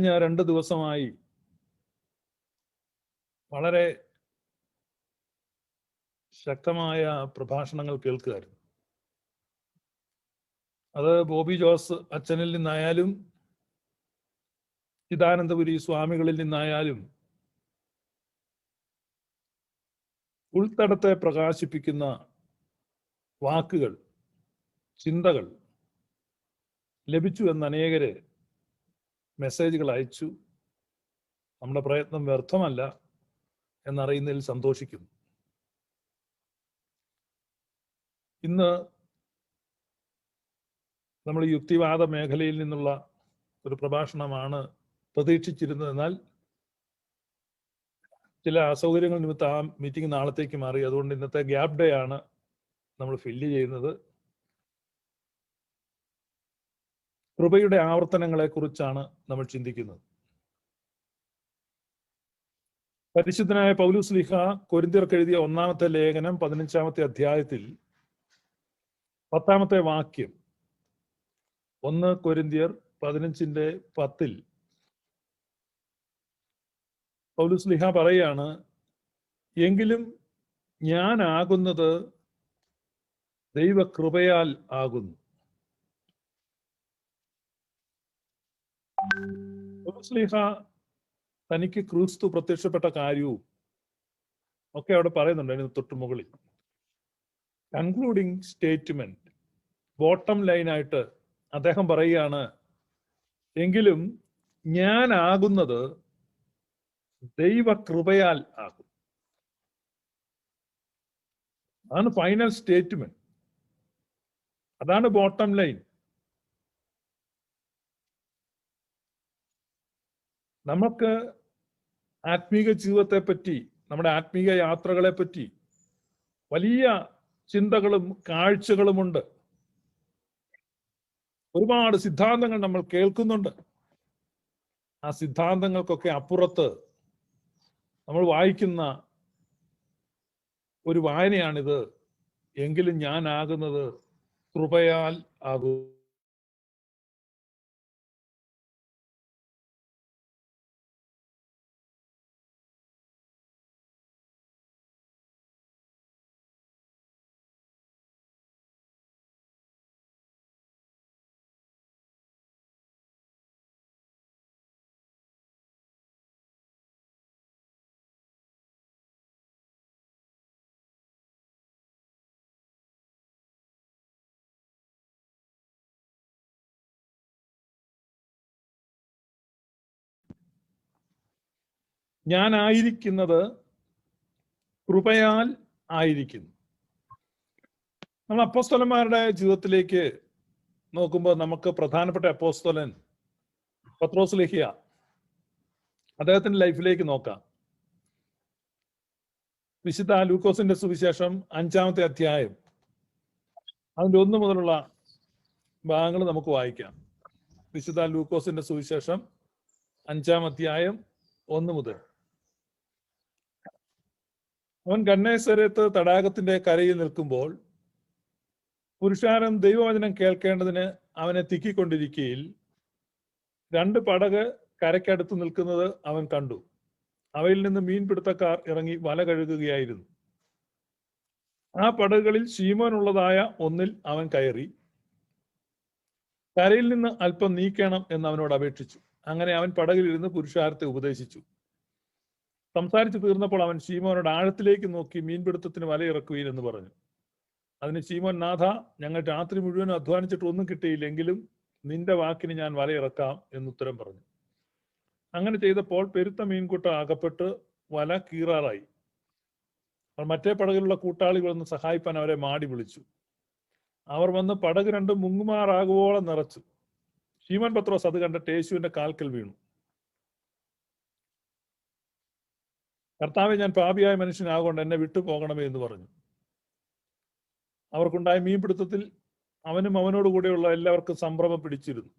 കഴിഞ്ഞ 2 ദിവസമായി വളരെ ശക്തമായ പ്രഭാഷണങ്ങൾ കേൾക്കുകയായിരുന്നു. അത് ബോബി ജോസ് അച്ഛനിൽ നിന്നായാലും ചിദാനന്ദപുരി സ്വാമികളിൽ നിന്നായാലും ഉൾത്തടത്തെ പ്രകാശിപ്പിക്കുന്ന വാക്കുകൾ, ചിന്തകൾ ലഭിച്ചു എന്ന് അനേകര് മെസ്സേജുകൾ അയച്ചു. നമ്മുടെ പ്രയത്നം വ്യർത്ഥമല്ല എന്നറിയുന്നതിൽ സന്തോഷിക്കുന്നു. ഇന്ന് നമ്മൾ യുക്തിവാദ മേഖലയിൽ നിന്നുള്ള ഒരു പ്രഭാഷണമാണ് പ്രതീക്ഷിച്ചിരുന്നത്. എന്നാൽ ചില അസൗകര്യങ്ങൾ നിമിത്തം ആ മീറ്റിംഗ് നാളത്തേക്ക് മാറി. അതുകൊണ്ട് ഇന്നത്തെ ഗ്യാപ് ഡേ ആണ് നമ്മൾ ഫില്ല് ചെയ്യുന്നത്. കൃപയുടെ ആവർത്തനങ്ങളെ കുറിച്ചാണ് നമ്മൾ ചിന്തിക്കുന്നത്. പരിശുദ്ധനായ പൗലോസ് ശ്ലീഹ കൊരിന്ത്യർക്ക് എഴുതിയ 1-ാമത്തെ ലേഖനം 15-ാമത്തെ അധ്യായത്തിൽ 10-ാമത്തെ വാക്യം, 1 കൊരിന്ത്യർ 15:10 പൗലോസ് ശ്ലീഹ പറയാണ്, എങ്കിലും ഞാൻ ആകുന്നത് ദൈവകൃപയാൽ ആകുന്നു. പൗലോസ് ശ്ലീഹ തനിക്ക് ക്രിസ്തു പ്രത്യക്ഷപ്പെട്ട കാര്യവും ഒക്കെ അവിടെ പറയുന്നുണ്ട്. അതിന് തൊട്ട് മുകളിൽ കൺക്ലൂഡിങ് സ്റ്റേറ്റ്മെന്റ്, ബോട്ടം ലൈനായിട്ട് അദ്ദേഹം പറയുകയാണ്, എങ്കിലും ഞാൻ ആകുന്നത് ദൈവകൃപയാൽ ആകും. അതാണ് ഫൈനൽ സ്റ്റേറ്റ്മെന്റ്, അതാണ് ബോട്ടം ലൈൻ. നമുക്ക് ആത്മീക ജീവിതത്തെ പറ്റി, നമ്മുടെ ആത്മീക യാത്രകളെ പറ്റി വലിയ ചിന്തകളും കാഴ്ചകളുമുണ്ട്. ഒരുപാട് സിദ്ധാന്തങ്ങൾ നമ്മൾ കേൾക്കുന്നുണ്ട്. ആ സിദ്ധാന്തങ്ങൾക്കൊക്കെ അപ്പുറത്ത് നമ്മൾ വായിക്കുന്ന ഒരു വായനയാണിത്. എങ്കിലും ഞാൻ ആകുന്നത് കൃപയാൽ ആകും. ഞാൻ ആയിരിക്കുന്നത് കൃപയാൽ ആയിരിക്കുന്നു. നമ്മൾ അപ്പോസ്തലന്മാരുടെ ജീവിതത്തിലേക്ക് നോക്കുമ്പോൾ നമുക്ക് പ്രധാനപ്പെട്ട അപ്പോസ്തലൻ പത്രോസ് ശ്ലീഹ, അദ്ദേഹത്തിന്റെ ലൈഫിലേക്ക് നോക്കാം. വിശുദ്ധ ലൂക്കോസിന്റെ സുവിശേഷം 5-ാമത്തെ അധ്യായം അതിന്റെ 1 മുതലുള്ള ഭാഗങ്ങൾ നമുക്ക് വായിക്കാം. വിശുദ്ധ ലൂക്കോസിന്റെ സുവിശേഷം 5-ാം അധ്യായം 1 മുതൽ. അവൻ ഗന്നേസരത്ത് തടാകത്തിന്റെ കരയിൽ നിൽക്കുമ്പോൾ പുരുഷാരം ദൈവവചനം കേൾക്കേണ്ടതിന് അവനെ തിക്കിക്കൊണ്ടിരിക്കയിൽ 2 പടക് കരയ്ക്കടുത്ത് നിൽക്കുന്നത് അവൻ കണ്ടു. അവയിൽ നിന്ന് മീൻപിടുത്തക്കാർ ഇറങ്ങി വല കഴുകുകയായിരുന്നു. ആ പടകുകളിൽ ശീമോൻ ഉള്ളതായ ഒന്നിൽ അവൻ കയറി കരയിൽ നിന്ന് അല്പം നീക്കണം എന്ന് അവനോട് അപേക്ഷിച്ചു. അങ്ങനെ അവൻ പടകിലിരുന്ന് പുരുഷാരത്തെ ഉപദേശിച്ചു. സംസാരിച്ചു തീർന്നപ്പോൾ അവൻ ശീമോനോട് ആഴത്തിലേക്ക് നോക്കി മീൻപിടുത്തത്തിന് വലയിറക്കുവീൻ എന്ന് പറഞ്ഞു. അതിന് ശീമോൻ, നാഥ, ഞങ്ങൾ രാത്രി മുഴുവൻ അധ്വാനിച്ചിട്ട് ഒന്നും കിട്ടിയില്ലെങ്കിലും നിന്റെ വാക്കിന് ഞാൻ വലയിറക്കാം എന്നുത്തരം പറഞ്ഞു. അങ്ങനെ ചെയ്തപ്പോൾ പെരുത്ത മീൻകൂട്ടം അകപ്പെട്ട് വല കീറാറായി. മറ്റേ പടകിലുള്ള കൂട്ടാളികൾ വന്ന് സഹായിപ്പാൻ അവരെ മാടി വിളിച്ചു. അവർ വന്ന് പടക് 2 മുങ്ങുമാറാകുവോളം നിറച്ചു. ശീമോൻ പത്രോസ് അത് കണ്ടിട്ട് യേശുവിന്റെ കാൽക്കൽ വീണു. കർത്താവെ, ഞാൻ പാപിയായ മനുഷ്യനാകൊണ്ട് എന്നെ വിട്ടുപോകണമേ എന്ന് പറഞ്ഞു. അവർക്കുണ്ടായ മീൻപിടുത്തത്തിൽ അവനും അവനോട് കൂടെയുള്ള എല്ലാവർക്കും സംഭ്രമം പിടിച്ചിരുന്നു.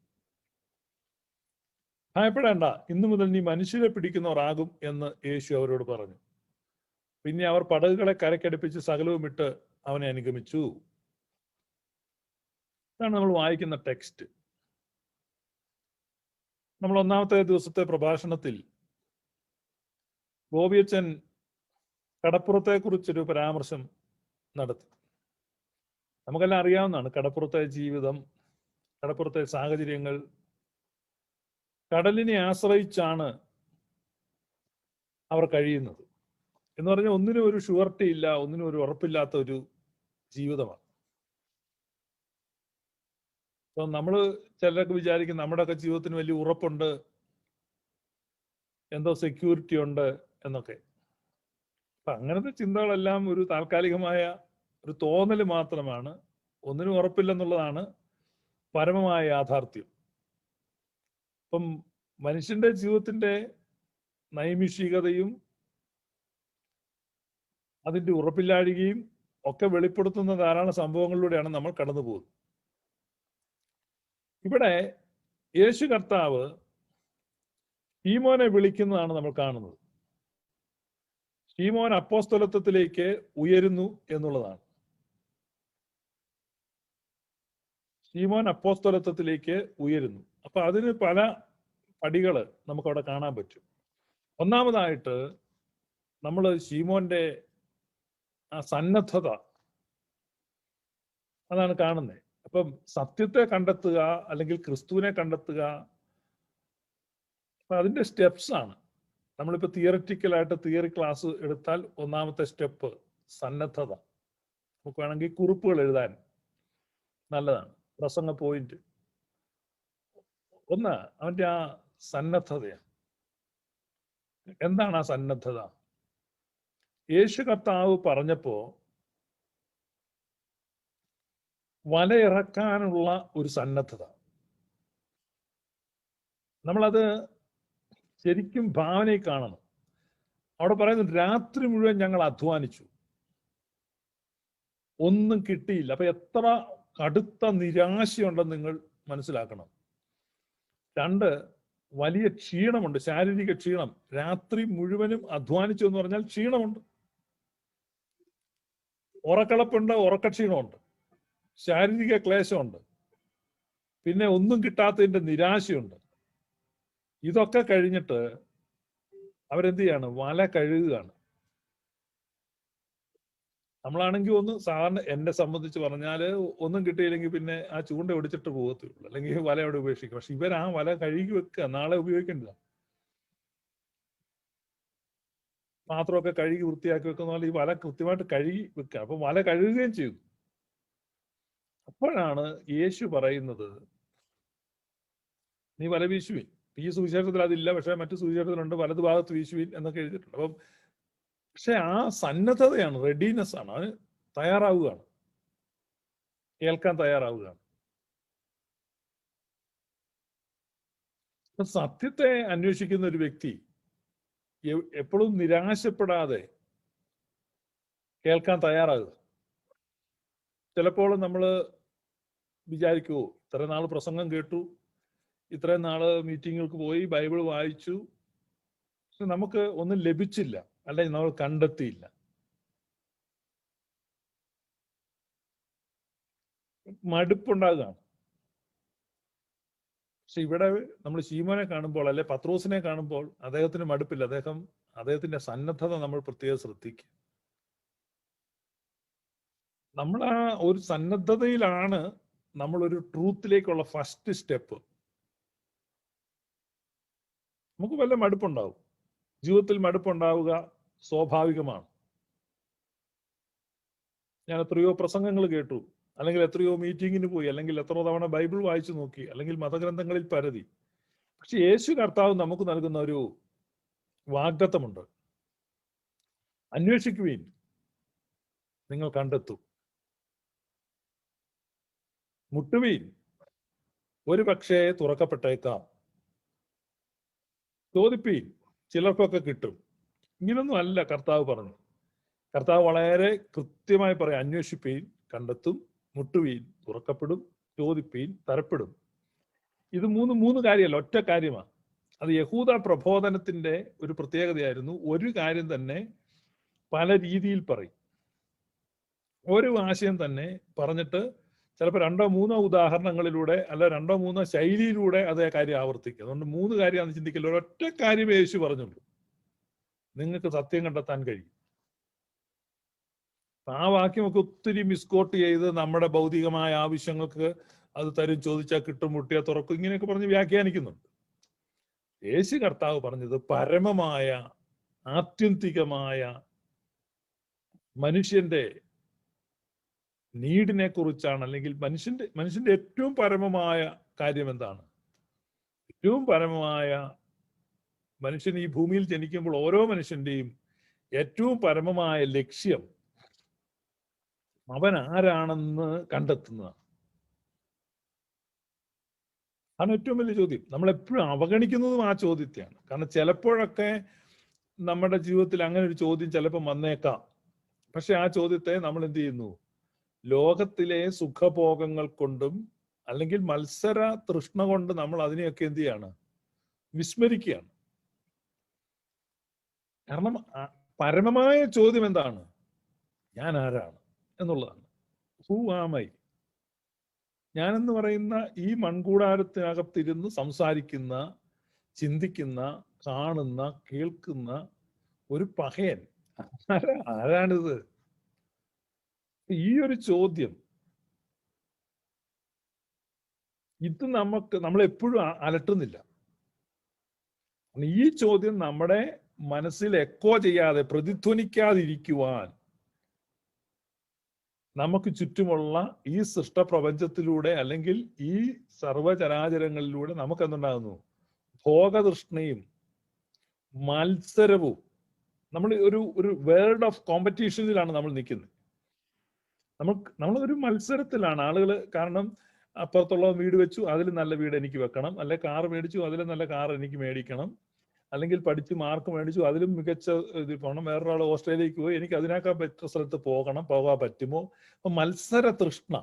ഭയപ്പെടേണ്ട, ഇന്നു മുതൽ നീ മനുഷ്യരെ പിടിക്കുന്നവരാകും എന്ന് യേശു അവരോട് പറഞ്ഞു. പിന്നെ അവർ പടകുകളെ കരക്കടുപ്പിച്ച് സകലവും ഇട്ട് അവനെ അനുഗമിച്ചു. ഇതാണ് നമ്മൾ വായിക്കുന്ന ടെക്സ്റ്റ്. നമ്മൾ ഒന്നാമത്തെ ദിവസത്തെ പ്രഭാഷണത്തിൽ ബോബിയച്ചൻ കടപ്പുറത്തെ കുറിച്ചൊരു പരാമർശം നടത്തി. നമുക്കെല്ലാം അറിയാവുന്നതാണ് കടപ്പുറത്തെ ജീവിതം, കടപ്പുറത്തെ സാഹചര്യങ്ങൾ. കടലിനെ ആശ്രയിച്ചാണ് അവർ കഴിയുന്നത്. എന്ന് പറഞ്ഞാൽ ഒന്നിനും ഒരു ഷുവർട്ടി ഇല്ല, ഒന്നിനും ഒരു ഉറപ്പില്ലാത്ത ഒരു ജീവിതമാണ്. അപ്പൊ നമ്മള് ചിലരൊക്കെ വിചാരിക്കും നമ്മുടെയൊക്കെ ജീവിതത്തിന് വലിയ ഉറപ്പുണ്ട്, എന്തോ സെക്യൂരിറ്റി ഉണ്ട് എന്നൊക്കെ. അപ്പൊ അങ്ങനത്തെ ചിന്തകളെല്ലാം ഒരു താൽക്കാലികമായ ഒരു തോന്നൽ മാത്രമാണ്. ഒന്നിനും ഉറപ്പില്ലെന്നുള്ളതാണ് പരമമായ യാഥാർത്ഥ്യം. അപ്പം മനുഷ്യന്റെ ജീവിതത്തിന്റെ നൈമിഷികതയും അതിന്റെ ഉറപ്പില്ലാഴികയും ഒക്കെ വെളിപ്പെടുത്തുന്ന ധാരാളം സംഭവങ്ങളിലൂടെയാണ് നമ്മൾ കടന്നു പോകുന്നത്. ഇവിടെ യേശു കർത്താവ് ശീമോനെ വിളിക്കുന്നതാണ് നമ്മൾ കാണുന്നത്. ശീമോൻ അപ്പോസ്തലത്വത്തിലേക്ക് ഉയരുന്നു എന്നുള്ളതാണ്. ശീമോൻ അപ്പോസ്തലത്വത്തിലേക്ക് ഉയരുന്നു. അപ്പൊ അതിന് പല പടികള് നമുക്കവിടെ കാണാൻ പറ്റും. ഒന്നാമതായിട്ട് നമ്മൾ ശീമോന്റെ ആ സന്നദ്ധത അതാണ് കാണുന്നത്. അപ്പം സത്യത്തെ കണ്ടെത്തുക അല്ലെങ്കിൽ ക്രിസ്തുവിനെ കണ്ടെത്തുക, അപ്പൊ അതിന്റെ സ്റ്റെപ്സ് ആണ്. നമ്മളിപ്പോ തിയററ്റിക്കലായിട്ട് തിയറി ക്ലാസ് എടുത്താൽ ഒന്നാമത്തെ സ്റ്റെപ്പ് സന്നദ്ധത. നമുക്ക് വേണമെങ്കിൽ കുറിപ്പുകൾ എഴുതാൻ നല്ലതാണ്, പ്രസംഗ പോയിന്റ്. ഒന്ന് അവന്റെ ആ സന്നദ്ധതയാണ്. എന്താണ് ആ സന്നദ്ധത? യേശു കർത്താവ് പറഞ്ഞപ്പോ വലയിറക്കാനുള്ള ഒരു സന്നദ്ധത. നമ്മളത് ശരിക്കും ഭാവനയിൽ കാണണം. അവിടെ പറയുന്നു രാത്രി മുഴുവൻ ഞങ്ങൾ അധ്വാനിച്ചു, ഒന്നും കിട്ടിയില്ല. അപ്പൊ എത്ര കടുത്ത നിരാശയുണ്ടെന്ന് നിങ്ങൾ മനസ്സിലാക്കണം. രണ്ട്, വലിയ ക്ഷീണമുണ്ട്, ശാരീരിക ക്ഷീണം. രാത്രി മുഴുവനും അധ്വാനിച്ചു എന്ന് പറഞ്ഞാൽ ക്ഷീണമുണ്ട്, ഉറക്കളപ്പുണ്ട്, ഉറക്കക്ഷീണമുണ്ട്, ശാരീരിക ക്ലേശമുണ്ട്, പിന്നെ ഒന്നും കിട്ടാത്തതിന്റെ നിരാശയുണ്ട്. ഇതൊക്കെ കഴിഞ്ഞിട്ട് അവരെന്ത് ചെയ്യാണ്? വല കഴുകുകയാണ്. നമ്മളാണെങ്കിൽ ഒന്ന് സാധാരണ എന്നെ സംബന്ധിച്ച് പറഞ്ഞാല് ഒന്നും കിട്ടിയില്ലെങ്കിൽ പിന്നെ ആ ചൂണ്ട ഒടിച്ചിട്ട് പോകത്തുള്ളൂ, അല്ലെങ്കിൽ വല അവിടെ ഉപേക്ഷിക്കും. പക്ഷെ ഇവർ ആ വല കഴുകി വെക്കുക, നാളെ ഉപയോഗിക്കേണ്ടതാണ്. പാത്രമൊക്കെ കഴുകി വൃത്തിയാക്കി വെക്കുന്ന പോലെ ഈ വല കൃത്യമായിട്ട് കഴുകി വെക്കുക. അപ്പൊ വല കഴുകുകയും ചെയ്തു. അപ്പോഴാണ് യേശു പറയുന്നത്, നീ വല വീശുവിൻ. ഈ സുവിശേഷത്തിൽ അതില്ല, പക്ഷെ മറ്റു സുവിശേഷത്തിലുണ്ട്, വലതു ഭാഗത്ത് വീശുവിൻ എന്നൊക്കെ എഴുതിയിട്ടുണ്ട്. അപ്പം പക്ഷെ ആ സന്നദ്ധതയാണ്, റെഡിനെസ് ആണ്, അത് തയ്യാറാവുകയാണ്, കേൾക്കാൻ തയ്യാറാവുകയാണ്. സത്യത്തെ അന്വേഷിക്കുന്ന ഒരു വ്യക്തി എപ്പോഴും നിരാശപ്പെടാതെ കേൾക്കാൻ തയ്യാറാകുക. ചിലപ്പോൾ നമ്മൾ വിചാരിക്കുമോ, ഇത്രയും നാൾ പ്രസംഗം കേട്ടു, ഇത്രയും നാള് മീറ്റിങ്ങുകൾക്ക് പോയി, ബൈബിൾ വായിച്ചു, പക്ഷെ നമുക്ക് ഒന്നും ലഭിച്ചില്ല, അല്ലെങ്കിൽ നമ്മൾ കണ്ടെത്തിയില്ല. മടുപ്പുണ്ടാകുകയാണ്. പക്ഷെ ഇവിടെ നമ്മൾ ശീമോനെ കാണുമ്പോൾ, അല്ലെ പത്രോസിനെ കാണുമ്പോൾ അദ്ദേഹത്തിന് മടുപ്പില്ല. അദ്ദേഹത്തിന്റെ സന്നദ്ധത നമ്മൾ പ്രത്യേകം ശ്രദ്ധിക്കുക. നമ്മൾ ആ ഒരു സന്നദ്ധതയിലാണ് നമ്മളൊരു ട്രൂത്തിലേക്കുള്ള ഫസ്റ്റ് സ്റ്റെപ്പ്. നമുക്ക് വല്ല മടുപ്പുണ്ടാവും, ജീവിതത്തിൽ മടുപ്പുണ്ടാവുക സ്വാഭാവികമാണ്. ഞാൻ എത്രയോ പ്രസംഗങ്ങൾ കേട്ടു, അല്ലെങ്കിൽ എത്രയോ മീറ്റിങ്ങിന് പോയി, അല്ലെങ്കിൽ എത്ര തവണ ബൈബിൾ വായിച്ചു നോക്കി, അല്ലെങ്കിൽ മതഗ്രന്ഥങ്ങളിൽ പരതി. പക്ഷെ യേശു കർത്താവ് നമുക്ക് നൽകുന്ന ഒരു വാഗ്ദത്തമുണ്ട്. അന്വേഷിക്കുവീൻ, നിങ്ങൾ കണ്ടെത്തും. മുട്ടുവീൻ, ഒരു പക്ഷേ തുറക്കപ്പെട്ടേക്കാം. ചോദിപ്പീൻ, ചിലർക്കൊക്കെ കിട്ടും. ഇങ്ങനൊന്നും അല്ല കർത്താവ് പറഞ്ഞു. കർത്താവ് വളരെ കൃത്യമായി പറയും, അന്വേഷിപ്പീൻ, കണ്ടെത്തും, മുട്ടുവീൻ, തുറക്കപ്പെടും, ചോദിപ്പീൻ, തരപ്പെടും. ഇത് മൂന്ന് കാര്യമല്ല, ഒറ്റ കാര്യമാണ്. അത് യഹൂദ പ്രബോധനത്തിന്റെ ഒരു പ്രത്യേകതയായിരുന്നു. ഒരു കാര്യം തന്നെ പല രീതിയിൽ പറയും, ഒരു ആശയം തന്നെ പറഞ്ഞിട്ട് ചിലപ്പോൾ 2-3 ഉദാഹരണങ്ങളിലൂടെ അല്ല 2-3 ശൈലിയിലൂടെ അതേ കാര്യം ആവർത്തിക്കുക. അതുകൊണ്ട് 3 കാര്യമാണ് ചിന്തിക്കില്ല. ഒരൊറ്റ കാര്യം യേശു പറഞ്ഞുള്ളൂ, നിങ്ങൾക്ക് സത്യം കണ്ടെത്താൻ കഴിയും. ആ വാക്യമൊക്കെ ഒത്തിരി മിസ്കോട്ട് ചെയ്ത് നമ്മുടെ ഭൗതികമായ ആവശ്യങ്ങൾക്ക് അത് തരും, ചോദിച്ചാൽ കിട്ടും, മുട്ടിയാൽ തുറക്കും, ഇങ്ങനെയൊക്കെ പറഞ്ഞ് വ്യാഖ്യാനിക്കുന്നുണ്ട്. യേശു കർത്താവ് പറഞ്ഞത് പരമമായ ആത്യന്തികമായ മനുഷ്യന്റെ നീഡിനെ കുറിച്ചാണ്. അല്ലെങ്കിൽ മനുഷ്യന്റെ ഏറ്റവും പരമമായ കാര്യം എന്താണ്? ഏറ്റവും പരമമായ മനുഷ്യൻ ഈ ഭൂമിയിൽ ജനിക്കുമ്പോൾ ഓരോ മനുഷ്യന്റെയും ഏറ്റവും പരമമായ ലക്ഷ്യം അവൻ ആരാണെന്ന് കണ്ടെത്തുന്നതാണ്. ആണ് ഏറ്റവും വലിയ ചോദ്യം. നമ്മളെപ്പോഴും അവഗണിക്കുന്നതും ആ ചോദ്യത്തെയാണ്. കാരണം ചിലപ്പോഴൊക്കെ നമ്മുടെ ജീവിതത്തിൽ അങ്ങനെ ഒരു ചോദ്യം ചിലപ്പോൾ വന്നേക്കാം. പക്ഷെ ആ ചോദ്യത്തെ നമ്മൾ എന്ത് ചെയ്യുന്നു? ലോകത്തിലെ സുഖഭോഗങ്ങൾ കൊണ്ടും അല്ലെങ്കിൽ മത്സര തൃഷ്ണ കൊണ്ട് നമ്മൾ അതിനെയൊക്കെ എന്ത് ചെയ്യാണ്? വിസ്മരിക്കുകയാണ്. കാരണം പരമമായ ചോദ്യം എന്താണ്? ഞാൻ ആരാണ് എന്നുള്ളതാണ്. Who am I? ഞാനെന്ന് പറയുന്ന ഈ മൺകൂടാരത്തിനകത്തിരുന്ന് സംസാരിക്കുന്ന, ചിന്തിക്കുന്ന, കാണുന്ന, കേൾക്കുന്ന ഒരു പഹയൻ ആരാണിത്? ഈ ഒരു ചോദ്യം ഇത് നമ്മളെപ്പോഴും അലട്ടുന്നില്ല. ഈ ചോദ്യം നമ്മുടെ മനസ്സിൽ എക്കോ ചെയ്യാതെ, പ്രതിധ്വനിക്കാതിരിക്കുവാൻ നമുക്ക് ചുറ്റുമുള്ള ഈ സൃഷ്ടപ്രപഞ്ചത്തിലൂടെ അല്ലെങ്കിൽ ഈ സർവചരാചരങ്ങളിലൂടെ നമുക്ക് എന്തുണ്ടാകുന്നു? ഭോഗതൃഷ്ണയും മത്സരവും. നമ്മൾ ഒരു വേൾഡ് ഓഫ് കോമ്പറ്റീഷനിലാണ് നമ്മൾ നിൽക്കുന്നത്. നമ്മളൊരു മത്സരത്തിലാണ് ആളുകൾ. കാരണം അപ്പുറത്തുള്ള വീട് വെച്ചു, അതിൽ നല്ല വീട് എനിക്ക് വെക്കണം, അല്ലെ കാർ മേടിച്ചു, അതിൽ നല്ല കാർ എനിക്ക് മേടിക്കണം, അല്ലെങ്കിൽ പഠിച്ച് മാർക്ക് മേടിച്ചു, അതിലും മികച്ച ഇത് പോകണം, വേറൊരാൾ ഓസ്ട്രേലിയക്ക് പോയി, എനിക്ക് അതിനേക്കാൾ ബെറ്റർ സ്ഥലത്ത് പോകാൻ പറ്റുമോ? അപ്പൊ മത്സര തൃഷ്ണ,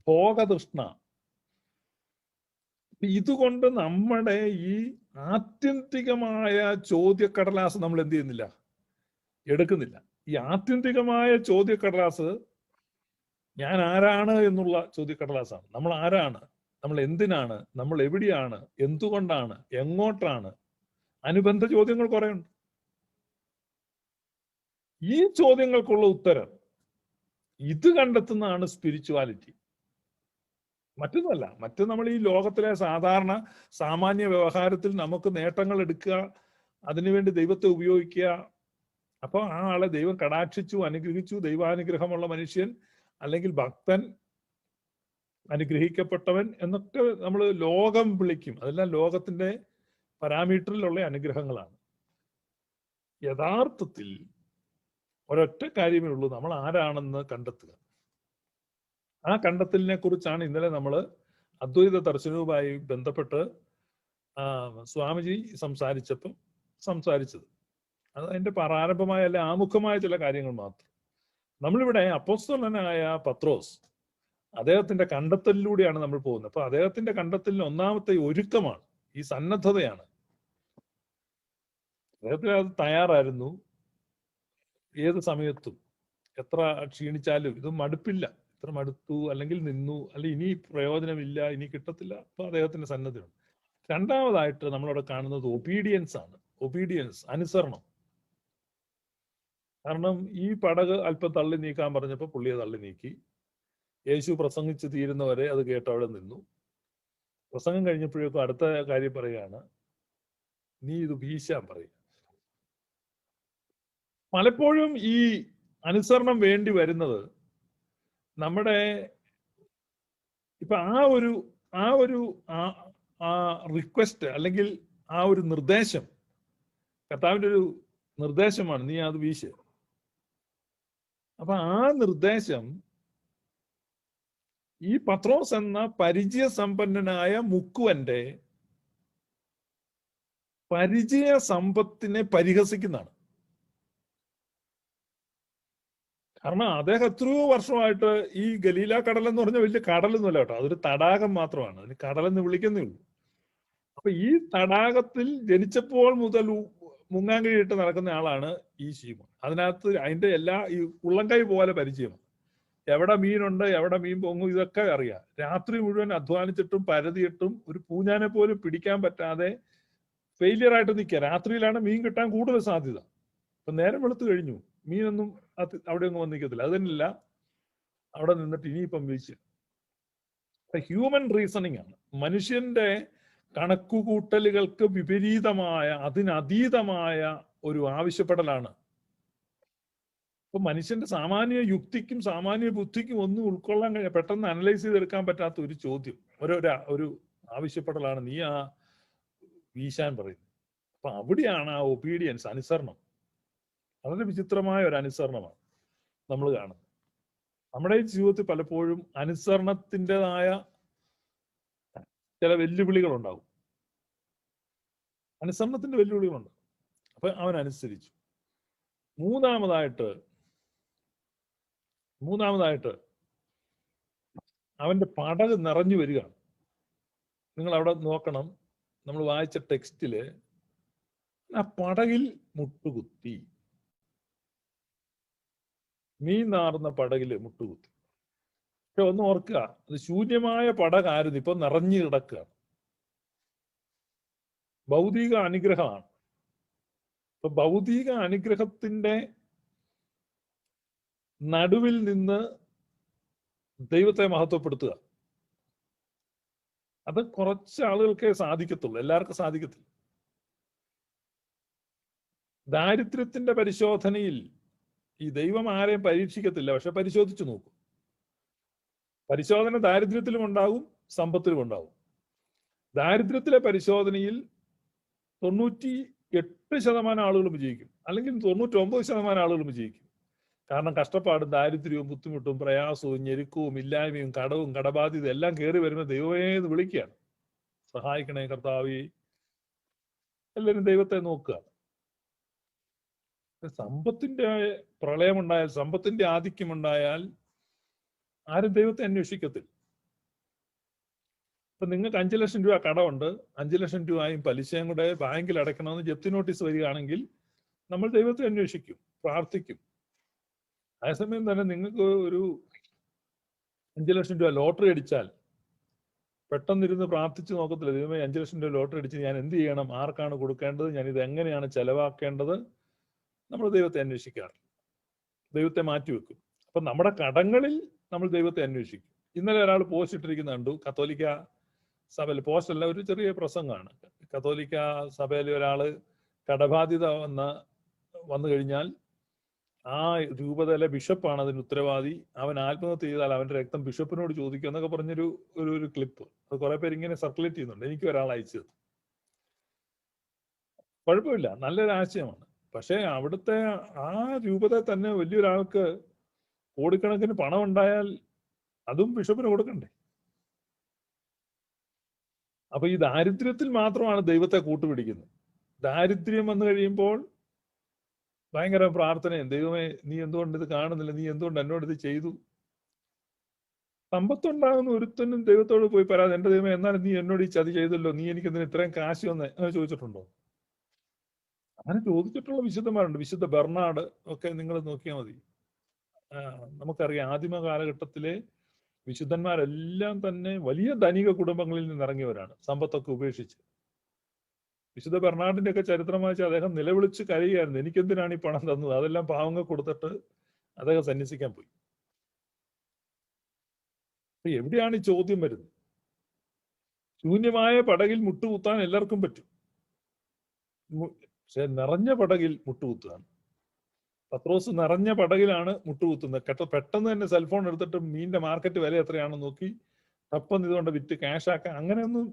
ഭോഗതൃഷ്ണ. ഇതുകൊണ്ട് നമ്മുടെ ഈ ആത്യന്തികമായ ചോദ്യക്കടലാസ് നമ്മൾ എന്ത് ചെയ്യുന്നില്ല? എടുക്കുന്നില്ല. ഈ ആത്യന്തികമായ ചോദ്യക്കടലാസ് ഞാൻ ആരാണ് എന്നുള്ള ചോദ്യക്കടലാസാണ്. നമ്മൾ ആരാണ്, നമ്മൾ എന്തിനാണ്, നമ്മൾ എവിടെയാണ്, എന്തുകൊണ്ടാണ്, എങ്ങോട്ടാണ്? അനുബന്ധ ചോദ്യങ്ങൾ കുറെ ഉണ്ട്. ഈ ചോദ്യങ്ങൾക്കുള്ള ഉത്തരം ഇത് കണ്ടെത്തുന്നതാണ് സ്പിരിച്വാലിറ്റി. മറ്റൊന്നുമല്ല. നമ്മൾ ഈ ലോകത്തിലെ സാധാരണ സാമാന്യ വ്യവഹാരത്തിൽ നമുക്ക് നേട്ടങ്ങൾ എടുക്കുക, അതിനുവേണ്ടി ദൈവത്തെ ഉപയോഗിക്കുക. അപ്പൊ ആ ആളെ ദൈവം കടാക്ഷിച്ചു, അനുഗ്രഹിച്ചു, ദൈവാനുഗ്രഹമുള്ള മനുഷ്യൻ അല്ലെങ്കിൽ ഭക്തൻ, അനുഗ്രഹിക്കപ്പെട്ടവൻ എന്നൊക്കെ നമ്മൾ ലോകം വിളിക്കും. അതെല്ലാം ലോകത്തിന്റെ പാരാമീറ്ററിലുള്ള അനുഗ്രഹങ്ങളാണ്. യഥാർത്ഥത്തിൽ ഒരൊറ്റ കാര്യമേ ഉള്ളൂ, നമ്മൾ ആരാണെന്ന് കണ്ടെത്തുക. ആ കണ്ടെത്തലിനെ കുറിച്ചാണ് ഇന്നലെ നമ്മൾ അദ്വൈത ദർശനവുമായി ബന്ധപ്പെട്ട് സ്വാമിജി സംസാരിച്ചത്. അത് അതിന്റെ പ്രാരംഭമായ അല്ലെ ആമുഖമായ ചില കാര്യങ്ങൾ മാത്രം. നമ്മളിവിടെ അപ്പോസ്തലനായ പത്രോസ്, അദ്ദേഹത്തിന്റെ കണ്ടെത്തലിലൂടെയാണ് നമ്മൾ പോകുന്നത്. അപ്പൊ അദ്ദേഹത്തിന്റെ കണ്ടെത്തലിന് ഒന്നാമത്തെ ഒരുക്കമാണ്, ഈ സന്നദ്ധതയാണ്. അദ്ദേഹത്തിന് അത് തയ്യാറായിരുന്നു. ഏത് സമയത്തും എത്ര ക്ഷീണിച്ചാലും ഇത് മടുപ്പില്ല. എത്ര മടുത്തു, അല്ലെങ്കിൽ നിന്നു, അല്ലെങ്കിൽ ഇനി പ്രയോജനമില്ല, ഇനി കിട്ടത്തില്ല, അപ്പൊ അദ്ദേഹത്തിന്റെ സന്നദ്ധമാണ്. രണ്ടാമതായിട്ട് നമ്മളവിടെ കാണുന്നത് ഒബീഡിയൻസ് ആണ്. ഒബീഡിയൻസ്, അനുസരണം. കാരണം ഈ പടക് അല്പം തള്ളി നീക്കാൻ പറഞ്ഞപ്പോൾ പുള്ളിയെ തള്ളി നീക്കി. യേശു പ്രസംഗിച്ച് തീരുന്നവരെ അത് കേട്ട് അവിടെ നിന്നു. പ്രസംഗം കഴിഞ്ഞപ്പോഴേക്കും അടുത്ത കാര്യം പറയുകയാണ്, നീ ഇത് വീശാൻ പറയുക. പലപ്പോഴും ഈ അനുസരണം വേണ്ടി വരുന്നത് നമ്മുടെ ഇപ്പൊ ആ ഒരു റിക്വസ്റ്റ് അല്ലെങ്കിൽ ആ ഒരു നിർദ്ദേശം, കർത്താവിന്റെ ഒരു നിർദ്ദേശമാണ്, നീ അത് വീശ്. അപ്പൊ ആ നിർദ്ദേശം ഈ പത്രോസ് എന്ന പരിചയസമ്പന്നനായ മുക്കുവന്റെ പരിചയ സമ്പത്തിനെ പരിഹസിക്കുന്നതാണ്. കാരണം അദ്ദേഹം എത്രയോ വർഷമായിട്ട് ഈ ഗലീല കടൽ എന്ന് പറഞ്ഞ വലിയ കടലൊന്നുമല്ല കേട്ടോ, അതൊരു തടാകം മാത്രമാണ്, അതിന് കടലെന്ന് വിളിക്കുന്നേ ഉള്ളൂ. അപ്പൊ ഈ തടാകത്തിൽ ജനിച്ചപ്പോൾ മുതൽ മുങ്ങാൻ കഴിയിട്ട് നടക്കുന്ന ആളാണ് ഈ ശീമോൻ. അതിനകത്ത് അതിന്റെ എല്ലാ ഈ ഉള്ളംകൈ പോലെ പരിചയമാണ്. എവിടെ മീനുണ്ട്, എവിടെ മീൻ പൊങ്ങും, ഇതൊക്കെ അറിയാം. രാത്രി മുഴുവൻ അധ്വാനിച്ചിട്ടും പരതിയിട്ടും ഒരു പൂഞ്ഞാനെ പോലും പിടിക്കാൻ പറ്റാതെ ഫെയിലിയർ ആയിട്ട് നിൽക്കുക. രാത്രിയിലാണ് മീൻ കിട്ടാൻ കൂടുതൽ സാധ്യത. അപ്പൊ നേരം വെളുത്തു കഴിഞ്ഞു, മീനൊന്നും അവിടെ ഒന്നും വന്ന് നിൽക്കത്തില്ല. അത് തന്നെയല്ല, അവിടെ നിന്നിട്ട് ഇനിയിപ്പം വീഴ്ച. ഹ്യൂമൻ റീസണിങ് ആണ്. മനുഷ്യന്റെ കണക്കുകൂട്ടലുകൾക്ക് വിപരീതമായ, അതിനതീതമായ ഒരു ആവശ്യപ്പെടലാണ്. അപ്പൊ മനുഷ്യന്റെ സാമാന്യ യുക്തിക്കും സാമാന്യ ബുദ്ധിക്കും ഒന്നും ഉൾക്കൊള്ളാൻ കഴിയാ, പെട്ടെന്ന് അനലൈസ് ചെയ്തെടുക്കാൻ പറ്റാത്ത ഒരു ചോദ്യം, ഒരു ആവശ്യപ്പെടലാണ് നീ ആ വീശാൻ പറയുന്നത്. അപ്പൊ അവിടെയാണ് ആ ഒബീഡിയൻസ്, അനുസരണം. വളരെ വിചിത്രമായ ഒരു അനുസരണമാണ് നമ്മൾ കാണുന്നത്. നമ്മുടെ ജീവിതത്തിൽ പലപ്പോഴും അനുസരണത്തിൻ്റെതായ ചില വെല്ലുവിളികൾ ഉണ്ടാവും. അനുസരണത്തിന്റെ വെല്ലുവിളികളുണ്ട്. അപ്പൊ അവൻ അനുസരിച്ചു. മൂന്നാമതായിട്ട് അവന്റെ പടക് നിറഞ്ഞു വരികയാണ്. നിങ്ങൾ അവിടെ നോക്കണം, നമ്മൾ വായിച്ച ടെക്സ്റ്റില് ആ പടകിൽ മുട്ടുകുത്തി, മീൻ നാറുന്ന പടകില് മുട്ടുകുത്തി. പക്ഷെ ഒന്ന് ഓർക്കുക, അത് ശൂന്യമായ പടകായിരുന്നു, ഇപ്പൊ നിറഞ്ഞു കിടക്കുക. ഭൗതിക അനുഗ്രഹമാണ്. ഇപ്പൊ ഭൗതിക അനുഗ്രഹത്തിന്റെ നടുവിൽ നിന്ന് ദൈവത്തെ മഹത്വപ്പെടുത്തുക, അത് കുറച്ച് ആളുകൾക്കേ സാധിക്കത്തുള്ളൂ, എല്ലാവർക്കും സാധിക്കത്തില്ല. ദാരിദ്ര്യത്തിന്റെ പരിശോധനയിൽ ഈ ദൈവം ആരെയും പരീക്ഷിക്കത്തില്ല, പക്ഷെ പരിശോധിച്ചു നോക്കും. പരിശോധന ദാരിദ്ര്യത്തിലും ഉണ്ടാകും, സമ്പത്തിലും ഉണ്ടാകും. ദാരിദ്ര്യത്തിലെ പരിശോധനയിൽ 98% ആളുകളും വിജയിക്കും, അല്ലെങ്കിൽ 99% ആളുകളും വിജയിക്കും. കാരണം കഷ്ടപ്പാടും ദാരിദ്ര്യവും ബുദ്ധിമുട്ടും പ്രയാസവും ഞെരുക്കവും ഇല്ലായ്മയും കടവും കടബാധ്യത എല്ലാം കയറി വരുന്ന ദൈവമേ എന്ന് വിളിക്കുകയാണ്. സഹായിക്കണേ കർത്താവേ. എല്ലാവരും ദൈവത്തെ നോക്കുക. സമ്പത്തിന്റെ പ്രളയമുണ്ടായാൽ, സമ്പത്തിന്റെ ആധിക്യമുണ്ടായാൽ ആരും ദൈവത്തെ അന്വേഷിക്കത്തില്ല. ഇപ്പൊ നിങ്ങൾക്ക് 5 ലക്ഷം രൂപ കടമുണ്ട്, 5 ലക്ഷം രൂപയും പലിശയും കൂടെ ബാങ്കിൽ അടയ്ക്കണമെന്ന് ജപ്തി നോട്ടീസ് വരികയാണെങ്കിൽ നമ്മൾ ദൈവത്തെ അന്വേഷിക്കും, പ്രാർത്ഥിക്കും. അതേസമയം തന്നെ നിങ്ങൾക്ക് ഒരു 5 ലക്ഷം രൂപ ലോട്ടറി അടിച്ചാൽ പെട്ടെന്നിരുന്ന് പ്രാർത്ഥിച്ച് നോക്കത്തില്ല, ദൈവമേ 5 ലക്ഷം രൂപ ലോട്ടറി അടിച്ച് ഞാൻ എന്ത് ചെയ്യണം, ആർക്കാണ് കൊടുക്കേണ്ടത്, ഞാൻ ഇത് എങ്ങനെയാണ് ചെലവാക്കേണ്ടത്. നമ്മൾ ദൈവത്തെ അന്വേഷിക്കാറില്ല, ദൈവത്തെ മാറ്റിവെക്കും. അപ്പൊ നമ്മുടെ കടങ്ങളിൽ നമ്മൾ ദൈവത്തെ അന്വേഷിക്കും. ഇന്നലെ ഒരാൾ പോസ്റ്റ് ഇട്ടിരിക്കുന്ന കണ്ടു, കത്തോലിക്ക സഭയിൽ, പോസ്റ്റ് അല്ല, ഒരു ചെറിയ പ്രസംഗമാണ്. കത്തോലിക്ക സഭയിൽ ഒരാള് കടബാധ്യത വന്നു കഴിഞ്ഞാൽ ആ രൂപതയിലെ ബിഷപ്പാണ് അതിന് ഉത്തരവാദി, അവൻ ആത്മഹത്യ ചെയ്താൽ അവന്റെ രക്തം ബിഷപ്പിനോട് ചോദിക്കും എന്നൊക്കെ പറഞ്ഞൊരു ഒരു ക്ലിപ്പ്. അത് കുറെ പേര് ഇങ്ങനെ സർക്കുലേറ്റ് ചെയ്യുന്നുണ്ട്. എനിക്ക് ഒരാൾ അയച്ചത്. കുഴപ്പമില്ല, നല്ലൊരു ആശയമാണ്. പക്ഷെ അവിടുത്തെ ആ രൂപത തന്നെ വലിയൊരാൾക്ക് കോടിക്കണക്കിന് പണം ഉണ്ടായാൽ അതും ബിഷപ്പിന് കൊടുക്കണ്ടേ? അപ്പൊ ഈ ദാരിദ്ര്യത്തിൽ മാത്രമാണ് ദൈവത്തെ കൂട്ടുപിടിക്കുന്നത്. ദാരിദ്ര്യം വന്നു കഴിയുമ്പോൾ ഭയങ്കര പ്രാർത്ഥനയും, ദൈവമേ നീ എന്തുകൊണ്ട് ഇത് കാണുന്നില്ല, നീ എന്തുകൊണ്ട് എന്നോട് ഇത് ചെയ്തു. സമ്പത്തുണ്ടാകുന്ന ഒരുത്തനും ദൈവത്തോട് പോയി പറയാതെ, എന്റെ ദൈവമേ എന്നാലും നീ എന്നോട് ഈ ചതി ചെയ്തല്ലോ, നീ എനിക്ക് എന്തിന് ഇത്രയും കാശ് വന്ന് അങ്ങനെ ചോദിച്ചിട്ടുണ്ടോ? അങ്ങനെ ചോദിച്ചിട്ടുള്ള വിശുദ്ധന്മാരുണ്ട്. വിശുദ്ധ ബെർണാഡ് ഒക്കെ നിങ്ങൾ നോക്കിയാൽ മതി. നമുക്കറിയാം, ആദിമ കാലഘട്ടത്തിലെ വിശുദ്ധന്മാരെല്ലാം തന്നെ വലിയ ധനിക കുടുംബങ്ങളിൽ നിന്ന് ഇറങ്ങിയവരാണ്, സമ്പത്തൊക്കെ ഉപേക്ഷിച്ച്. വിശുദ്ധ ബെർണാഡിന്റെ ഒക്കെ ചരിത്രം വായിച്ചാൽ അദ്ദേഹം നിലവിളിച്ച് കരയുകയായിരുന്നു, എനിക്കെന്തിനാണ് ഈ പണം തന്നത്, അതെല്ലാം പാവങ്ങൾ കൊടുത്തിട്ട് അദ്ദേഹം സന്യസിക്കാൻ പോയി. അപ്പൊ എവിടെയാണ് ഈ ചോദ്യം വരുന്നത്? ശൂന്യമായ പടകിൽ മുട്ടുകുത്താൻ എല്ലാവർക്കും പറ്റും, പക്ഷെ നിറഞ്ഞ പടകിൽ മുട്ടുകുത്തുകയാണ്. പത്രോസ് നിറഞ്ഞ പടകിലാണ് മുട്ടുകുത്തുന്നത്. പെട്ടെന്ന് തന്നെ സെൽഫോൺ എടുത്തിട്ട് മീനിന്റെ മാർക്കറ്റ് വില എത്രയാണെന്ന് നോക്കി തപ്പം ഇതുകൊണ്ട് വിറ്റ് ക്യാഷ് ആക്കാൻ അങ്ങനെയൊന്നും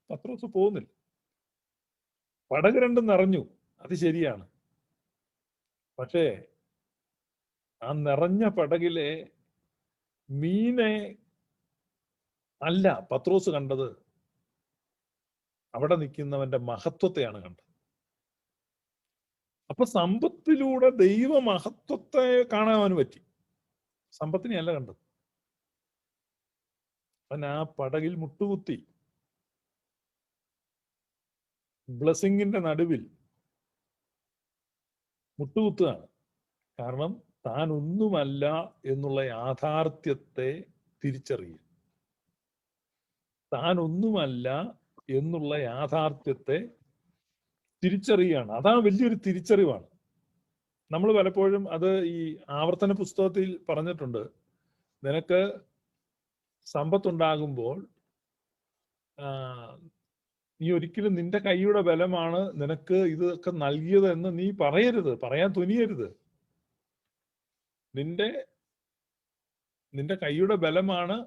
പത്രോസ് പോകുന്നില്ല. പടക് രണ്ടും നിറഞ്ഞു, അത് ശരിയാണ്. പക്ഷേ ആ നിറഞ്ഞ പടകിലെ മീനെ അല്ല പത്രോസ് കണ്ടത്, അവിടെ നിൽക്കുന്നവന്റെ മഹത്വത്തെയാണ് കണ്ടത്. അപ്പൊ സമ്പത്തിലൂടെ ദൈവ മഹത്വത്തെ കാണാൻ അവന് പറ്റി, സമ്പത്തിനെയല്ല കണ്ടത്. അവൻ ആ പടകിൽ മുട്ടുകുത്തി, ബ്ലെസ്സിങ്ങിന്റെ നടുവിൽ മുട്ടുകുത്തുകയാണ്. കാരണം താൻ ഒന്നുമല്ല എന്നുള്ള യാഥാർത്ഥ്യത്തെ തിരിച്ചറിയുക. താൻ ഒന്നുമല്ല എന്നുള്ള യാഥാർത്ഥ്യത്തെ തിരിച്ചറിയുകയാണ്. അതാണ് വലിയൊരു തിരിച്ചറിവാണ്. നമ്മൾ പലപ്പോഴും അത് ഈ ആവർത്തന പുസ്തകത്തിൽ പറഞ്ഞിട്ടുണ്ട്. നിനക്ക് സമ്പത്തുണ്ടാകുമ്പോൾ നീ ഒരിക്കലും നിന്റെ കൈയുടെ ബലമാണ് നിനക്ക് ഇതൊക്കെ നൽകിയത് എന്ന് നീ പറയരുത്, പറയാൻ തുനിയരുത്. നിന്റെ കൈയുടെ ബലമാണ്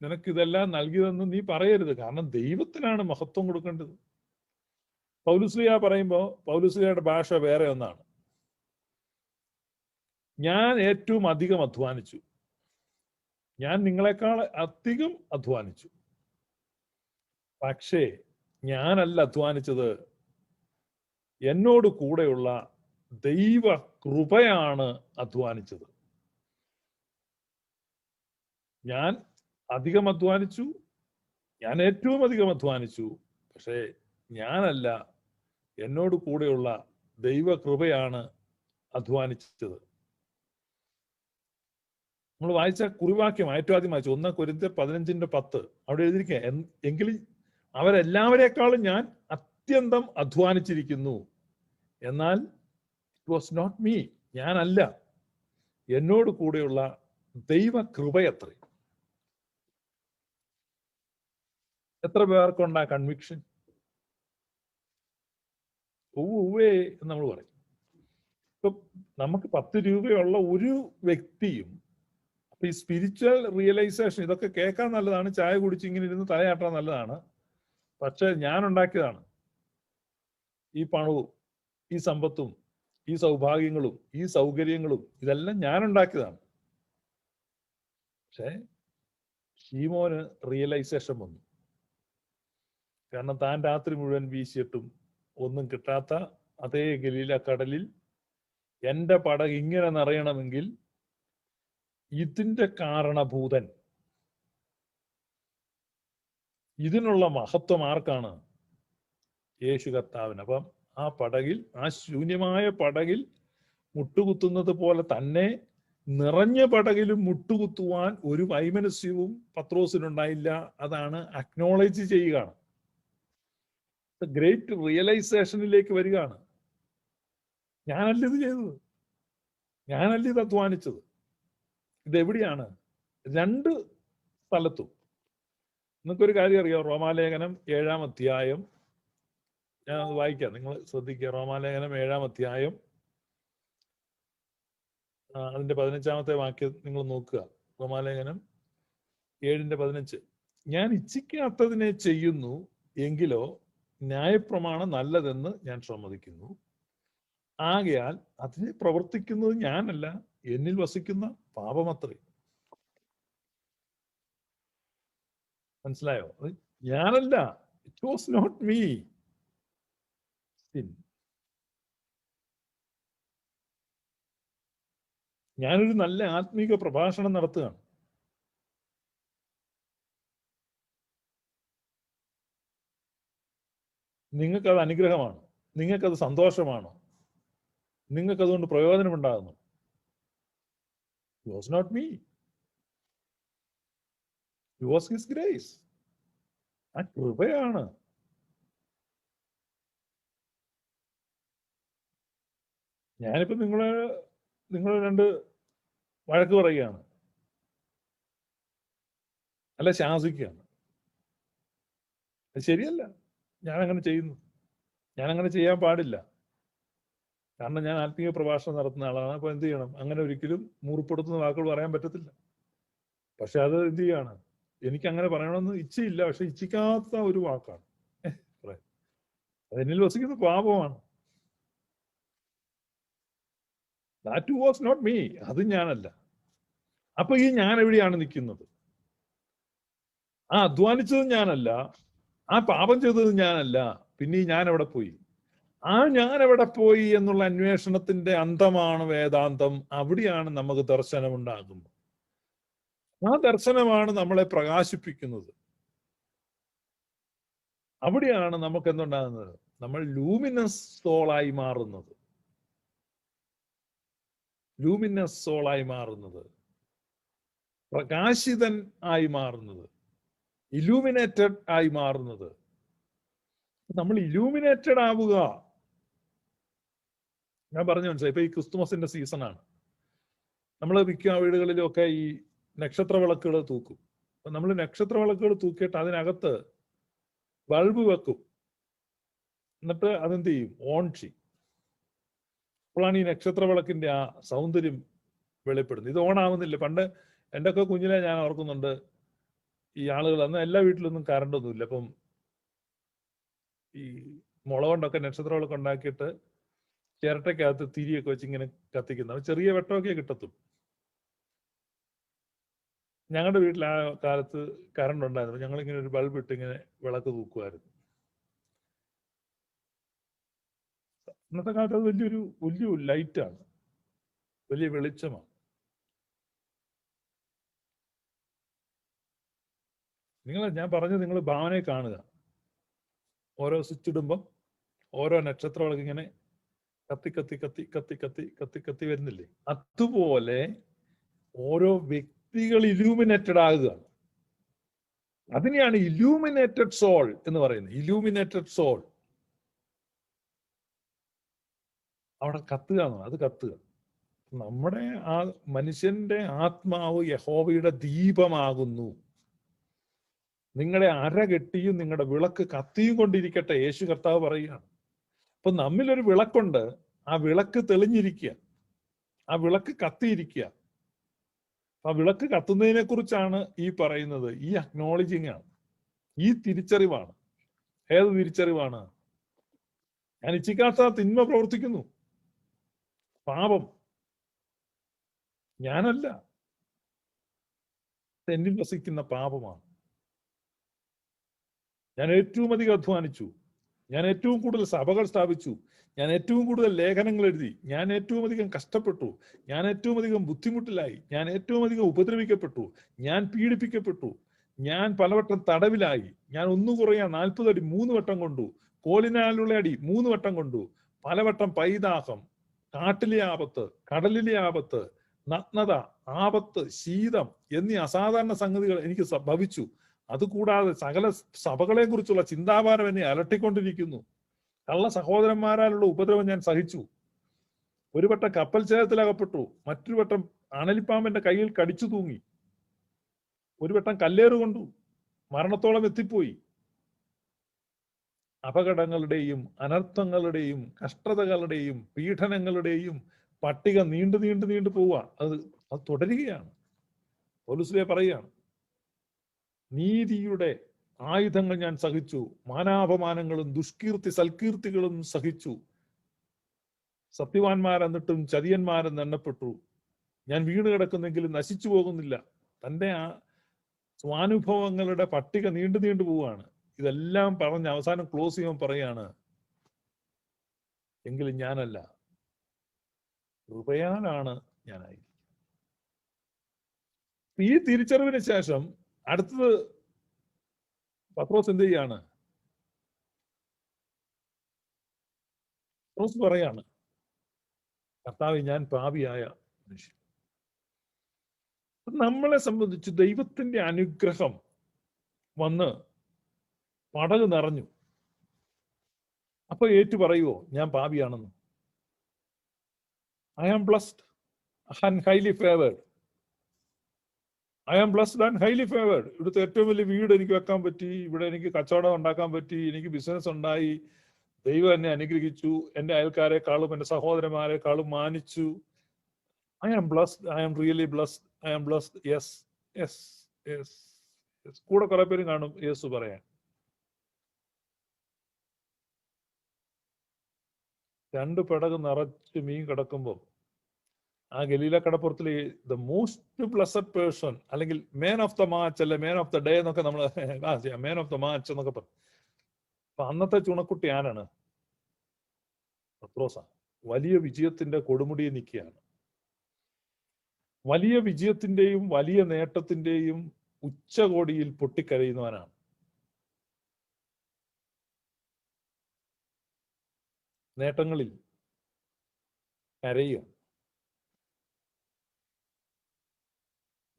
നിനക്ക് ഇതെല്ലാം നൽകിയതെന്ന് നീ പറയരുത്. കാരണം ദൈവത്തിനാണ് മഹത്വം കൊടുക്കേണ്ടത്. പൗലുസ്ലിഹ പറയുമ്പോൾ പൗലുസ്ലിഹയുടെ ഭാഷ വേറെ ഒന്നാണ്. ഞാൻ ഏറ്റവും അധികം അധ്വാനിച്ചു, ഞാൻ നിങ്ങളെക്കാൾ അധികം അധ്വാനിച്ചു. പക്ഷേ ഞാനല്ല അധ്വാനിച്ചത്, എന്നോട് കൂടെയുള്ള ദൈവ കൃപയാണ് അധ്വാനിച്ചത്. ഞാൻ അധികം അധ്വാനിച്ചു, ഞാൻ ഏറ്റവും അധികം അധ്വാനിച്ചു, പക്ഷേ ഞാനല്ല, എന്നോട് കൂടെയുള്ള ദൈവ കൃപയാണ് അധ്വാനിച്ചത്. നമ്മൾ വായിച്ച കുറിവാക്യം ഏറ്റവും ആദ്യം വായിച്ചു 1 കൊരിന്ത്യർ 15:10. അവിടെ എഴുതിയിരിക്കുക, എങ്കിൽ അവരെല്ലാവരെക്കാളും ഞാൻ അത്യന്തം അധ്വാനിച്ചിരിക്കുന്നു, എന്നാൽ ഇറ്റ് വാസ് നോട്ട് മീ, ഞാനല്ല, എന്നോട് കൂടെയുള്ള ദൈവ കൃപയത്രേ. എത്ര പേർക്കുണ്ടാ കൺവിക്ഷൻ? ഉവ്വേ എന്ന് നമ്മൾ പറയും. ഇപ്പൊ നമുക്ക് 10 രൂപയുള്ള ഒരു വ്യക്തിയും, അപ്പൊ ഈ സ്പിരിച്വൽ റിയലൈസേഷൻ ഇതൊക്കെ കേൾക്കാൻ നല്ലതാണ്, ചായ കുടിച്ച് ഇങ്ങനെ ഇരുന്ന് തലയാട്ടാൻ നല്ലതാണ്. പക്ഷെ ഞാൻ ഉണ്ടാക്കിയതാണ് ഈ പണവും ഈ സമ്പത്തും ഈ സൗഭാഗ്യങ്ങളും ഈ സൗകര്യങ്ങളും, ഇതെല്ലാം ഞാൻ ഉണ്ടാക്കിയതാണ്. പക്ഷെ ശീമോന് റിയലൈസേഷൻ വന്നു. കാരണം താൻ രാത്രി മുഴുവൻ വീശിയിട്ടും ഒന്നും കിട്ടാത്ത അതേ ഗലീല കടലിൽ എന്റെ പടക് ഇങ്ങനെ നിറയണമെങ്കിൽ ഇതിന്റെ കാരണഭൂതൻ, ഇതിനുള്ള മഹത്വം ആർക്കാണ്? യേശു കർത്താവിന്. അപ്പം ആ പടകിൽ, ആ ശൂന്യമായ പടകിൽ മുട്ടുകുത്തുന്നത് പോലെ തന്നെ നിറഞ്ഞ പടകിലും മുട്ടുകുത്തുവാൻ ഒരു വൈമനസ്യവും പത്രോസിനുണ്ടായില്ല. അതാണ് അക്നോളജ് ചെയ്യുകയാണ്, ഗ്രേറ്റ് റിയലൈസേഷനിലേക്ക് വരികയാണ്. ഞാനല്ല ഇത് ചെയ്തത്, ഞാനല്ല ഇത് അധ്വാനിച്ചത്. ഇതെവിടെയാണ്? 2 സ്ഥലത്തും. നിങ്ങൾക്കൊരു കാര്യം അറിയാം, റോമാലേഖനം 7-ാം അധ്യായം, ഞാൻ അത് വായിക്കാം, നിങ്ങൾ ശ്രദ്ധിക്കുക. റോമാലേഖനം 7-ാം അധ്യായം അതിന്റെ 15-ാമത്തെ വാക്യം നിങ്ങൾ നോക്കുക. റോമാലേഖനം 7:15. ഞാൻ ഇച്ഛിക്കാത്തതിനെ ചെയ്യുന്നു, എങ്കിലോ ന്യായപ്രമാണം നല്ലതെന്ന് ഞാൻ സമ്മതിക്കുന്നു. ആകയാൽ അതിനെ പ്രവർത്തിക്കുന്നത് ഞാനല്ല, എന്നിൽ വസിക്കുന്ന പാപമത്രേ. മനസ്സിലായോ? ഞാനല്ല, ഇറ്റ് വാസ് നോട്ട് മീ. ഞാനൊരു നല്ല ആത്മീക പ്രഭാഷണം നടത്തുകയാണ്. നിങ്ങൾക്കത് അനുഗ്രഹമാണോ? നിങ്ങൾക്കത് സന്തോഷമാണോ? നിങ്ങൾക്കതുകൊണ്ട് പ്രയോജനമുണ്ടാകുന്നു? It was not me. It was his grace. ആ കൃപയാണ്. ഞാനിപ്പോ നിങ്ങൾ 2 വഴക്ക് പറയുകയാണ്, അല്ല ശാസിക്കുകയാണ്. അത് ശരിയല്ല. ഞാനങ്ങനെ ചെയ്യുന്നു. ഞാനങ്ങനെ ചെയ്യാൻ പാടില്ല. കാരണം ഞാൻ ആത്മീയ പ്രഭാഷണം നടത്തുന്ന ആളാണ്. അപ്പൊ എന്ത് ചെയ്യണം? അങ്ങനെ ഒരിക്കലും മുറിപ്പെടുത്തുന്ന വാക്കുകൾ പറയാൻ പറ്റത്തില്ല. പക്ഷെ അത് എന്ത് ചെയ്യാണ്? എനിക്ക് അങ്ങനെ പറയണമെന്ന് ഇച്ഛയില്ല, പക്ഷെ ഇച്ഛിക്കാത്ത ഒരു വാക്കാണ്. അതെന്നിൽ വസിക്കുന്ന പാപമാണ്. That was not me. അത് ഞാനല്ല. അപ്പൊ ഈ ഞാൻ എവിടെയാണ് നിൽക്കുന്നത്? ആ അധ്വാനിച്ചത് ഞാനല്ല, ആ പാപം ചെയ്തത് ഞാനല്ല, പിന്നെ ഞാൻ എവിടെ പോയി? ആ ഞാൻ എവിടെ പോയി എന്നുള്ള അന്വേഷണത്തിന്റെ അന്തമാണ് വേദാന്തം. അവിടെയാണ് നമുക്ക് ദർശനം ഉണ്ടാകുന്നത്. ആ ദർശനമാണ് നമ്മളെ പ്രകാശിപ്പിക്കുന്നത്. അവിടെയാണ് നമുക്ക് എന്തുണ്ടാകുന്നത്? നമ്മൾ ലൂമിനസ് സോളായി മാറുന്നത്. ലൂമിനസ് സോളായി മാറുന്നത്, പ്രകാശിതൻ ആയി മാറുന്നത്, ഇലൂമിനേറ്റഡ് ആയി മാറുന്നത്. നമ്മൾ ഇലൂമിനേറ്റഡ് ആവുക. ഞാൻ പറഞ്ഞു മനസ്സിലായി. ഇപ്പൊ ഈ ക്രിസ്തുമസിന്റെ സീസണാണ്. നമ്മൾ മിക്ക വീടുകളിലൊക്കെ ഈ നക്ഷത്ര വിളക്കുകൾ തൂക്കും. അപ്പൊ നമ്മൾ നക്ഷത്ര വിളക്കുകൾ തൂക്കിയിട്ട് അതിനകത്ത് ബൾബ് വെക്കും. എന്നിട്ട് അതെന്ത് ചെയ്യും? ഓൺ ചെയ്യും. അപ്പോഴാണ് ഈ നക്ഷത്ര വിളക്കിന്റെ ആ സൗന്ദര്യം വെളിപ്പെടുന്നത്. ഇത് ഓൺ ആവുന്നില്ല. പണ്ട് എൻ്റെ ഒക്കെ കുഞ്ഞിലെ ഞാൻ ഓർക്കുന്നുണ്ട്, ഈ ആളുകൾ അന്ന് എല്ലാ വീട്ടിലൊന്നും കറണ്ട് ഒന്നുമില്ല. അപ്പം ഈ മുള കൊണ്ടൊക്കെ നക്ഷത്ര വിളക്ക് ഉണ്ടാക്കിയിട്ട് ചിരട്ടയ്ക്കകത്ത് തിരിയൊക്കെ വെച്ച് ഇങ്ങനെ കത്തിക്കുന്ന ചെറിയ വെട്ടമൊക്കെ കിട്ടത്തും. ഞങ്ങളുടെ വീട്ടിൽ ആ കാലത്ത് കറണ്ട് ഉണ്ടായിരുന്നു. ഞങ്ങളിങ്ങനെ ഒരു ബൾബ് ഇട്ട് ഇങ്ങനെ വിളക്ക് തൂക്കുമായിരുന്നു. ഇന്നത്തെ കാലത്ത് അത് വലിയ ലൈറ്റാണ്, വലിയ വെളിച്ചമാണ്. ഞാൻ പറഞ്ഞത് നിങ്ങൾ ഭാവനയെ കാണുക. ഓരോ സ്വിച്ച് ഇടുമ്പം ഓരോ നക്ഷത്ര വിളക്ക് ഇങ്ങനെ കത്തി കത്തി കത്തി കത്തി കത്തി കത്തി കത്തി വരുന്നില്ലേ? അതുപോലെ ഓരോ വ്യക്തികൾ ഇലൂമിനേറ്റഡ് ആകുകയാണ്. അതിനെയാണ് ഇലൂമിനേറ്റഡ് സോൾ എന്ന് പറയുന്നത്. ഇലൂമിനേറ്റഡ് സോൾ അവിടെ കത്തുക എന്നാണ്. അത് കത്തുക. നമ്മുടെ ആ മനുഷ്യന്റെ ആത്മാവ് യഹോവയുടെ ദീപമാകുന്നു. നിങ്ങളുടെ അര കെട്ടിയും നിങ്ങളുടെ വിളക്ക് കത്തിയും കൊണ്ടിരിക്കട്ടെ, യേശു കർത്താവ് പറയുകയാണ്. അപ്പൊ നമ്മിലൊരു വിളക്കുണ്ട്. ആ വിളക്ക് തെളിഞ്ഞിരിക്കുക, ആ വിളക്ക് കത്തിയിരിക്കുക. ആ വിളക്ക് കത്തുന്നതിനെ കുറിച്ചാണ് ഈ പറയുന്നത്. ഈ അക്നോളജിങ് ആണ്, ഈ തിരിച്ചറിവാണ്. ഏത് തിരിച്ചറിവാണ്? ഞാൻ ഇച്ഛിക്കാത്ത തിന്മ പ്രവർത്തിക്കുന്നു, പാപം ഞാനല്ല, എന്നിൽ വസിക്കുന്ന പാപമാണ്. ഞാൻ ഏറ്റവും അധികം അധ്വാനിച്ചു, ഞാൻ ഏറ്റവും കൂടുതൽ സഭകൾ സ്ഥാപിച്ചു, ഞാൻ ഏറ്റവും കൂടുതൽ ലേഖനങ്ങൾ എഴുതി, ഞാൻ ഏറ്റവും അധികം കഷ്ടപ്പെട്ടു, ഞാൻ ഏറ്റവും അധികം ബുദ്ധിമുട്ടിലായി, ഞാൻ ഏറ്റവും അധികം ഉപദ്രവിക്കപ്പെട്ടു, ഞാൻ പീഡിപ്പിക്കപ്പെട്ടു, ഞാൻ പലവട്ടം തടവിലായി, ഞാൻ ഒന്നു കുറയാ 40 അടി 3 വട്ടം കൊണ്ടു, കോലിനാലുള്ള അടി 3 വട്ടം കൊണ്ടു, പലവട്ടം പൈതാഹം, കാട്ടിലെ ആപത്ത്, കടലിലെ ആപത്ത്, നഗ്നത, ആപത്ത്, ശീതം എന്നീ അസാധാരണ സംഗതികൾ എനിക്ക് ഭവിച്ചു. അതുകൂടാതെ സകല സഭകളെ കുറിച്ചുള്ള ചിന്താഭാരം എന്നെ അലട്ടിക്കൊണ്ടിരിക്കുന്നു. കള്ള സഹോദരന്മാരാലുള്ള ഉപദ്രവം ഞാൻ സഹിച്ചു. ഒരു വട്ടം കപ്പൽ ചേതത്തിലകപ്പെട്ടു, മറ്റൊരു വട്ടം അണലിപ്പാമ്പന്റെ കയ്യിൽ കടിച്ചു തൂങ്ങി, ഒരു വട്ടം കല്ലേറുകൊണ്ടു, മരണത്തോളം എത്തിപ്പോയി. അപകടങ്ങളുടെയും അനർത്ഥങ്ങളുടെയും കഷ്ടതകളുടെയും പീഡനങ്ങളുടെയും പട്ടിക നീണ്ടു പോവുക. അത് തുടരുകയാണ്. പൗലോസ് പറയുകയാണ്, നീതിയുടെ ആയുധങ്ങൾ ഞാൻ സഹിച്ചു, മാനാപമാനങ്ങളും ദുഷ്കീർത്തി സൽകീർത്തികളും സഹിച്ചു. സത്യവാന്മാരെന്നിട്ടും ചതിയന്മാരെന്ന് എണ്ണപ്പെട്ടു. ഞാൻ വീണ് കിടക്കുന്നെങ്കിലും നശിച്ചു പോകുന്നില്ല. തന്റെ ആ സ്വാനുഭവങ്ങളുടെ പട്ടിക നീണ്ടു പോവുകയാണ്. ഇതെല്ലാം പറഞ്ഞ് അവസാനം ക്ലോസ് ചെയ്യുമ്പോൾ പറയാണ്, എങ്കിലും ഞാനല്ല, കൃപയാലാണ് ഞാനായി. ഈ തിരിച്ചറിവിന് ശേഷം അടുത്തത് പത്രോസ് എന്ത് ചെയ്യാണ്? പത്രോസ് പറയാണ്, കർത്താവേ, ഞാൻ പാപിയായ മനുഷ്യൻ. നമ്മളെ സംബന്ധിച്ച് ദൈവത്തിന്റെ അനുഗ്രഹം വന്ന് പടക് നിറഞ്ഞു. അപ്പൊ ഏറ്റു പറയുവോ ഞാൻ പാപിയാണെന്ന്? I am blessed and highly favoured. I am blessed and highly favoured. ഇവിടുത്തെ ഏറ്റവും വലിയ വീട് എനിക്ക് വെക്കാൻ പറ്റി, ഇവിടെ എനിക്ക് കച്ചവടം ഉണ്ടാക്കാൻ പറ്റി, എനിക്ക് ബിസിനസ് ഉണ്ടായി, ദൈവം എന്നെ അനുഗ്രഹിച്ചു, എൻ്റെ അയൽക്കാരെക്കാളും എൻ്റെ സഹോദരന്മാരെക്കാളും മാനിച്ചു. I am blessed, I am really blessed, I am blessed. Yes yes yes yes. കൂടെ കുറെ പേരും കാണും യേസു പറയാൻ. 2 പടക് നിറച്ച് മീൻ കിടക്കുമ്പോൾ ആ ഗലീല കടപ്പുറത്തിൽ ദ മോസ്റ്റ് ബ്ലസ്ഡ് പേഴ്സൺ, അല്ലെങ്കിൽ മാൻ ഓഫ് ദ മാച്ച്, അല്ലെ മാൻ ഓഫ് ദ ഡേ എന്നൊക്കെ നമ്മൾ മാൻ ഓഫ് ദ മാച്ച് എന്നൊക്കെ പറഞ്ഞു. അപ്പൊ അന്നത്തെ ചുണക്കുട്ടി ആരാണ്? പത്രോസാണ്. വലിയ വിജയത്തിന്റെ കൊടുമുടിയിൽ നിൽക്കുകയാണ്. വലിയ വിജയത്തിന്റെയും വലിയ നേട്ടത്തിന്റെയും ഉച്ചകോടിയിൽ പൊട്ടിക്കരയുന്നവനാണ്. നേട്ടങ്ങളിൽ കരയുക.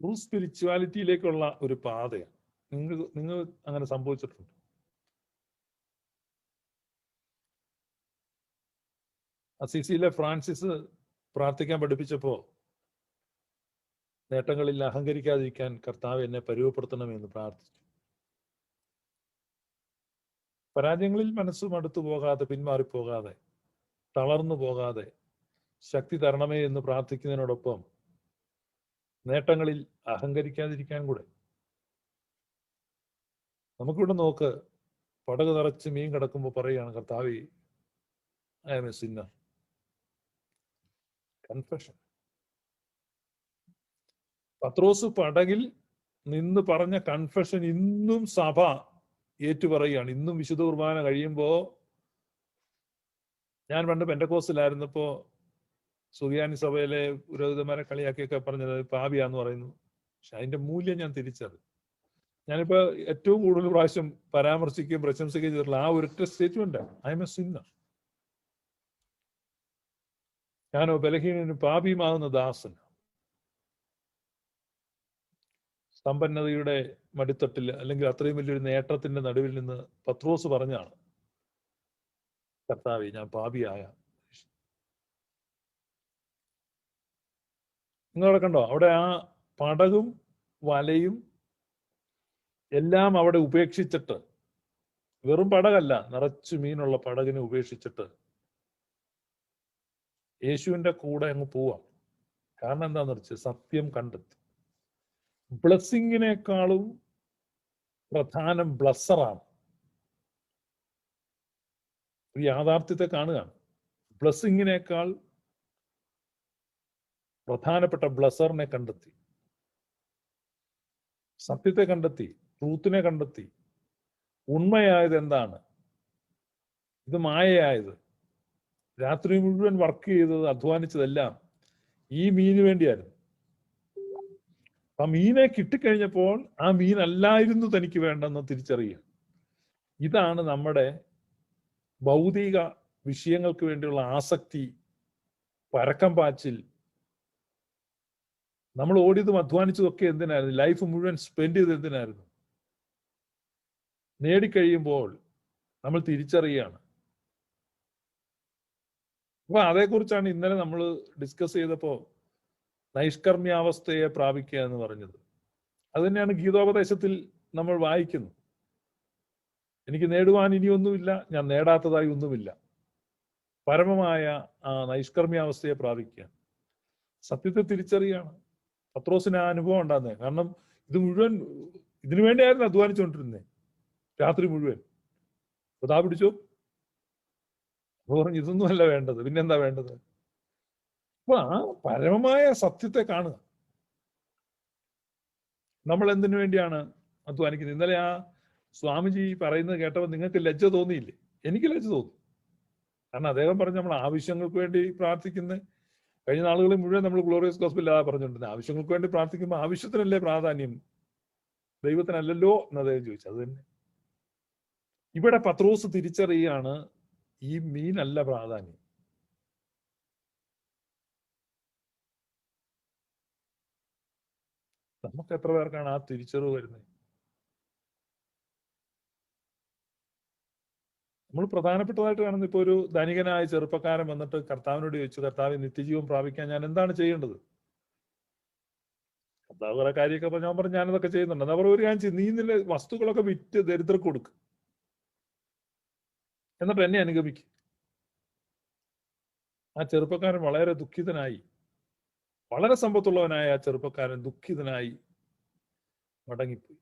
ട്രൂ സ്പിരിച്വാലിറ്റിയിലേക്കുള്ള ഒരു പാതയാണ്. നിങ്ങൾ അങ്ങനെ സംഭവിച്ചിട്ടുണ്ട്? അസീസിയിലെ ഫ്രാൻസിസ് പ്രാർത്ഥിക്കാൻ പഠിപ്പിച്ചപ്പോ, നേട്ടങ്ങളിൽ അഹങ്കരിക്കാതിരിക്കാൻ കർത്താവ് എന്നെ പരുവപ്പെടുത്തണമെന്ന് പ്രാർത്ഥിച്ചു. പരാജയങ്ങളിൽ മനസ്സ് മടുത്തു പോകാതെ, പിന്മാറിപ്പോകാതെ, തളർന്നു പോകാതെ ശക്തി തരണമേ എന്ന് പ്രാർത്ഥിക്കുന്നതിനോടൊപ്പം നേട്ടങ്ങളിൽ അഹങ്കരിക്കാതിരിക്കാൻ കൂടെ. നമുക്കിവിടെ നോക്ക്, പടക് നിറച്ച് മീൻ കിടക്കുമ്പോൾ പറയുകയാണ്, കർത്താവേ, I am a sinner. Confession. Pathros പടകിൽ നിന്ന് പറഞ്ഞ കൺഫെഷൻ ഇന്നും സഭ ഏറ്റുപറയുകയാണ്. ഇന്നും വിശുദ്ധ കുർബാന കഴിയുമ്പോ, ഞാൻ പണ്ട് പെന്തക്കോസ്തിലായിരുന്നപ്പോ സുറിയാനി സഭയിലെ പുരോഹിതന്മാരെ കളിയാക്കിയൊക്കെ പറഞ്ഞത് പാപിയാന്ന് പറയുന്നു. പക്ഷെ അതിന്റെ മൂല്യം ഞാൻ തിരിച്ചറിഞ്ഞു. ഞാനിപ്പോ ഏറ്റവും കൂടുതൽ പ്രാവശ്യം പരാമർശിക്കുകയും പ്രശംസിക്കുകയും ചെയ്തിട്ടുള്ള ആ ഒരൊറ്റ statement, I M A Sinner. ഞാനോ ബലഹീനനും പാപിയുമാകുന്ന ദാസൻ. സമ്പന്നതയുടെ മടിത്തട്ടിൽ അല്ലെങ്കിൽ അത്രയും വലിയൊരു നേട്ടത്തിന്റെ നടുവിൽ നിന്ന് പത്രോസ് പറഞ്ഞാണ്, കർത്താവേ, ഞാൻ പാപിയായ. നിങ്ങളവിടെ കണ്ടോ? അവിടെ ആ പടകും വലയും എല്ലാം അവിടെ ഉപേക്ഷിച്ചിട്ട്, വെറും പടകല്ല, നിറച്ചു മീനുള്ള പടകിനെ ഉപേക്ഷിച്ചിട്ട് യേശുവിന്റെ കൂടെ അങ്ങ് പോവാം. കാരണം എന്താന്ന് വെച്ചാൽ സത്യം കണ്ടെത്തി. ബ്ലെസ്സിങ്ങിനേക്കാളും പ്രധാനം ബ്ലസ്സറാണ്. ഒരു യാഥാർത്ഥ്യത്തെ കാണുകയാണ്. ബ്ലെസ്സിങ്ങിനേക്കാൾ പ്രധാനപ്പെട്ട ബ്ലസ്സറിനെ കണ്ടെത്തി, സത്യത്തെ കണ്ടെത്തി, ട്രൂത്തിനെ കണ്ടെത്തി. ഉണ്മയായത് എന്താണ്? ഇത് മായയായത്. രാത്രി മുഴുവൻ വർക്ക് ചെയ്തത്, അധ്വാനിച്ചതെല്ലാം ഈ മീന് വേണ്ടിയായിരുന്നു. ആ മീനെ കിട്ടിക്കഴിഞ്ഞപ്പോൾ ആ മീനല്ലായിരുന്നു തനിക്ക് വേണ്ടെന്ന് തിരിച്ചറിയുക. ഇതാണ് നമ്മുടെ ഭൗതിക വിഷയങ്ങൾക്ക് വേണ്ടിയുള്ള ആസക്തി, പരക്കം പാച്ചിൽ. നമ്മൾ ഓടിയതും അധ്വാനിച്ചതൊക്കെ എന്തിനായിരുന്നു? ലൈഫ് മുഴുവൻ സ്പെൻഡ് ചെയ്ത് എന്തിനായിരുന്നു? നേടിക്കഴിയുമ്പോൾ നമ്മൾ തിരിച്ചറിയുകയാണ്. അപ്പൊ അതേക്കുറിച്ചാണ് ഇന്നലെ നമ്മൾ ഡിസ്കസ് ചെയ്തപ്പോ നൈഷ്കർമ്മ്യാവസ്ഥയെ പ്രാപിക്കുക എന്ന് പറഞ്ഞത്. അത് തന്നെയാണ് ഗീതോപദേശത്തിൽ നമ്മൾ വായിക്കുന്നത്. എനിക്ക് നേടുവാൻ ഇനിയൊന്നുമില്ല, ഞാൻ നേടാത്തതായി ഒന്നുമില്ല. പരമമായ ആ നൈഷ്കർമ്മ്യാവസ്ഥയെ പ്രാപിക്കുക, സത്യത്തെ തിരിച്ചറിയാണ്. പത്രോസിന് ആ അനുഭവം ഉണ്ടാകുന്നത്. കാരണം ഇത് മുഴുവൻ ഇതിനു വേണ്ടിയായിരുന്നു അധ്വാനിച്ചുകൊണ്ടിരുന്നത് രാത്രി മുഴുവൻ. പ്രതാ പിടിച്ചോ, പറഞ്ഞു ഇതൊന്നുമല്ല വേണ്ടത്, പിന്നെന്താ വേണ്ടത്? അപ്പൊ ആ പരമമായ സത്യത്തെ കാണുക. നമ്മൾ എന്തിനു വേണ്ടിയാണ് അധ്വാനിക്കുന്നത്? ഇന്നലെ ആ സ്വാമിജി പറയുന്നത് കേട്ടപ്പോൾ നിങ്ങൾക്ക് ലജ്ജ തോന്നിയില്ലേ? എനിക്ക് ലജ്ജ തോന്നി. കാരണം അദ്ദേഹം പറഞ്ഞ നമ്മൾ ആവശ്യങ്ങൾക്ക് വേണ്ടി പ്രാർത്ഥിക്കുന്നത്. കഴിഞ്ഞ നാളുകളിൽ മുഴുവൻ നമ്മൾ ഗ്ലോറിയസ് ഗോസ്പൽ പറഞ്ഞുകൊണ്ടിരുന്നത്, ആവശ്യങ്ങൾക്ക് വേണ്ടി പ്രാർത്ഥിക്കുമ്പോൾ ആവശ്യത്തിനല്ലേ പ്രാധാന്യം, ദൈവത്തിനല്ലല്ലോ എന്ന് അദ്ദേഹം ചോദിച്ചു. അത് തന്നെ ഇവിടെ പത്രോസ് തിരിച്ചറിയുകയാണ്, ഈ മീനല്ല പ്രാധാന്യം. നമുക്ക് എത്ര പേർക്കാണ് ആ തിരിച്ചറിവ് വരുന്നത്? നമ്മൾ പ്രധാനപ്പെട്ടതായിട്ട് കാണുന്നത്, ഇപ്പൊ ഒരു ധനികനായ ചെറുപ്പക്കാരൻ വന്നിട്ട് കർത്താവിനോട് ചോദിച്ചു, കർത്താവ് നിത്യജീവൻ പ്രാപിക്കാൻ ഞാൻ എന്താണ് ചെയ്യേണ്ടത്? കർത്താവ് കുറെ കാര്യമൊക്കെ ഞാൻ പറഞ്ഞു, ഞാനതൊക്കെ ചെയ്യുന്നുണ്ട്. എന്നാ ഒരു കാര്യം ചെയ്യും, നീ നിന്റെ വസ്തുക്കളൊക്കെ വിറ്റ് ദരിദ്രർക്ക് കൊടുക്കും, എന്നിട്ട് എന്നെ അനുഗമിക്കും. ആ ചെറുപ്പക്കാരൻ വളരെ ദുഃഖിതനായി, വളരെ സമ്പത്തുള്ളവനായ ആ ചെറുപ്പക്കാരൻ ദുഃഖിതനായി മടങ്ങിപ്പോയി.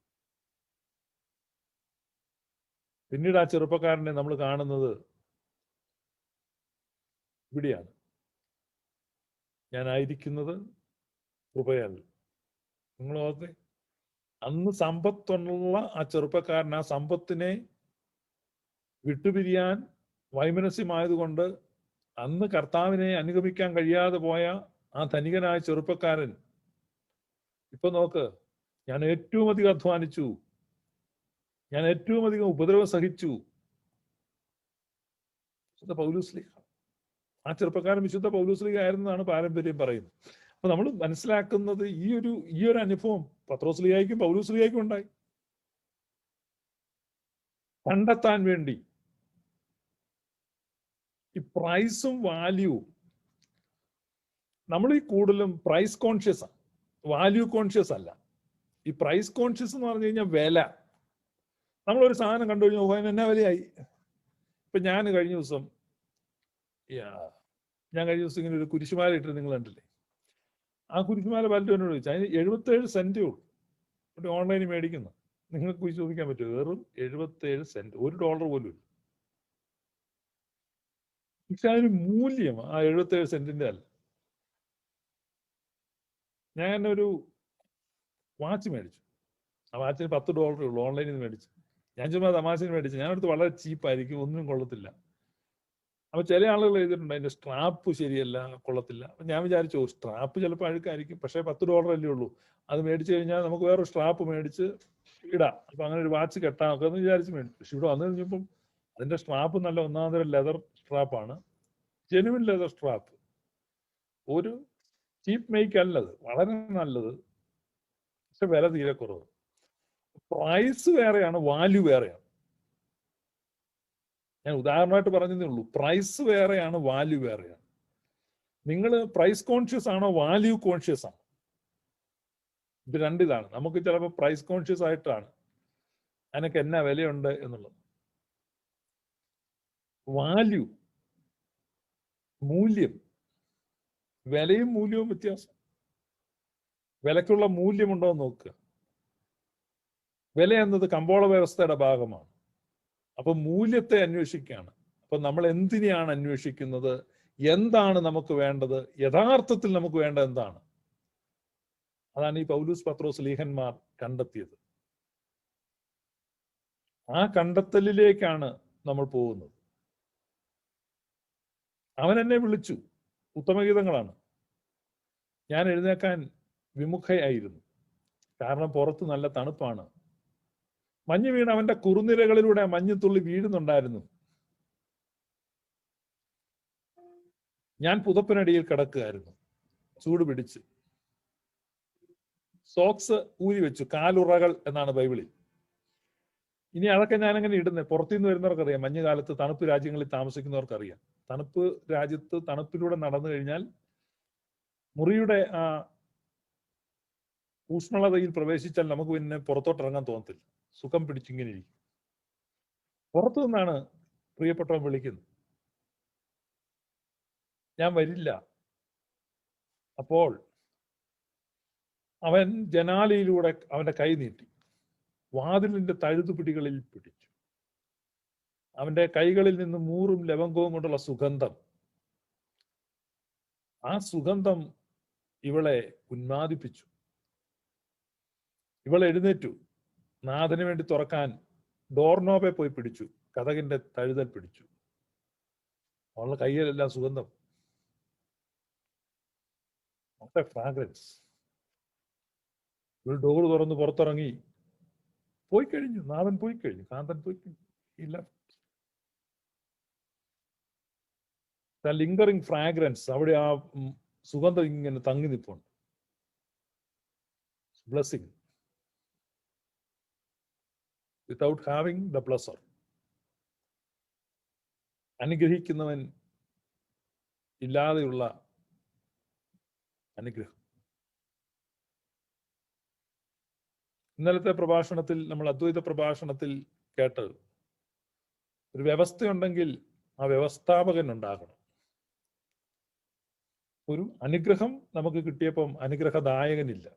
പിന്നീട് ആ ചെറുപ്പക്കാരനെ നമ്മൾ കാണുന്നത് ഇവിടെയാണ്. ഞാനായിരിക്കുന്നത് കൃപയല്ല. നിങ്ങൾ ഓർത്തെ, അന്ന് സമ്പത്തുള്ള ആ ചെറുപ്പക്കാരൻ ആ സമ്പത്തിനെ വിട്ടുപിരിയാൻ വൈമനസ്യമായതുകൊണ്ട് അന്ന് കർത്താവിനെ അനുഗമിക്കാൻ കഴിയാതെ പോയ ആ ധനികനായ ചെറുപ്പക്കാരൻ ഇപ്പൊ നോക്ക്, ഞാൻ ഏറ്റവും അധികം അധ്വാനിച്ചു, ഞാൻ ഏറ്റവും അധികം ഉപദ്രവം സഹിച്ചു. വിശുദ്ധ പൗലോസ് ശ്ലീഹ. ആ ചെറുപ്പക്കാരൻ വിശുദ്ധ പൗലോസ് ശ്ലീഹ ആയിരുന്നതാണ് പാരമ്പര്യം പറയുന്നത്. അപ്പൊ നമ്മൾ മനസ്സിലാക്കുന്നത് ഈ ഒരു അനുഭവം പത്രോസ്ലീഹായ്ക്കും പൗലോസ്ലീഹായ്ക്കും ഉണ്ടായി. കണ്ടെത്താൻ വേണ്ടി ഈ പ്രൈസും വാല്യൂവും, നമ്മൾ ഈ കൂടുതലും പ്രൈസ് കോൺഷ്യസ് ആണ്, വാല്യൂ കോൺഷ്യസ് അല്ല. ഈ പ്രൈസ് കോൺഷ്യസ് എന്ന് പറഞ്ഞു കഴിഞ്ഞാൽ വില. നമ്മളൊരു സാധനം കണ്ടു കഴിഞ്ഞാൽ അതിന് എന്നാ വിലയായി. ഇപ്പൊ ഞാൻ കഴിഞ്ഞ ദിവസം ഇങ്ങനെ ഒരു കുരിശുമാല ഇട്ടിട്ട് നിങ്ങൾ കണ്ടില്ലേ? ആ കുരിശുമാല പലരും എന്നോട് ചോദിച്ചു, അതിന് 77 സെന്റ് ഉള്ളൂ. ഒരു ഓൺലൈനിൽ മേടിക്കുന്നു. നിങ്ങൾക്ക് പോയി ചോദിക്കാൻ പറ്റുമോ? വെറും 77 സെന്റ്, $1 പോലും ഇല്ല. പക്ഷെ അതിന് മൂല്യം ആ 77 സെന്റിന്റെ അല്ല. ഞാൻ ഒരു വാച്ച് മേടിച്ചു. ആ വാച്ചിന് $10 ഉള്ളൂ. ഓൺലൈനിൽ നിന്ന് മേടിച്ചു. ഞാൻ ചുമ്മാ തമാശന് മേടിച്ചു. ഞാനടുത്ത് വളരെ ചീപ്പായിരിക്കും, ഒന്നും കൊള്ളത്തില്ല. അപ്പൊ ചില ആളുകൾ എഴുതിയിട്ടുണ്ട് അതിന്റെ സ്ട്രാപ്പ് ശരിയല്ല, കൊള്ളത്തില്ല. അപ്പൊ ഞാൻ വിചാരിച്ചു സ്ട്രാപ്പ് ചിലപ്പോൾ അഴുക്കായിരിക്കും, പക്ഷേ $10 അല്ലേ ഉള്ളൂ, അത് മേടിച്ചു കഴിഞ്ഞാൽ നമുക്ക് വേറെ സ്ട്രാപ്പ് മേടിച്ച് ഇടാം. അപ്പൊ അങ്ങനെ ഒരു വാച്ച് കെട്ടാമൊക്കെ എന്ന് വിചാരിച്ച് മേടിച്ചു. പക്ഷെ ഇവിടെ വന്നു കഴിഞ്ഞപ്പം അതിന്റെ സ്ട്രാപ്പ് നല്ല ഒന്നാന്തരം ലെതർ സ്ട്രാപ്പാണ്, ജെനുവിൻ ലെതർ സ്ട്രാപ്പ്. ഒരു ചീപ്പ് മേക്ക് അല്ലത്, വളരെ നല്ലത്, പക്ഷെ വില തീരെ കുറവ്. പ്രൈസ് വേറെയാണ്, വാല്യൂ വേറെയാണ്. ഞാൻ ഉദാഹരണമായിട്ട് പറഞ്ഞതേ ഉള്ളൂ. പ്രൈസ് വേറെയാണ്, വാല്യൂ വേറെയാണ്. നിങ്ങൾ പ്രൈസ് കോൺഷ്യസ് ആണോ, വാല്യൂ കോൺഷ്യസ് ആണോ? ഇത് രണ്ടിതാണ്. നമുക്ക് ചിലപ്പോൾ പ്രൈസ് കോൺഷ്യസ് ആയിട്ടാണ് അതിനൊക്കെ എന്നാ വിലയുണ്ട് എന്നുള്ളത്. വാല്യൂ, മൂല്യം, വിലയും മൂല്യവും വ്യത്യാസം. വിലക്കുള്ള മൂല്യമുണ്ടോ എന്ന് നോക്കുക. വില എന്നത് കമ്പോള വ്യവസ്ഥയുടെ ഭാഗമാണ്. അപ്പൊ മൂല്യത്തെ അന്വേഷിക്കുകയാണ്. അപ്പൊ നമ്മൾ എന്തിനെയാണ് അന്വേഷിക്കുന്നത്? എന്താണ് നമുക്ക് വേണ്ടത്? യഥാർത്ഥത്തിൽ നമുക്ക് വേണ്ടത് എന്താണ്? അതാണ് ഈ പൗലൂസ് പത്രോസ് ലീഹന്മാർ കണ്ടെത്തിയത്. ആ കണ്ടെത്തലിലേക്കാണ് നമ്മൾ പോകുന്നത്. അവൻ എന്നെ വിളിച്ചു. ഉത്തമഗീതങ്ങളാണ്. ഞാൻ എഴുന്നേക്കാൻ വിമുഖയായിരുന്നു, കാരണം പുറത്ത് നല്ല തണുപ്പാണ്. മഞ്ഞ് വീണ് അവന്റെ കുറുനിരകളിലൂടെ മഞ്ഞുതുള്ളി വീഴുന്നുണ്ടായിരുന്നു. ഞാൻ പുതപ്പിനടിയിൽ കിടക്കുകയായിരുന്നു, ചൂട് പിടിച്ച്. സോക്സ് ഊരി വെച്ചു, കാലുറകൾ എന്നാണ് ബൈബിളിൽ. ഇനി അതൊക്കെ ഞാനങ്ങനെ ഇടുന്നത് പുറത്തുനിന്ന് വരുന്നവർക്കറിയാം. മഞ്ഞുകാലത്ത് തണുപ്പ് രാജ്യങ്ങളിൽ താമസിക്കുന്നവർക്കറിയാം. തണുപ്പ് രാജ്യത്ത് തണുപ്പിലൂടെ നടന്നു കഴിഞ്ഞാൽ മുറിയുടെ ആ ഊഷ്മളതയിൽ പ്രവേശിച്ചാൽ നമുക്ക് പിന്നെ പുറത്തോട്ട് ഇറങ്ങാൻ തോന്നത്തില്ല. സുഖം പിടിച്ചിങ്ങനെ ഇരിക്കും. പുറത്തു നിന്നാണ് പ്രിയപ്പെട്ടവൻ വിളിക്കുന്നത്, ഞാൻ വരില്ല. അപ്പോൾ അവൻ ജനാലയിലൂടെ അവന്റെ കൈ നീട്ടി വാതിലിന്റെ തഴുതുപിടികളിൽ പിടിച്ചു. അവന്റെ കൈകളിൽ നിന്ന് മൂറും ലവംഗവും കൊണ്ടുള്ള സുഗന്ധം, ആ സുഗന്ധം ഇവളെ ഉന്മാദിപ്പിച്ചു. ഇവൾ എഴുന്നേറ്റു, നാഥന് വേണ്ടി തുറക്കാൻ ഡോർനോബെ പോയി പിടിച്ചു, കതകിന്റെ തഴുതൽ പിടിച്ചു. അവളുടെ കയ്യിലെല്ലാം സുഗന്ധം, ഫ്രാഗ്രൻസ്. ഒരു ഡോർ തുറന്ന് പുറത്തിറങ്ങി പോയി കഴിഞ്ഞു. നാഥൻ പോയി കഴിഞ്ഞു, കാന്തൻ പോയി കഴിഞ്ഞു. ഇല്ല, ലിങ്കറിങ് ഫ്രാഗ്രൻസ്, അവിടെ ആ സുഗന്ധം ഇങ്ങനെ തങ്ങി നിൽപ്പുണ്ട്. Blessing without having the blesser. അനുഗ്രഹിക്കുന്നവൻ ഇല്ലാതെയുള്ള അനുഗ്രഹം. ഇന്നലത്തെ പ്രഭാഷണത്തിൽ, നമ്മൾ അദ്വൈത പ്രഭാഷണത്തിൽ കേട്ടത്, ഒരു വ്യവസ്ഥയുണ്ടെങ്കിൽ ആ വ്യവസ്ഥാപകൻ ഉണ്ടാകണം. ഒരു അനുഗ്രഹം നമുക്ക് കിട്ടിയപ്പം അനുഗ്രഹദായകനില്ല.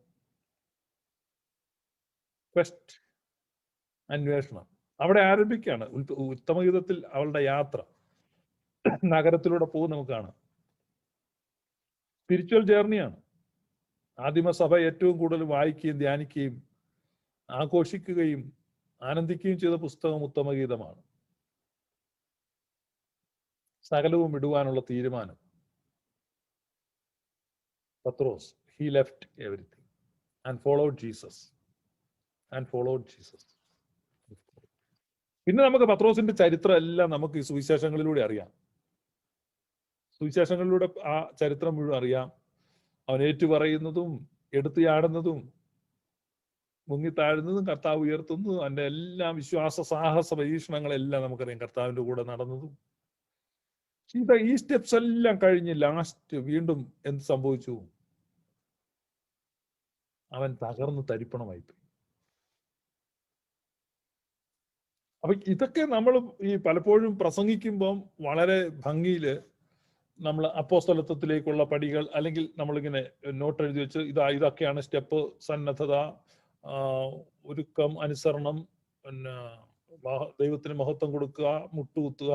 ക്വസ്റ്റ്, അന്വേഷണം അവിടെ ആരംഭിക്കുകയാണ്. ഉത്തമഗീതത്തിൽ അവളുടെ യാത്ര നഗരത്തിലൂടെ പോകും നമുക്ക് കാണാം. സ്പിരിച്വൽ ജേർണിയാണ്. ആദിമസഭ ഏറ്റവും കൂടുതൽ വായിക്കുകയും ധ്യാനിക്കുകയും ആഘോഷിക്കുകയും ആനന്ദിക്കുകയും ചെയ്ത പുസ്തകം ഉത്തമഗീതമാണ്. സകലവും വിടുവാനുള്ള തീരുമാനം. പത്രോസ്, he left everything and followed Jesus. പിന്നെ നമുക്ക് പത്രോസിന്റെ ചരിത്രം എല്ലാം നമുക്ക് ഈ സുവിശേഷങ്ങളിലൂടെ അറിയാം. സുവിശേഷങ്ങളിലൂടെ ആ ചരിത്രം മുഴുവൻ അറിയാം. അവൻ ഏറ്റുപറയുന്നതും എടുത്തു ചാടുന്നതും മുങ്ങിത്താഴുന്നതും കർത്താവ് ഉയർത്തുന്നതും അവന്റെ എല്ലാ വിശ്വാസ സാഹസ പരീക്ഷണങ്ങളെല്ലാം നമുക്കറിയാം. കർത്താവിന്റെ കൂടെ നടന്നതും ഈ സ്റ്റെപ്സ് എല്ലാം കഴിഞ്ഞ് ലാസ്റ്റ് വീണ്ടും എന്ത് സംഭവിച്ചു? അവൻ തകർന്ന് തരിപ്പണമായി പോയി. അപ്പൊ ഇതൊക്കെ നമ്മൾ ഈ പലപ്പോഴും പ്രസംഗിക്കുമ്പം വളരെ ഭംഗിയില് നമ്മൾ അപ്പോസ്തലത്വത്തിലേക്കുള്ള പടികൾ, അല്ലെങ്കിൽ നമ്മളിങ്ങനെ നോട്ട് എഴുതി വെച്ച് ഇതൊക്കെയാണ് സ്റ്റെപ്പ്: സന്നദ്ധത, ഒരുക്കം, അനുസരണം, പിന്നെ ദൈവത്തിന് മഹത്വം കൊടുക്കുക, മുട്ടുകുത്തുക,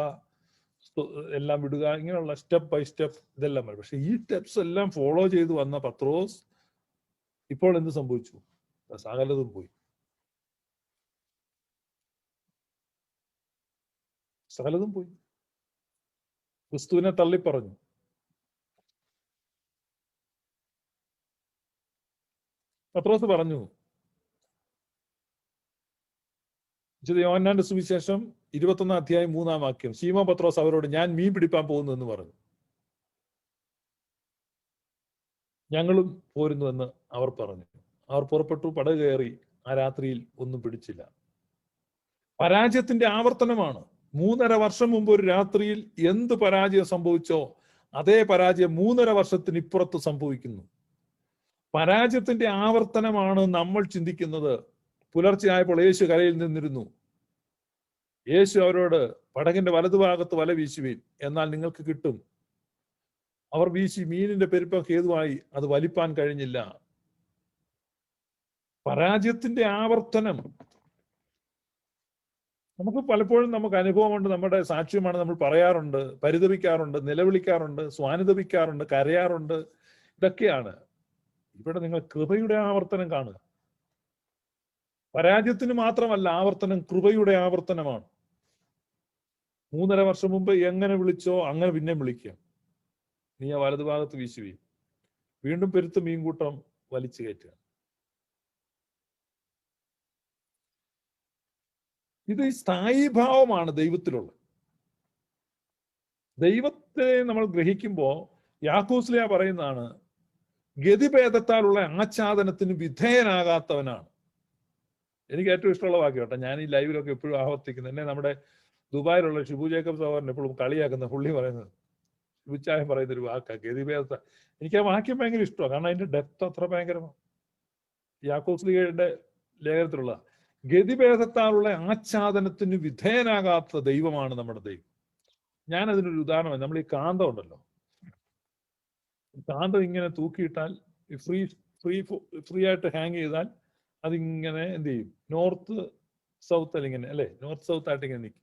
എല്ലാം വിടുക, ഇങ്ങനെയുള്ള സ്റ്റെപ്പ് ബൈ സ്റ്റെപ്പ് ഇതെല്ലാം വരും. പക്ഷെ ഈ സ്റ്റെപ്സ് എല്ലാം ഫോളോ ചെയ്ത് വന്ന പത്രോസ് ഇപ്പോൾ എന്ത് സംഭവിച്ചു? സകലതും പോയി. സകലതും പോയി. ക്രിസ്തുവിനെ തള്ളിപ്പറഞ്ഞു. പത്രോസ് പറഞ്ഞു, യോഹന്നാന്റെ സുവിശേഷം 21 അധ്യായം 3 വാക്യം, ശീമോൻ പത്രോസ് അവരോട്, ഞാൻ മീൻ പിടിപ്പാൻ പോകുന്നു എന്ന് പറഞ്ഞു. ഞങ്ങളും പോരുന്നു എന്ന് അവർ പറഞ്ഞു. അവർ പുറപ്പെട്ടു, പടക് കയറി. ആ രാത്രിയിൽ ഒന്നും പിടിച്ചില്ല. പരാജയത്തിന്റെ ആവർത്തനമാണ്. 3.5 വർഷം മുമ്പ് ഒരു രാത്രിയിൽ എന്ത് പരാജയം സംഭവിച്ചോ അതേ പരാജയം 3.5 വർഷത്തിന് ഇപ്പുറത്ത് സംഭവിക്കുന്നു. പരാജയത്തിന്റെ ആവർത്തനമാണ് നമ്മൾ ചിന്തിക്കുന്നത്. പുലർച്ചെയായപ്പോൾ യേശു കരയിൽ നിന്നിരുന്നു. യേശു അവരോട്, പടകിന്റെ വലതുഭാഗത്ത് വല വീശുവീൻ, എന്നാൽ നിങ്ങൾക്ക് കിട്ടും. അവർ വീശി, മീനിന്റെ പെരുപ്പം ഹേതുവായി അത് വലിപ്പാൻ കഴിഞ്ഞില്ല. പരാജയത്തിന്റെ ആവർത്തനം നമുക്ക് പലപ്പോഴും നമുക്ക് അനുഭവമുണ്ട്. നമ്മുടെ സാക്ഷ്യമാണ്. നമ്മൾ പറയാറുണ്ട്, പരിതപിക്കാറുണ്ട്, നിലവിളിക്കാറുണ്ട്, സ്വാനുതപിക്കാറുണ്ട്, കരയാറുണ്ട്. ഇതൊക്കെയാണ്. ഇവിടെ നിങ്ങൾ കൃപയുടെ ആവർത്തനം കാണുക. പരാജയത്തിന് മാത്രമല്ല ആവർത്തനം, കൃപയുടെ ആവർത്തനമാണ്. 3.5 വർഷം മുമ്പ് എങ്ങനെ വിളിച്ചോ അങ്ങനെ പിന്നെ വിളിക്കുക. നീ ആ വലതുഭാഗത്ത് വീശുവീ. വീണ്ടും പെരുത്ത് മീൻകൂട്ടം വലിച്ചു കയറ്റുക. ഇത് സ്ഥായീഭാവമാണ് ദൈവത്തിലുള്ള. ദൈവത്തെ നമ്മൾ ഗ്രഹിക്കുമ്പോൾ യാക്കോസ്ലിയ പറയുന്നതാണ്, ഗതിഭേദത്താലുള്ള ആച്ഛാദനത്തിന് വിധേയനാകാത്തവനാണ്. എനിക്ക് ഏറ്റവും ഇഷ്ടമുള്ള വാക്യം കേട്ടോ. ഞാൻ ഈ ലൈവിലൊക്കെ എപ്പോഴും ആവർത്തിക്കുന്നത്. എന്നെ നമ്മുടെ ദുബായിലുള്ള ഷിബു ജേക്കബ് സഹോദരൻ എപ്പോഴും കളിയാക്കുന്ന, പുള്ളി പറയുന്നത്, ഷിബുച്ചായം പറയുന്ന ഒരു വാക്കാണ് ഗതിഭേദത്ത. എനിക്ക് ആ വാക്യം ഭയങ്കര ഇഷ്ടമാണ്. കാരണം അതിന്റെ ഡെപ്ത് അത്ര ഭയങ്കരമാണ്. യാക്കോസ്ലിയയുടെ ലേഖനത്തിലുള്ള ഗതിഭേദത്താലുള്ള ആച്ഛാദനത്തിന് വിധേയനാകാത്ത ദൈവമാണ് നമ്മുടെ ദൈവം. ഞാൻ അതിനൊരു ഉദാഹരണം, നമ്മൾ ഈ കാന്തം ഉണ്ടല്ലോ, കാന്തം ഇങ്ങനെ തൂക്കിയിട്ടാൽ ഫ്രീ ആയിട്ട് ഹാങ് ചെയ്താൽ അതിങ്ങനെ എന്ത് ചെയ്യും? നോർത്ത് സൗത്ത് ഇങ്ങനെ, അല്ലെ, നോർത്ത് സൗത്ത് ആയിട്ട് ഇങ്ങനെ നിൽക്കും.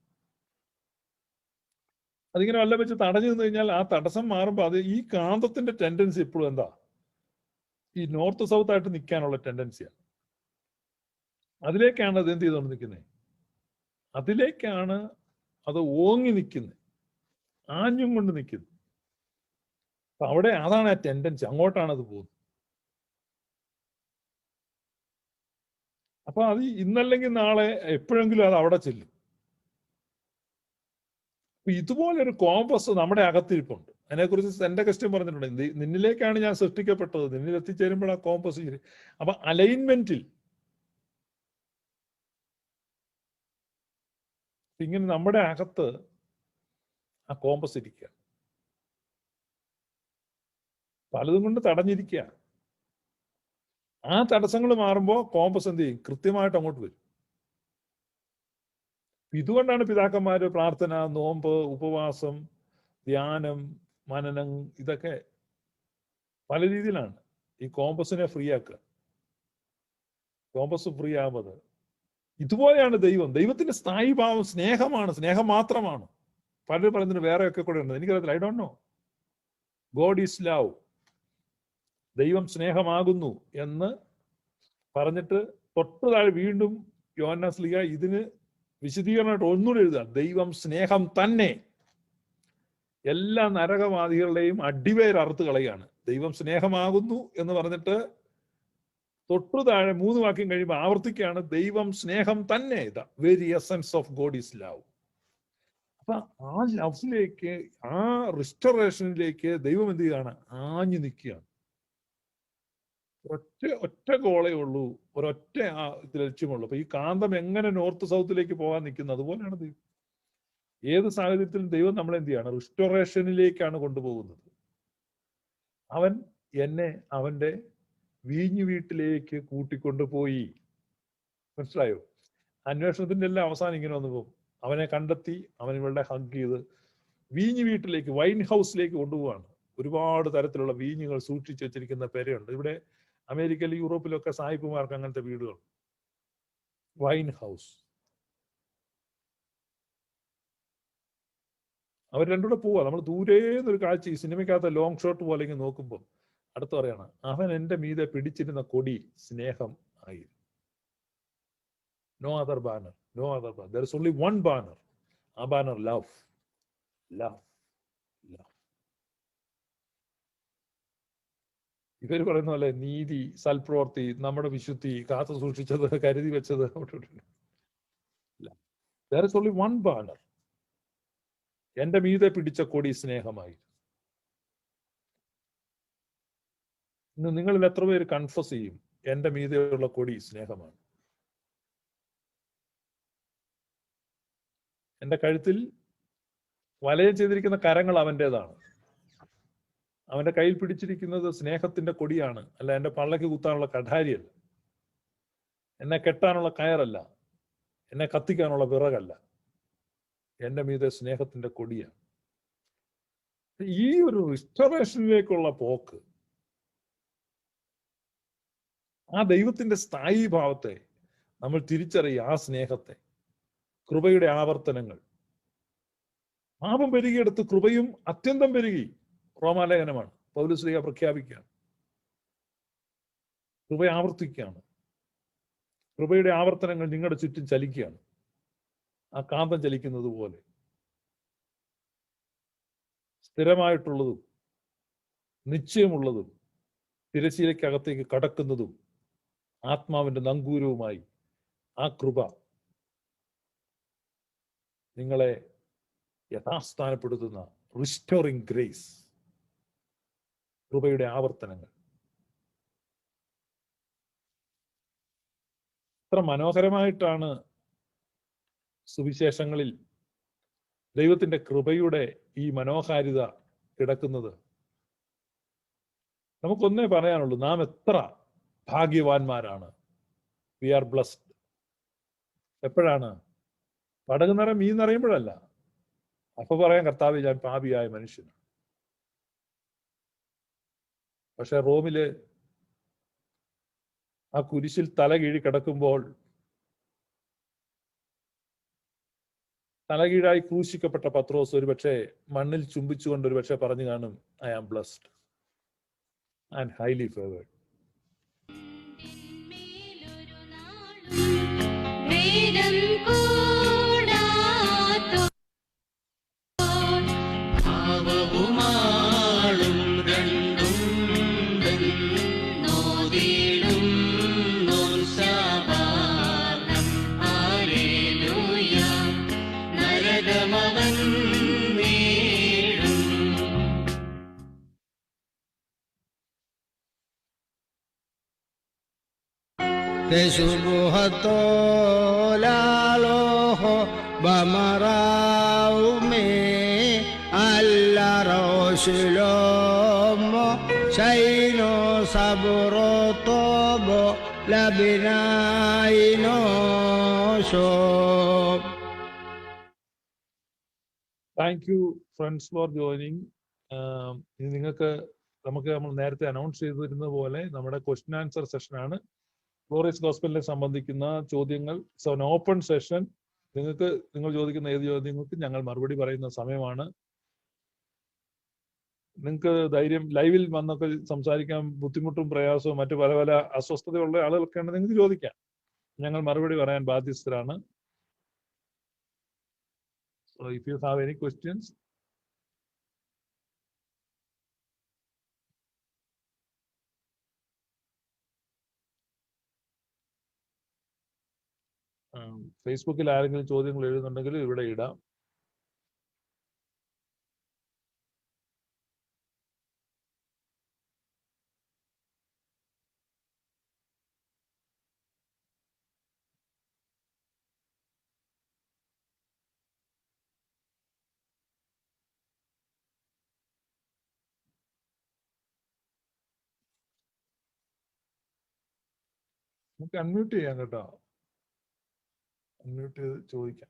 അതിങ്ങനെ വല്ല വെച്ച് തടഞ്ഞു നിന്ന് കഴിഞ്ഞാൽ ആ തടസ്സം മാറുമ്പോൾ അത് ഈ കാന്തത്തിന്റെ ടെൻഡൻസി എപ്പോഴും എന്താ? ഈ നോർത്ത് സൗത്ത് ആയിട്ട് നിൽക്കാനുള്ള ടെൻഡൻസിയാണ്. അതിലേക്കാണ് അത് എന്ത് ചെയ്തുകൊണ്ട് നിൽക്കുന്നത്? അതിലേക്കാണ് അത് ഓങ്ങി നിൽക്കുന്നത്, ആഞ്ഞും കൊണ്ട് നിൽക്കുന്നത്. അപ്പൊ അവിടെ അതാണ് ആ ടെൻഡൻസി, അങ്ങോട്ടാണ് അത് പോകുന്നത്. അപ്പൊ അത് ഇന്നല്ലെങ്കിൽ നാളെ എപ്പോഴെങ്കിലും അത് അവിടെ ചെല്ലും. അപ്പൊ ഇതുപോലൊരു കോമ്പസ് നമ്മുടെ അകത്തിരിപ്പുണ്ട്. അതിനെക്കുറിച്ച് എന്റെ ക്വസ്റ്റ്യൻ പറഞ്ഞിട്ടുണ്ട്, നിന്നിലേക്കാണ് ഞാൻ സൃഷ്ടിക്കപ്പെട്ടത്, നിന്നിൽ എത്തിച്ചേരുമ്പോൾ ആ കോമ്പസ്. അപ്പൊ അലൈൻമെന്റിൽ ഇങ്ങനെ നമ്മുടെ അകത്ത് ആ കോമ്പസ് ഇരിക്കുക, പലതും കൊണ്ട് തടഞ്ഞിരിക്കുക. ആ തടസ്സങ്ങൾ മാറുമ്പോൾ കോമ്പസ് എന്ത് ചെയ്യും? കൃത്യമായിട്ട് അങ്ങോട്ട് വരും. ഇതുകൊണ്ടാണ് പിതാക്കന്മാര് പ്രാർത്ഥന, നോമ്പ്, ഉപവാസം, ധ്യാനം, മനനം, ഇതൊക്കെ പല രീതിയിലാണ് ഈ കോമ്പസിനെ ഫ്രീ ആക്കുക. കോമ്പസ് ഫ്രീ ആവുന്നത് ഇതുപോലെയാണ് ദൈവം. ദൈവത്തിന്റെ സ്ഥായീഭാവം സ്നേഹമാണ്, സ്നേഹം മാത്രമാണ്. പലരും പറയുന്നതിന് വേറെയൊക്കെ കൂടെ ഉണ്ട്, എനിക്കറിയത്തില്ല, I don't know. God is love, ദൈവം സ്നേഹമാകുന്നു എന്ന് പറഞ്ഞിട്ട് തൊട്ട് താഴെ വീണ്ടും യോഹന്നാൻ ശ്ലീഹ ഇതിന് വിശദീകരണമായിട്ട് ഒന്നുകൂടി എഴുതുക, ദൈവം സ്നേഹം തന്നെ. എല്ലാ നരകവാദികളുടെയും അടിവേർ അറുത്ത് കളയാണ്. ദൈവം സ്നേഹമാകുന്നു എന്ന് പറഞ്ഞിട്ട് തൊട്ടു താഴെ 3 വാക്യം കഴിയുമ്പോൾ ആവർത്തിക്കുകയാണ്, ദൈവം സ്നേഹം തന്നെ. The very essence of God is love. അപ്പൊ ആ ലവ്സിലേക്ക്, ആ റിസ്റ്റോറേഷനിലേക്ക് ദൈവം എന്ത് ചെയ്യുകയാണ്? ആഞ്ഞു നിൽക്കുകയാണ്. ഒറ്റ ഗോളേ ഉള്ളൂ, ഒരൊറ്റ ലക്ഷ്യമുള്ളൂ. അപ്പൊ ഈ കാന്തം എങ്ങനെ നോർത്ത് സൗത്തിലേക്ക് പോകാൻ നിൽക്കുന്നത്? അതുപോലെയാണ് ദൈവം. ഏത് സാഹചര്യത്തിലും ദൈവം നമ്മളെ എന്ത് ചെയ്യാണ്? റിസ്റ്റോറേഷനിലേക്കാണ് കൊണ്ടുപോകുന്നത്. അവൻ എന്നെ അവന്റെ വീഞ്ഞു വീട്ടിലേക്ക് കൂട്ടിക്കൊണ്ടുപോയി. മനസ്സിലായോ? അന്വേഷണത്തിന്റെ എല്ലാം അവസാനം ഇങ്ങനെ വന്നു പോകും. അവനെ കണ്ടെത്തി, അവൻ ഇവളുടെ ഹഗ് ചെയ്ത് വീഞ്ഞു വീട്ടിലേക്ക്, വൈൻ ഹൗസിലേക്ക് കൊണ്ടുപോവാണ്. ഒരുപാട് തരത്തിലുള്ള വീഞ്ഞുകൾ സൂക്ഷിച്ചു വെച്ചിരിക്കുന്ന പെരയുണ്ട്. ഇവിടെ അമേരിക്കയിലും യൂറോപ്പിലൊക്കെ സായിപ്പുമാർക്ക് അങ്ങനത്തെ വീടുകൾ, വൈൻ ഹൗസ്. അവർ രണ്ടുകൂടെ പോവാ. നമ്മൾ ദൂരേന്നൊരു കാഴ്ച, ഈ സിനിമയ്ക്കകത്ത് ലോങ് ഷോട്ട് പോലെ ഇങ്ങനെ നോക്കുമ്പോൾ അടുത്ത് പറയാണ്, അവൻ എന്റെ മീതെ പിടിച്ചിരുന്ന കൊടി സ്നേഹം ആയിരുന്നു. No other banner, no other banner. There is only one banner. ആ banner love, love, love. ഇവര് പറയുന്ന പോലെ നീതി, സൽപ്രവൃത്തി, നമ്മുടെ വിശുദ്ധി, കാത്തു സൂക്ഷിച്ചത്, കരുതി വെച്ചത്. There is only one banner. എന്റെ മീതെ പിടിച്ച കൊടി സ്നേഹമായി. ഇന്ന് നിങ്ങളിൽ എത്ര പേര് കൺഫസ് ചെയ്യും എന്റെ മീതെയുള്ള കൊടി സ്നേഹമാണ്? എന്റെ കഴുത്തിൽ വലയം ചെയ്തിരിക്കുന്ന കരങ്ങൾ അവൻ്റെതാണ്. അവന്റെ കയ്യിൽ പിടിച്ചിരിക്കുന്നത് സ്നേഹത്തിന്റെ കൊടിയാണ്, അല്ല എന്റെ പള്ളക്ക് കുത്താനുള്ള കഠാരിയല്ല, എന്നെ കെട്ടാനുള്ള കയറല്ല, എന്നെ കത്തിക്കാനുള്ള വിറകല്ല. എന്റെ മീതെ സ്നേഹത്തിന്റെ കൊടിയാണ്. ഈ ഒരു റിസ്റ്റോറേഷനിലേക്കുള്ള പോക്ക്, ആ ദൈവത്തിന്റെ സ്ഥായി ഭാവത്തെ നമ്മൾ തിരിച്ചറിയുക, ആ സ്നേഹത്തെ, കൃപയുടെ ആവർത്തനങ്ങൾ. പാപം പെരുകിയെടുത്ത് കൃപയും അത്യന്തം പെരുകി. റോമാലേഖനമാണ്, പൗലോസ് പ്രഖ്യാപിക്കുകയാണ്. കൃപ ആവർത്തിക്കുകയാണ്. കൃപയുടെ ആവർത്തനങ്ങൾ നിങ്ങളുടെ ചുറ്റും ചലിക്കുകയാണ്, ആ കാന്തം ചലിക്കുന്നത് പോലെ. സ്ഥിരമായിട്ടുള്ളതും നിശ്ചയമുള്ളതും തിരശ്ശീലയ്ക്കകത്തേക്ക് കടക്കുന്നതും ആത്മാവിന്റെ നങ്കൂരവുമായി ആ കൃപ നിങ്ങളെ യഥാസ്ഥാനപ്പെടുത്തുന്ന റിസ്റ്റോറിംഗ് ഗ്രേസ്, കൃപയുടെ ആവർത്തനങ്ങൾ. എത്ര മനോഹരമായിട്ടാണ് സുവിശേഷങ്ങളിൽ ദൈവത്തിന്റെ കൃപയുടെ ഈ മനോഹാരിത കിടക്കുന്നത്. നമുക്കൊന്നേ പറയാനുള്ളൂ, നാം എത്ര ഭാഗ്യവാന്മാരാണ്. V R blessed. എപ്പോഴാണ്? പടക് നിറയും മീൻ നിറയുമ്പോഴല്ല. അപ്പൊ പറയാൻ, കർത്താവേ ഞാൻ പാപിയായ മനുഷ്യനാണ്. പക്ഷെ റോമില് ആ കുരിശിൽ തലകീഴി കിടക്കുമ്പോൾ, തലകീഴായി ക്രൂശിക്കപ്പെട്ട പത്രോസ് ഒരുപക്ഷെ മണ്ണിൽ ചുംബിച്ചുകൊണ്ട് ഒരുപക്ഷെ പറഞ്ഞു കാണും, I am blessed and highly favoured. Tesubhatolaloho bamaraume allaroshlomo shaino sabrotobo labinaino so. Thank you friends for joining. ഇത് നമ്മൾ നേരത്തെ അനൗൺസ് ചെയ്തിരുന്ന പോലെ നമ്മുടെ ക്വസ്റ്റ്യൻ ആൻസർ സെഷനാണ്. ഗ്ലോറിയസ് ഗോസ്പലിനെ സംബന്ധിക്കുന്ന ചോദ്യങ്ങൾ, ഇറ്റ്സ് ആൻ ഓപ്പൺ സെഷൻ. നിങ്ങൾ ചോദിക്കുന്ന ഏത് ചോദ്യങ്ങൾക്ക് ഞങ്ങൾ മറുപടി പറയുന്ന സമയമാണ്. നിങ്ങൾക്ക് ധൈര്യം ലൈവിൽ വന്നൊക്കെ സംസാരിക്കാൻ ബുദ്ധിമുട്ടും പ്രയാസവും മറ്റു പല പല അസ്വസ്ഥതയുള്ള ആളുകളൊക്കെ ഉണ്ട്, നിങ്ങൾക്ക് ചോദിക്കാം. ഞങ്ങൾ മറുപടി പറയാൻ ബാധ്യസ്ഥരാണ്. So if you have any questions, ഫേസ്ബുക്കിൽ ആരെങ്കിലും ചോദ്യങ്ങൾ എഴുതുന്നുണ്ടെങ്കിൽ ഇവിടെ ഇടാം. നമുക്ക് അൺമ്യൂട്ട് ചെയ്യാം കേട്ടോ. അൺമ്യൂട്ട് ചെയ്ത് ചോദിക്കാം.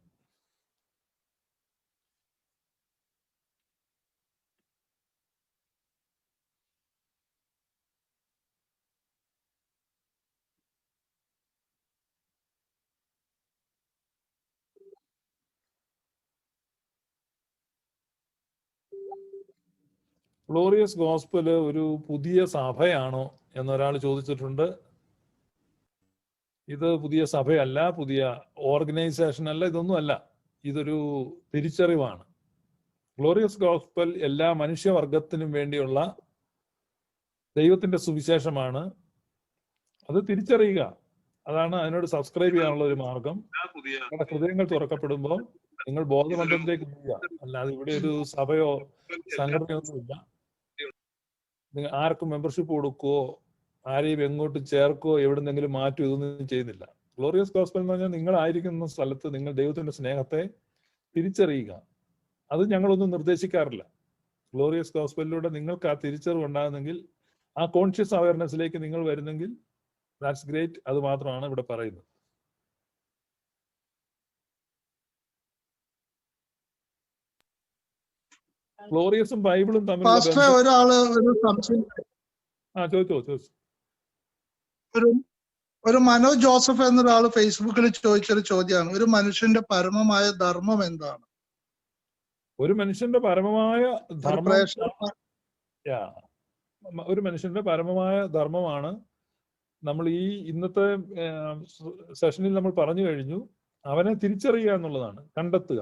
ഗ്ലോറിയസ് ഗോസ്പല് ഒരു പുതിയ സഭയാണോ എന്നൊരാൾ ചോദിച്ചിട്ടുണ്ട്. ഇത് പുതിയ സഭയല്ല, പുതിയ ഓർഗനൈസേഷൻ അല്ല, ഇതൊന്നും അല്ല. ഇതൊരു തിരിച്ചറിവാണ്. ഗ്ലോറിയസ് ഗോസ്പൽ എല്ലാ മനുഷ്യവർഗത്തിനും വേണ്ടിയുള്ള ദൈവത്തിന്റെ സുവിശേഷമാണ്. അത് തിരിച്ചറിയുക, അതാണ് അതിനോട് സബ്സ്ക്രൈബ് ചെയ്യാനുള്ള ഒരു മാർഗം. നിങ്ങളുടെ ഹൃദയങ്ങൾ തുറക്കപ്പെടുമ്പോൾ നിങ്ങൾ ബോധമണ്ഡലത്തിലേക്ക് പോവുക. അല്ലാതെ ഇവിടെ ഒരു സഭയോ സംഘടനയോ ഒന്നുമില്ല. നിങ്ങൾ ആർക്കും മെമ്പർഷിപ്പ് കൊടുക്കുകയോ ആരെയും എങ്ങോട്ട് ചേർക്കുകയോ എവിടുന്നെങ്കിലും മാറ്റുകയോ ഇതൊന്നും ചെയ്യുന്നില്ല. ഗ്ലോറിയസ് ഗോസ്പൽ എന്ന് പറഞ്ഞാൽ നിങ്ങളായിരിക്കുന്ന സ്ഥലത്ത് നിങ്ങൾ ദൈവത്തിന്റെ സ്നേഹത്തെ തിരിച്ചറിയുക. അത് ഞങ്ങളൊന്നും നിർദ്ദേശിക്കാറില്ല. ഗ്ലോറിയസ് ഗോസ്പലിലൂടെ നിങ്ങൾക്ക് ആ തിരിച്ചറിവ് ഉണ്ടാകുന്നെങ്കിൽ, ആ കോൺഷ്യസ് അവയർനെസ്സിലേക്ക് നിങ്ങൾ വരുന്നെങ്കിൽ ദാറ്റ്സ് ഗ്രേറ്റ്. അത് മാത്രമാണ് ഇവിടെ പറയുന്നത്. ഗ്ലോറിയസും ബൈബിളും തമ്മിലുള്ള ബന്ധം. ഒരാള് ഒരു സംശയം, ചോദിച്ചോ. ഒരു മനോജ് ജോസഫ് എന്നൊരാള് ഫേസ്ബുക്കിൽ ചോദിച്ചൊരു ചോദ്യമാണ്, ഒരു മനുഷ്യന്റെ പരമമായ ധർമ്മം എന്താണ്? ഒരു മനുഷ്യന്റെ പരമമായ ധർമ്മം, ഒരു മനുഷ്യന്റെ പരമമായ ധർമ്മമാണ് നമ്മൾ ഈ ഇന്നത്തെ സെഷനിൽ നമ്മൾ പറഞ്ഞു കഴിഞ്ഞു. അവനെ തിരിച്ചറിയുക എന്നുള്ളതാണ്, കണ്ടെത്തുക.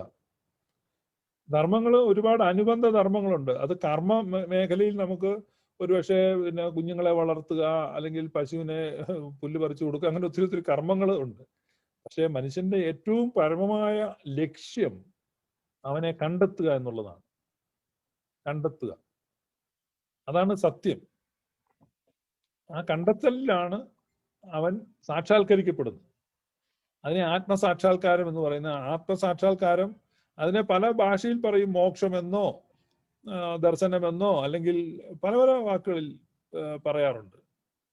ധർമ്മങ്ങൾ ഒരുപാട് അനുബന്ധ ധർമ്മങ്ങളുണ്ട്. അത് കർമ്മ മേഖലയിൽ നമുക്ക് ഒരുപക്ഷെ പിന്നെ കുഞ്ഞുങ്ങളെ വളർത്തുക, അല്ലെങ്കിൽ പശുവിനെ പുല്ല് പറിച്ചു കൊടുക്കുക, അങ്ങനെ ഒത്തിരി കർമ്മങ്ങൾ ഉണ്ട്. പക്ഷെ മനുഷ്യന്റെ ഏറ്റവും പരമമായ ലക്ഷ്യം അവനെ കണ്ടെത്തുക എന്നുള്ളതാണ്. കണ്ടെത്തുക, അതാണ് സത്യം. ആ കണ്ടെത്തലിലാണ് അവൻ സാക്ഷാത്കരിക്കപ്പെടുന്നത്. അതിനെ ആത്മസാക്ഷാത്കാരം എന്ന് പറയുന്ന, ആത്മസാക്ഷാത്കാരം അതിനെ പല ഭാഷയിൽ പറയും. മോക്ഷമെന്നോ ദർശനമെന്നോ അല്ലെങ്കിൽ പല പല വാക്കുകളിൽ പറയാറുണ്ട്.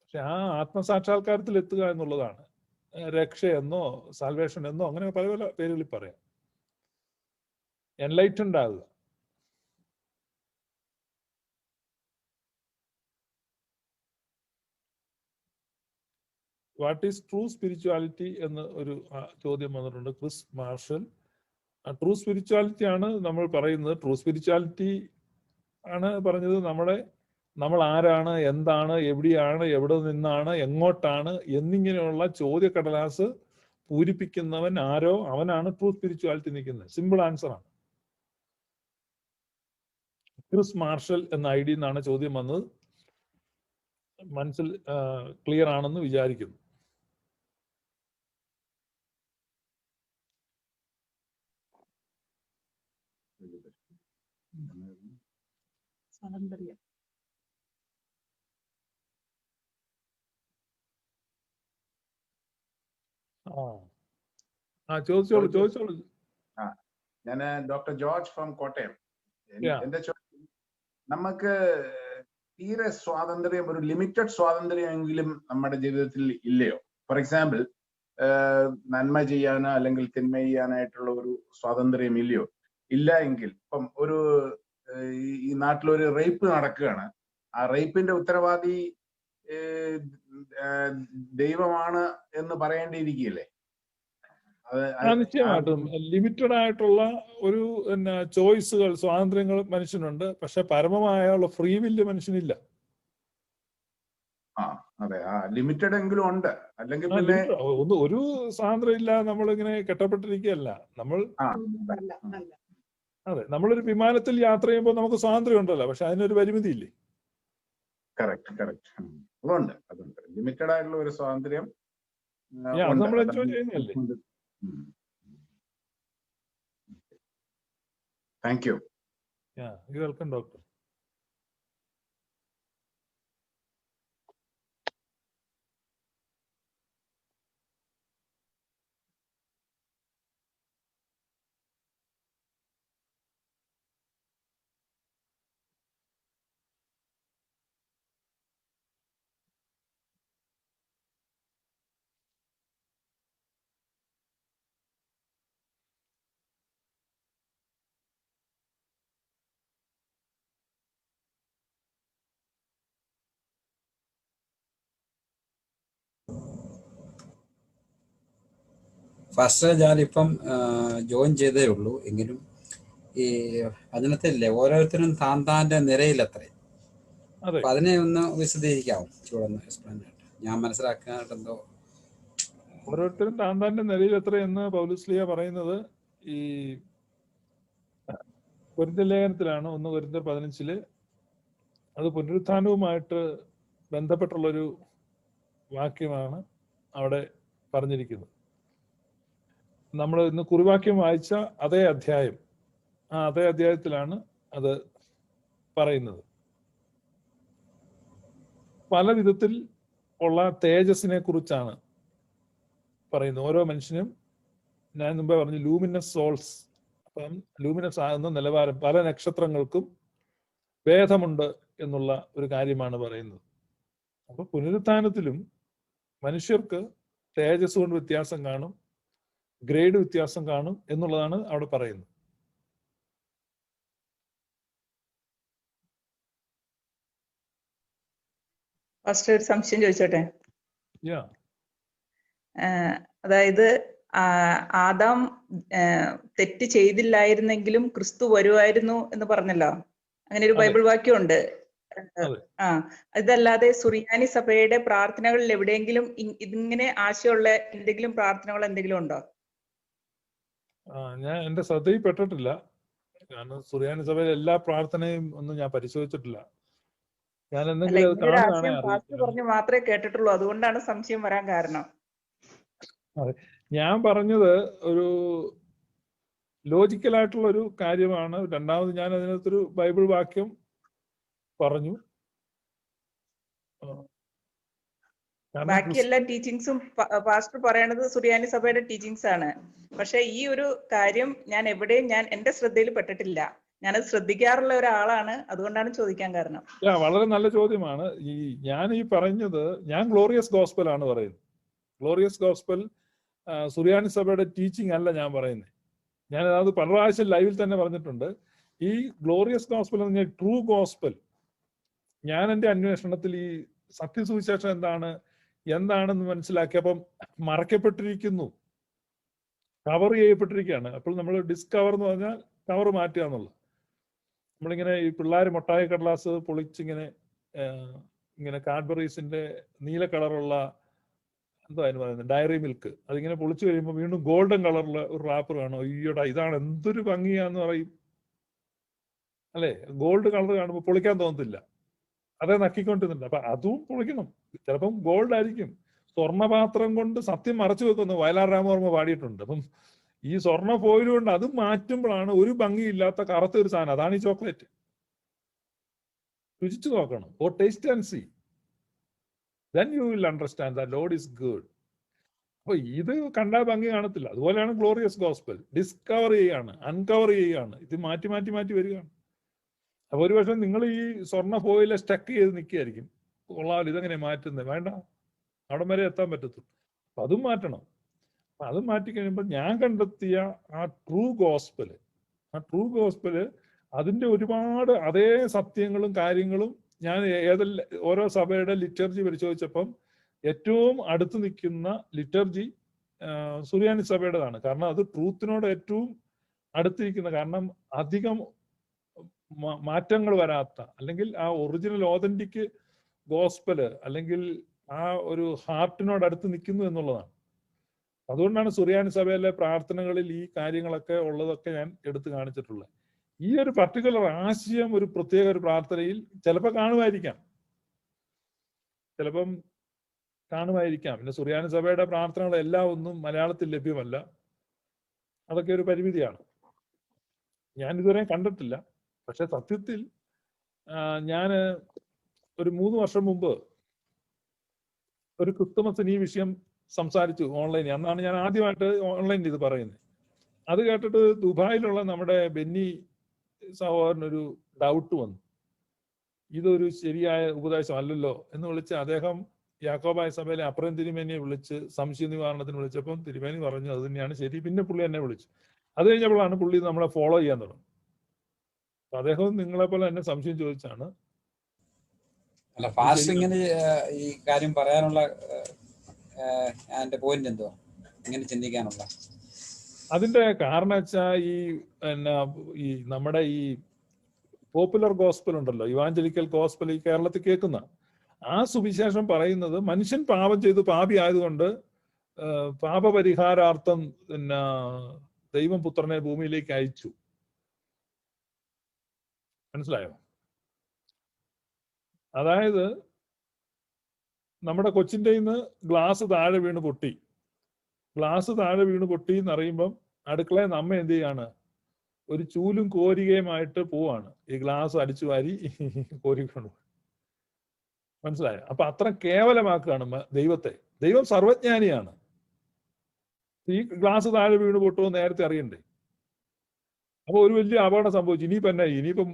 പക്ഷെ ആ ആത്മസാക്ഷാത്കാരത്തിൽ എത്തുക എന്നുള്ളതാണ് രക്ഷയെന്നോ സാൽവേഷൻ എന്നോ അങ്ങനെ പല പല പേരുകളിൽ പറയാം. എൻലൈറ്റൻഡ് ആകുക. വാട്ട് ഈസ് ട്രൂ സ്പിരിച്വാലിറ്റി എന്ന് ഒരു ചോദ്യം വന്നിട്ടുണ്ട്. Chris marshal. ട്രൂ സ്പിരിച്വാലിറ്റി ആണ് നമ്മൾ പറയുന്നത്. ട്രൂ സ്പിരിച്വാലിറ്റി ആണ് പറഞ്ഞത് നമ്മൾ ആരാണ്, എന്താണ്, എവിടെയാണ്, എവിടെ നിന്നാണ്, എങ്ങോട്ടാണ് എന്നിങ്ങനെയുള്ള ചോദ്യക്കടലാസ് പൂരിപ്പിക്കുന്നവൻ ആരോ അവനാണ് ട്രൂ സ്പിരിച്വാലിറ്റി നിൽക്കുന്നത്. സിമ്പിൾ ആൻസർ ആണ്. ക്രിസ് മാർഷൽ എന്ന ID എന്നാണ് ചോദ്യം വന്നത്. മനസ്സിൽ ക്ലിയർ ആണെന്ന് വിചാരിക്കുന്നു. ചോദിച്ചോളൂ. ഞാൻ ഡോക്ടർ ജോർജ് ഫ്രം കോട്ടയം. എന്റെ ചോദ്യം, നമുക്ക് തീരെ സ്വാതന്ത്ര്യം, ഒരു ലിമിറ്റഡ് സ്വാതന്ത്ര്യമെങ്കിലും നമ്മുടെ ജീവിതത്തിൽ ഇല്ലയോ? ഫോർ എക്സാമ്പിൾ, നന്മ ചെയ്യാനോ അല്ലെങ്കിൽ തിന്മ ചെയ്യാനായിട്ടുള്ള ഒരു സ്വാതന്ത്ര്യം ഇല്ലയോ? ഇല്ല എങ്കിൽ ഇപ്പം ഈ നാട്ടിലൊരു റേപ്പ് നടക്കുകയാണ്. ആ റേപ്പിന്റെ ഉത്തരവാദി ദൈവമാണ് എന്ന് പറയേണ്ടിയിരിക്കുകയല്ലേ? നിശ്ചയമായിട്ടും ലിമിറ്റഡ് ആയിട്ടുള്ള ഒരു ചോയ്സുകൾ, സ്വാതന്ത്ര്യങ്ങൾ മനുഷ്യനുണ്ട്. പക്ഷെ പരമമായ ഫ്രീ വില്ല് മനുഷ്യനില്ല. അതെ, ലിമിറ്റഡ് എങ്കിലും ഉണ്ട്. അല്ലെങ്കിൽ പിന്നെ ഒരു സ്വാതന്ത്ര്യം ഇല്ല. നമ്മളിങ്ങനെ കെട്ടപ്പെട്ടിരിക്കുകയല്ല. അതെ, നമ്മളൊരു വിമാനത്തിൽ യാത്ര ചെയ്യുമ്പോൾ നമുക്ക് സ്വാതന്ത്ര്യം ഉണ്ടല്ലോ, പക്ഷെ അതിനൊരു പരിമിതി ഇല്ലേ? കറക്റ്റ്. അതുണ്ട് ലിമിറ്റഡ് ആയിട്ടുള്ള ഒരു സ്വാതന്ത്ര്യം നമ്മൾ എൻജോയ് ചെയ്യുന്നതല്ലേ. Thank you. Welcome doctor. First ഞാനിപ്പം ജോയിൻ ചെയ്തേ ഉള്ളൂ. എങ്കിലും ഈ അതിനകത്തില്ലേ ഓരോരുത്തരും താൻ്റെ നിരയിലത്രേ. അതെ, അപ്പൊ അതിനെ ഒന്ന് വിശദീകരിക്കാമോ? ചൂടൊന്ന് എക്സ്പ്ലെയിൻ ആയിട്ട് ഞാൻ മനസ്സിലാക്കാനായിട്ടെന്തോ. ഓരോരുത്തരും താന്താന്റെ നിലയിൽ എത്ര എന്ന് പൗലോസ്ലീഹ പറയുന്നത് ഈ കൊരിന്ത്യർ ലേഖനത്തിലാണ്. 1 കൊരിന്ത്യർ 15 അത് പുനരുത്ഥാനവുമായിട്ട് ബന്ധപ്പെട്ടുള്ളൊരു വാക്യമാണ് അവിടെ പറഞ്ഞിരിക്കുന്നത്. നമ്മൾ ഇന്ന് കുറിവാക്യം വായിച്ച അതേ അധ്യായം, ആ അതേ അധ്യായത്തിലാണ് അത് പറയുന്നത്. പല വിധത്തിൽ ഉള്ള തേജസ്സിനെ കുറിച്ചാണ് പറയുന്നത്. ഓരോ മനുഷ്യനും, ഞാൻ മുമ്പേ പറഞ്ഞു, ലൂമിനസ് സോൾസ്. അപ്പം ലൂമിനസ് ആകുന്ന നിലവാരം പല നക്ഷത്രങ്ങൾക്കും ഭേദമുണ്ട് എന്നുള്ള ഒരു കാര്യമാണ് പറയുന്നത്. അപ്പൊ പുനരുത്ഥാനത്തിലും മനുഷ്യർക്ക് തേജസ് കൊണ്ട് വ്യത്യാസം കാണും, ഗ്രേഡ് വ്യത്യാസം കാണും എന്നുള്ളതാണ് അവിടെ പറയുന്നത്. ഫസ്റ്റ് ഒരു സംശയം ചോദിച്ചോട്ടെ. യാ, അതായത് ആദാം തെറ്റ് ചെയ്തില്ലായിരുന്നെങ്കിലും ക്രിസ്തു വരുമായിരുന്നു എന്ന് പറഞ്ഞല്ലോ. അങ്ങനെ ഒരു ബൈബിൾ വാക്യമുണ്ട്. ഇതല്ലാതെ സുറിയാനി സഭയുടെ പ്രാർത്ഥനകളിൽ എവിടെയെങ്കിലും ഇതിങ്ങനെ ആശയമുള്ള എന്തെങ്കിലും പ്രാർത്ഥനകൾ എന്തെങ്കിലും ഉണ്ടോ? ഞാൻ എന്റെ ശ്രദ്ധയിൽപ്പെട്ടിട്ടില്ല. കാരണം സുറിയാനി സഭയിലെ എല്ലാ പ്രാർത്ഥനയും ഒന്നും ഞാൻ പരിശോധിച്ചിട്ടില്ല. ഞാൻ എന്തെങ്കിലും പറഞ്ഞു മാത്രമേ കേട്ടിട്ടുള്ളൂ. അതുകൊണ്ടാണ് സംശയം വരാൻ കാരണം. അതെ, ഞാൻ പറഞ്ഞത് ഒരു ലോജിക്കലായിട്ടുള്ള ഒരു കാര്യമാണ്. രണ്ടാമത് ഞാൻ അതിനകത്തൊരു ബൈബിൾ വാക്യം പറഞ്ഞു. ബാക്കി എല്ലാ ടീച്ചിങ്സും പാസ്റ്റർ പറയണത് സുറിയാനി സഭയുടെ ടീച്ചിങ്സ് ആണ്. പക്ഷെ ഈ ഒരു കാര്യം ഞാൻ എന്റെ ശ്രദ്ധയിൽ പെട്ടിട്ടില്ല. ഞാനത് ശ്രദ്ധിക്കാറുള്ള ഒരാളാണ്. അതുകൊണ്ടാണ് ചോദിക്കാൻ കാരണം. വളരെ നല്ല ചോദ്യമാണ്. ഞാൻ പറഞ്ഞത്, ഞാൻ ഗ്ലോറിയസ് ഗോസ്പൽ ആണ് പറയുന്നത്. ഗ്ലോറിയസ് ഗോസ്പൽ സുറിയാനി സഭയുടെ ടീച്ചിങ് അല്ല ഞാൻ പറയുന്നത്. ഞാൻ അത് പല പ്രാവശ്യം ലൈവിൽ തന്നെ പറഞ്ഞിട്ടുണ്ട്. ഈ ഗ്ലോറിയസ് ഗോസ്പൽ എന്ന് പറഞ്ഞാൽ ട്രൂ ഗോസ്പൽ. ഞാൻ എൻ്റെ അന്വേഷണത്തിൽ ഈ സത്യസുവിശേഷം എന്താണെന്ന് മനസ്സിലാക്കിയപ്പം മറയ്ക്കപ്പെട്ടിരിക്കുന്നു, കവർ ചെയ്യപ്പെട്ടിരിക്കുകയാണ്. അപ്പോൾ നമ്മൾ ഡിസ്കവർ എന്ന് പറഞ്ഞാൽ കവർ മാറ്റുക എന്നുള്ളത്. നമ്മളിങ്ങനെ ഈ പിള്ളേർ മുട്ടായി കടലാസ് പൊളിച്ചിങ്ങനെ ഇങ്ങനെ കാഡ്ബറീസിന്റെ നീല കളറുള്ള എന്തോ അതിന് പറയുന്നത്, ഡയറി മിൽക്ക്, അതിങ്ങനെ പൊളിച്ചു കഴിയുമ്പോൾ വീണ്ടും ഗോൾഡൻ കളറിൽ ഒരു റാപ്പർ കാണും. അയ്യോടാ, ഇതാണ് എന്തൊരു ഭംഗിയാന്ന് പറയും അല്ലെ. ഗോൾഡ് കളർ കാണുമ്പോൾ പൊളിക്കാൻ തോന്നത്തില്ല, അതേ നക്കിക്കൊണ്ടിരുന്നുണ്ട്. അപ്പൊ അതും പൊളിക്കണം. ചിലപ്പം ഗോൾഡ് ആയിരിക്കും. സ്വർണ്ണപാത്രം കൊണ്ട് സത്യം മറച്ചു വെക്കുന്നു വയലാർ രാമവർമ്മ പാടിയിട്ടുണ്ട്. അപ്പം ഈ സ്വർണ്ണ ഫോയിൽ കൊണ്ട് അത് മാറ്റുമ്പോഴാണ് ഒരു ഭംഗിയില്ലാത്ത കറുത്ത ഒരു സാധനം. അതാണ് ഈ ചോക്ലേറ്റ്. രുചിച്ചു നോക്കണം. O taste and see, then you will understand that Lord is good. അപ്പൊ ഇത് കണ്ടാൽ ഭംഗി കാണത്തില്ല. അതുപോലെയാണ് ഗ്ലോറിയസ് ഗോസ്പൽ. ഡിസ്കവർ ചെയ്യാണ്, അൺകവർ ചെയ്യുകയാണ്. ഇത് മാറ്റി മാറ്റി മാറ്റി വരികയാണ്. അപ്പൊ ഒരു പക്ഷെ നിങ്ങൾ ഈ സ്വർണ്ണ ഫോയിലെ സ്റ്റക്ക് ചെയ്ത് നിൽക്കുകയായിരിക്കും. കൊള്ളാമല്ലോ, ഇതെങ്ങനെ മാറ്റുന്നത്? വേണ്ട, അവിടെ വരെ എത്താൻ പറ്റത്തുള്ളൂ. അപ്പൊ അതും മാറ്റണം. അപ്പൊ അത് മാറ്റിക്കഴിയുമ്പോൾ ഞാൻ കണ്ടെത്തിയ ആ ട്രൂ ഗോസ്പല് അതിന്റെ ഒരുപാട് അതേ സത്യങ്ങളും കാര്യങ്ങളും ഞാൻ ഓരോ സഭയുടെ ലിറ്റർജി പരിശോധിച്ചപ്പം ഏറ്റവും അടുത്ത് നിൽക്കുന്ന ലിറ്റർജി സുറിയാനി സഭയുടേതാണ്. കാരണം അത് ട്രൂത്തിനോട് ഏറ്റവും അടുത്തിരിക്കുന്ന, കാരണം അധികം മാറ്റങ്ങൾ വരാത്ത, അല്ലെങ്കിൽ ആ ഒറിജിനൽ ഓതന്റിക് ഗോസ്പല് അല്ലെങ്കിൽ ആ ഒരു ഹാർട്ടിനോട് അടുത്ത് നിൽക്കുന്നു എന്നുള്ളതാണ്. അതുകൊണ്ടാണ് സുറിയാനി സഭയിലെ പ്രാർത്ഥനകളിൽ ഈ കാര്യങ്ങളൊക്കെ ഉള്ളതൊക്കെ ഞാൻ എടുത്തു കാണിച്ചിട്ടുള്ളത്. ഈ ഒരു പർട്ടിക്കുലർ ആശയം ഒരു പ്രത്യേക ഒരു പ്രാർത്ഥനയിൽ ചിലപ്പോൾ കാണുമായിരിക്കാം. പിന്നെ സുറിയാനി സഭയുടെ പ്രാർത്ഥനകൾ എല്ലാം ഒന്നും മലയാളത്തിൽ ലഭ്യമല്ല. അതൊക്കെ ഒരു പരിമിതിയാണ്. ഞാൻ ഇതുവരെ കണ്ടിട്ടില്ല. പക്ഷെ സത്യത്തിൽ ഞാൻ ഒരു 3 വർഷം മുമ്പ് ഒരു ക്രിസ്തുമസിന് ഈ വിഷയം സംസാരിച്ചു ഓൺലൈനിൽ. അന്നാണ് ഞാൻ ആദ്യമായിട്ട് ഓൺലൈനിൽ ഇത് പറയുന്നത്. അത് കേട്ടിട്ട് ദുബായിലുള്ള നമ്മുടെ ബെന്നി സഹോദരനൊരു ഡൗട്ട് വന്നു. ഇതൊരു ശരിയായ ഉപദേശം അല്ലല്ലോ എന്ന് വിളിച്ച് അദ്ദേഹം യാക്കോബായ സഭയിലെ അപ്രയം തിരുമേനിയെ വിളിച്ച് സംശയ നിവാരണത്തിന് വിളിച്ചപ്പം തിരുമേനി പറഞ്ഞു അത് തന്നെയാണ് ശരി. പിന്നെ പുള്ളി എന്നെ വിളിച്ചു. അത് കഴിഞ്ഞപ്പോഴാണ് പുള്ളി നമ്മളെ ഫോളോ ചെയ്യാൻ തുടങ്ങി. അദ്ദേഹം നിങ്ങളെ പോലെ എന്നെ സംശയം ചോദിച്ചാണ്. അല്ല, ഫാസ്റ്റ് ഇങ്ങനെ ഈ കാര്യം പറയാനുള്ള എന്റെ പോയിന്റ് എന്തോ, ഇങ്ങനെ ചിന്തിക്കാനുള്ള? അതിന്റെ കാരണം വെച്ചാൽ ഈ നമ്മുടെ ഈ പോപ്പുലർ ഗോസ്പൽ ഉണ്ടല്ലോ, ഇവാഞ്ചലിക്കൽ ഗോസ്പൽ ഈ കേരളത്തിൽ കേൾക്കുന്ന ആ സുവിശേഷം പറയുന്നത് മനുഷ്യൻ പാപം ചെയ്തു പാപി ആയതുകൊണ്ട് പാപപരിഹാരാർത്ഥം ദൈവം പുത്രനെ ഭൂമിയിലേക്ക് അയച്ചു. മനസ്സിലായോ? അതായത് നമ്മുടെ കൊച്ചിൻ്റെ നിന്ന് ഗ്ലാസ് താഴെ വീണ് പൊട്ടി എന്നറിയുമ്പം അടുക്കളയിൽ നമ്മ എന്ത് ചെയ്യാണ്? ഒരു ചൂലും കോരികയുമായിട്ട് പോവാണ് ഈ ഗ്ലാസ് അടിച്ചു വാരി കോരിക്കൊണ്ട്. മനസ്സിലായോ? അപ്പൊ അത്ര കേവലമാക്കുകയാണ് ദൈവത്തെ. ദൈവം സർവജ്ഞാനിയാണ്. ഈ ഗ്ലാസ് താഴെ വീണ് പൊട്ടുമോ നേരത്തെ അറിയണ്ടേ? അപ്പൊ ഒരു വലിയ അപകടം സംഭവിച്ചു, ഇനിയിപ്പം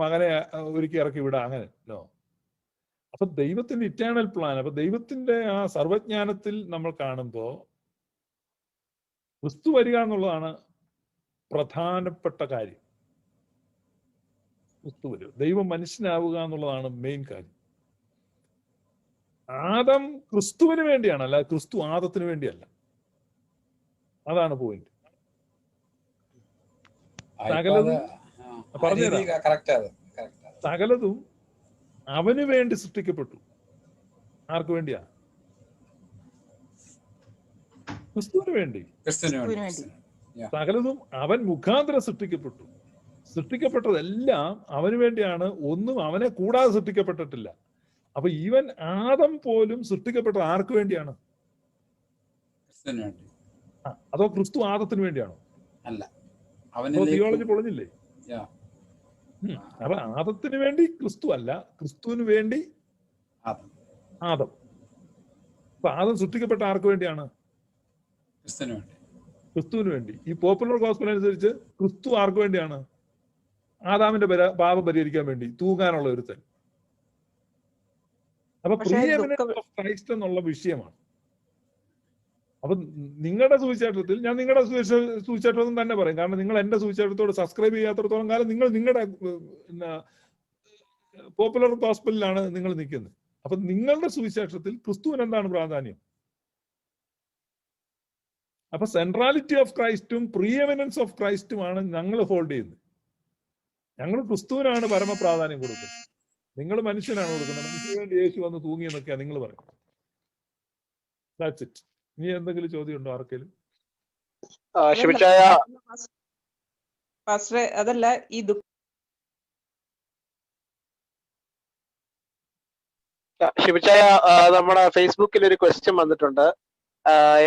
മകനെ ഒരുക്കി ഇറക്കി വിടാം, അങ്ങനെ നോ. അപ്പൊ ദൈവത്തിന്റെ ഇറ്റേണൽ പ്ലാൻ, അപ്പൊ ദൈവത്തിന്റെ ആ സർവജ്ഞാനത്തിൽ നമ്മൾ കാണുമ്പോ ക്രിസ്തു വരിക എന്നുള്ളതാണ് പ്രധാനപ്പെട്ട കാര്യം. ക്രിസ്തു വരിക, ദൈവം മനുഷ്യനാവുക എന്നുള്ളതാണ് മെയിൻ കാര്യം. ആദം ക്രിസ്തുവിന് വേണ്ടിയാണ്, അല്ല ക്രിസ്തു ആദത്തിന് വേണ്ടിയല്ല. അതാണ് പോയിന്റ്. സകലതും അവന് വേണ്ടി സൃഷ്ടിക്കപ്പെട്ടു. ആർക്ക് വേണ്ടിയാ? ക്രിസ്തുവിന് വേണ്ടി. സകലതും അവൻ മുഖാന്തരം സൃഷ്ടിക്കപ്പെട്ടു. സൃഷ്ടിക്കപ്പെട്ടതെല്ലാം അവന് വേണ്ടിയാണ്, ഒന്നും അവനെ കൂടാതെ സൃഷ്ടിക്കപ്പെട്ടിട്ടില്ല. അപ്പൊ ഈവൻ ആദം പോലും സൃഷ്ടിക്കപ്പെട്ടത് ആർക്ക് വേണ്ടിയാണ്? അതോ ക്രിസ്തു ആദത്തിന് വേണ്ടിയാണോ? അല്ല, തിയോളജി പൊളഞ്ഞില്ലേ? അപ്പൊ ആദത്തിന് വേണ്ടി ക്രിസ്തു അല്ല, ക്രിസ്തുവിന് വേണ്ടി ആദം. അപ്പൊ ആദം സൃഷ്ടിക്കപ്പെട്ട ആർക്ക് വേണ്ടിയാണ്? ക്രിസ്തുവിന് വേണ്ടി. ഈ പോപ്പുലർ ഗോസ്പൽ അനുസരിച്ച് ക്രിസ്തു ആർക്ക് വേണ്ടിയാണ്? ആദാമിന്റെ പാപം പരിഹരിക്കാൻ വേണ്ടി തൂങ്ങാനുള്ള ഒരുത്തൻ. അപ്പൊ പ്രിയമിനൻസ് ഓഫ് ക്രൈസ്റ്റ് എന്നുള്ള വിഷയമാണ്. അപ്പൊ നിങ്ങളുടെ സുവിശേഷത്തിൽ, ഞാൻ നിങ്ങളുടെ സുവിശേഷം തന്നെ പറയും, കാരണം നിങ്ങൾ എന്റെ സുവിശേഷത്തോട് സബ്സ്ക്രൈബ് ചെയ്യാത്തടത്തോളം കാലം നിങ്ങൾ നിങ്ങളുടെ പോപ്പുലർ ഗോസ്പലിലാണ് നിങ്ങൾ നിൽക്കുന്നത്. അപ്പൊ നിങ്ങളുടെ സുവിശേഷത്തിൽ ക്രിസ്തുവിന് എന്താണ് പ്രാധാന്യം? അപ്പൊ സെൻട്രാലിറ്റി ഓഫ് ക്രൈസ്റ്റും പ്രിയമിനൻസ് ഓഫ് ക്രൈസ്റ്റുമാണ് ഞങ്ങൾ ഹോൾഡ് ചെയ്യുന്നത്. ഞങ്ങൾ ക്രിസ്തുവിനാണ് പരമപ്രാധാന്യം കൊടുക്കുന്നത്, നിങ്ങൾ മനുഷ്യനാണ് കൊടുക്കുന്നത്. മനുഷ്യന് വേണ്ടി യേശു വന്ന് തൂങ്ങിയെന്നൊക്കെയാ നിങ്ങൾ പറയുന്നത്. That's it. ഇനി എന്തെങ്കിലും ചോദ്യം ഉണ്ടോ ആർക്കെങ്കിലും? അതല്ല, ഈ ഷിബിച്ചായ, നമ്മുടെ ഫേസ്ബുക്കിൽ ഒരു ക്വസ്റ്റ്യൻ വന്നിട്ടുണ്ട്.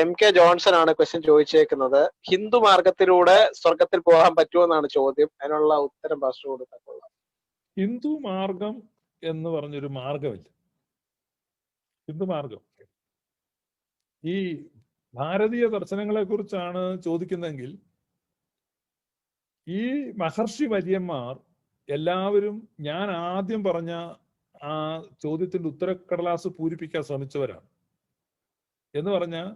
MK ജോൺസൺ ആണ് ക്വസ്റ്റ്യൻ ചോദിച്ചേക്കുന്നത്. ഹിന്ദു മാർഗത്തിലൂടെ സ്വർഗത്തിൽ പോകാൻ പറ്റുമെന്നാണ് ചോദ്യം. അതിനുള്ള ഉത്തരം പാസ്റ്റർ കൊടുക്കാൻ. ഹിന്ദു മാർഗം എന്ന് പറഞ്ഞൊരു മാർഗമില്ല. ഹിന്ദു മാർഗം ഈ ഭാരതീയ ദർശനങ്ങളെ കുറിച്ചാണ് ചോദിക്കുന്നതെങ്കിൽ, ഈ മഹർഷി വര്യന്മാർ എല്ലാവരും ഞാൻ ആദ്യം പറഞ്ഞ ആ ചോദ്യത്തിന്റെ ഉത്തരക്കടലാസ് പൂരിപ്പിക്കാൻ ശ്രമിച്ചവരാണ്. എന്ന് പറഞ്ഞാൽ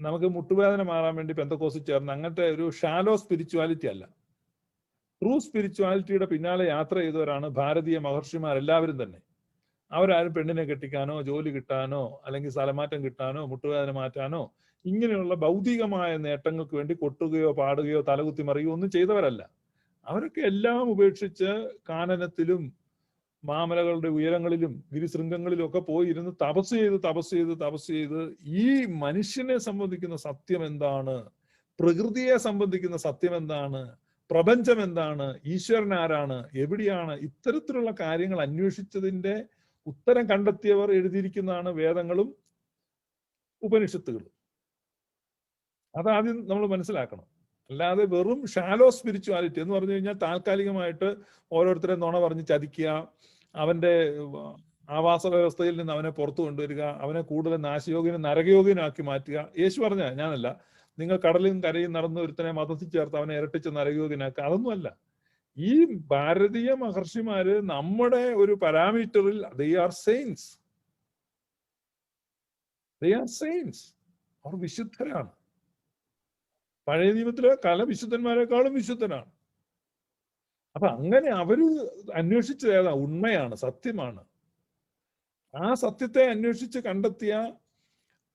നമുക്ക് മുട്ടുവേദന മാറാൻ വേണ്ടി പെന്തക്കോസിൽ ചേർന്ന് അങ്ങനത്തെ ഒരു ഷാലോ സ്പിരിച്വാലിറ്റി അല്ല, ട്രൂ സ്പിരിച്വാലിറ്റിയുടെ പിന്നാലെ യാത്ര ചെയ്തവരാണ് ഭാരതീയ മഹർഷിമാരെല്ലാവരും തന്നെ. അവരാരും പെണ്ണിനെ കെട്ടിക്കാനോ ജോലി കിട്ടാനോ അല്ലെങ്കിൽ സ്ഥലമാറ്റം കിട്ടാനോ മുട്ടുവേദന മാറ്റാനോ ഇങ്ങനെയുള്ള ഭൗതികമായ നേട്ടങ്ങൾക്ക് വേണ്ടി കൊട്ടുകയോ പാടുകയോ തലകുത്തി മറിയുകയോ ഒന്നും ചെയ്തവരല്ല. അവരൊക്കെ എല്ലാം ഉപേക്ഷിച്ച് കാനനത്തിലും മാമലകളുടെ ഉയരങ്ങളിലും ഗിരിശൃംഗങ്ങളിലും ഒക്കെ പോയി ഇരുന്ന് തപസ് ചെയ്ത് ഈ മനുഷ്യനെ സംബന്ധിക്കുന്ന സത്യം എന്താണ്, പ്രകൃതിയെ സംബന്ധിക്കുന്ന സത്യം എന്താണ്, പ്രപഞ്ചം എന്താണ്, ഈശ്വരൻ ആരാണ്, എവിടെയാണ്, ഇത്തരത്തിലുള്ള കാര്യങ്ങൾ അന്വേഷിച്ചതിന്റെ ഉത്തരം കണ്ടെത്തിയവർ എഴുതിയിരിക്കുന്നതാണ് വേദങ്ങളും ഉപനിഷത്തുകളും. അതാദ്യം നമ്മൾ മനസ്സിലാക്കണം. അല്ലാതെ വെറും ഷാലോ സ്പിരിച്വാലിറ്റി എന്ന് പറഞ്ഞു കഴിഞ്ഞാൽ താൽക്കാലികമായിട്ട് ഓരോരുത്തരെ നുണ പറഞ്ഞ് ചതിക്കുക, അവന്റെ ആവാസ വ്യവസ്ഥയിൽ നിന്ന് അവനെ പുറത്തു കൊണ്ടുവരിക, അവനെ കൂടുതൽ നാശയോഗ്യനും നരകയോഗ്യനാക്കി മാറ്റുക. യേശു പറഞ്ഞ ഞാനല്ല, നിങ്ങൾ കടലും കരയും നടന്ന് ഒരുത്തനെ മതത്തിൽ ചേർത്ത് അവനെ ഇരട്ടിച്ച് നരകയോഗ്യനാക്കുക, അതൊന്നുമല്ല. ഈ ഭാരതീയ മഹർഷിമാര് നമ്മുടെ ഒരു പാരാമീറ്ററിൽ they are saints. അവർ വിശുദ്ധരാണ്. പഴയ നിയമത്തിലെ പല വിശുദ്ധന്മാരെക്കാളും വിശുദ്ധനാണ്. അപ്പൊ അങ്ങനെ അവര് അന്വേഷിച്ചത് ഏതാ? ഉണ്മയാണ്, സത്യമാണ്. ആ സത്യത്തെ അന്വേഷിച്ച് കണ്ടെത്തിയ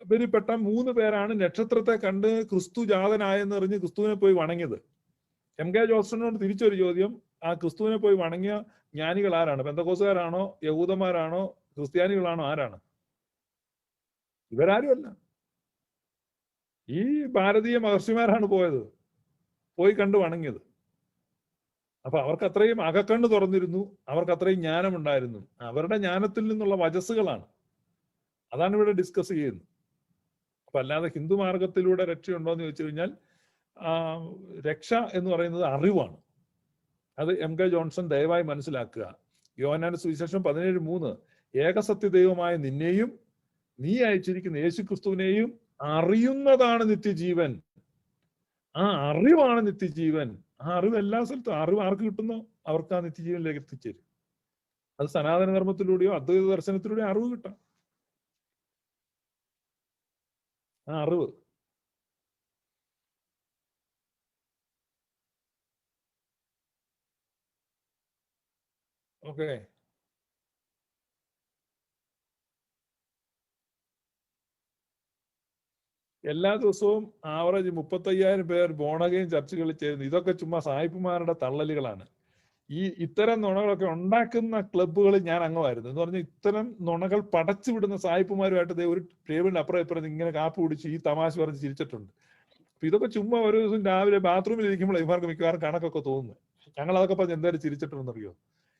ഇവരിൽപ്പെട്ട 3 പേരാണ് നക്ഷത്രത്തെ കണ്ട് ക്രിസ്തു ജാതനായെന്നറിഞ്ഞ് ക്രിസ്തുവിനെ പോയി വണങ്ങിയത്. എം കെ ജോൺസണിനോട് തിരിച്ചൊരു ചോദ്യം, ആ ക്രിസ്തുവിനെ പോയി വണങ്ങിയ ജ്ഞാനികൾ ആരാണ്? പെന്തക്കോസുകാരാണോ, യഹൂദന്മാരാണോ, ക്രിസ്ത്യാനികളാണോ, ആരാണ്? ഇവരാരുമല്ല, ഈ ഭാരതീയ മഹർഷിമാരാണ് പോയി കണ്ടു വണങ്ങിയത്. അപ്പൊ അവർക്ക് അത്രയും അകക്കണ്ണ് തുറന്നിരുന്നു, അവർക്ക് അത്രയും ജ്ഞാനമുണ്ടായിരുന്നു. അവരുടെ ജ്ഞാനത്തിൽ നിന്നുള്ള വചസ്സുകളാണ്, അതാണ് ഇവിടെ ഡിസ്കസ് ചെയ്യുന്നത്. അപ്പൊ അല്ലാതെ ഹിന്ദു മാർഗത്തിലൂടെ രക്ഷയുണ്ടോ എന്ന് ചോദിച്ചു കഴിഞ്ഞാൽ രക്ഷ എന്ന് പറയുന്നത് അറിവാണ്. അത് എം കെ ജോൺസൺ ദയവായി മനസ്സിലാക്കുക. യോഹന്നാന്റെ സുവിശേഷം 17:3 ഏകസത്യ ദൈവമായ നിന്നെയും നീ അയച്ചിരിക്കുന്ന യേശു ക്രിസ്തുവിനെയും അറിയുന്നതാണ് നിത്യജീവൻ. ആ അറിവാണ് നിത്യജീവൻ. ആ അറിവ് എല്ലാ സ്ഥലത്തും, അറിവ് ആർക്ക് കിട്ടുന്നോ അവർക്ക് ആ നിത്യജീവനിലേക്ക് എത്തിച്ചേരും. അത് സനാതന ധർമ്മത്തിലൂടെയോ അദ്വൈത ദർശനത്തിലൂടെയോ അറിവ് കിട്ടാം. ആ അറിവ് ഓക്കെ. എല്ലാ ദിവസവും ആവറേജ് 35,000 പേർ ബോണഗെയിൻ ചർച്ചകളിൽ ചേരുന്നു. ഇതൊക്കെ ചുമ്മാ സായിപ്പുമാരുടെ തള്ളലുകളാണ്. ഇത്തരം നുണകളൊക്കെ ഉണ്ടാക്കുന്ന ക്ലബ്ബുകളിൽ ഞാൻ അംഗമായിരുന്നു. എന്ന് പറഞ്ഞാൽ ഇത്തരം നുണകൾ പടച്ചു വിടുന്ന സായിപ്പുമാരുമായിട്ട് ഒരു ടേബിളിന് അപ്പുറം ഇപ്പുറം ഇങ്ങനെ കാപ്പ് കുടിച്ച് ഈ തമാശ പറഞ്ഞ് ചിരിച്ചിട്ടുണ്ട്. അപ്പൊ ഇതൊക്കെ ചുമ്മാ ഒരു ദിവസം രാവിലെ ബാത്റൂമിൽ ഇരിക്കുമ്പോൾ ഇവർക്ക് മിക്കവാറും കണക്കൊക്കെ തോന്നുന്നു. ഞങ്ങൾ അതൊക്കെ പറഞ്ഞ് എന്തായാലും ചിരിച്ചിട്ടുണ്ടെന്നറിയോ?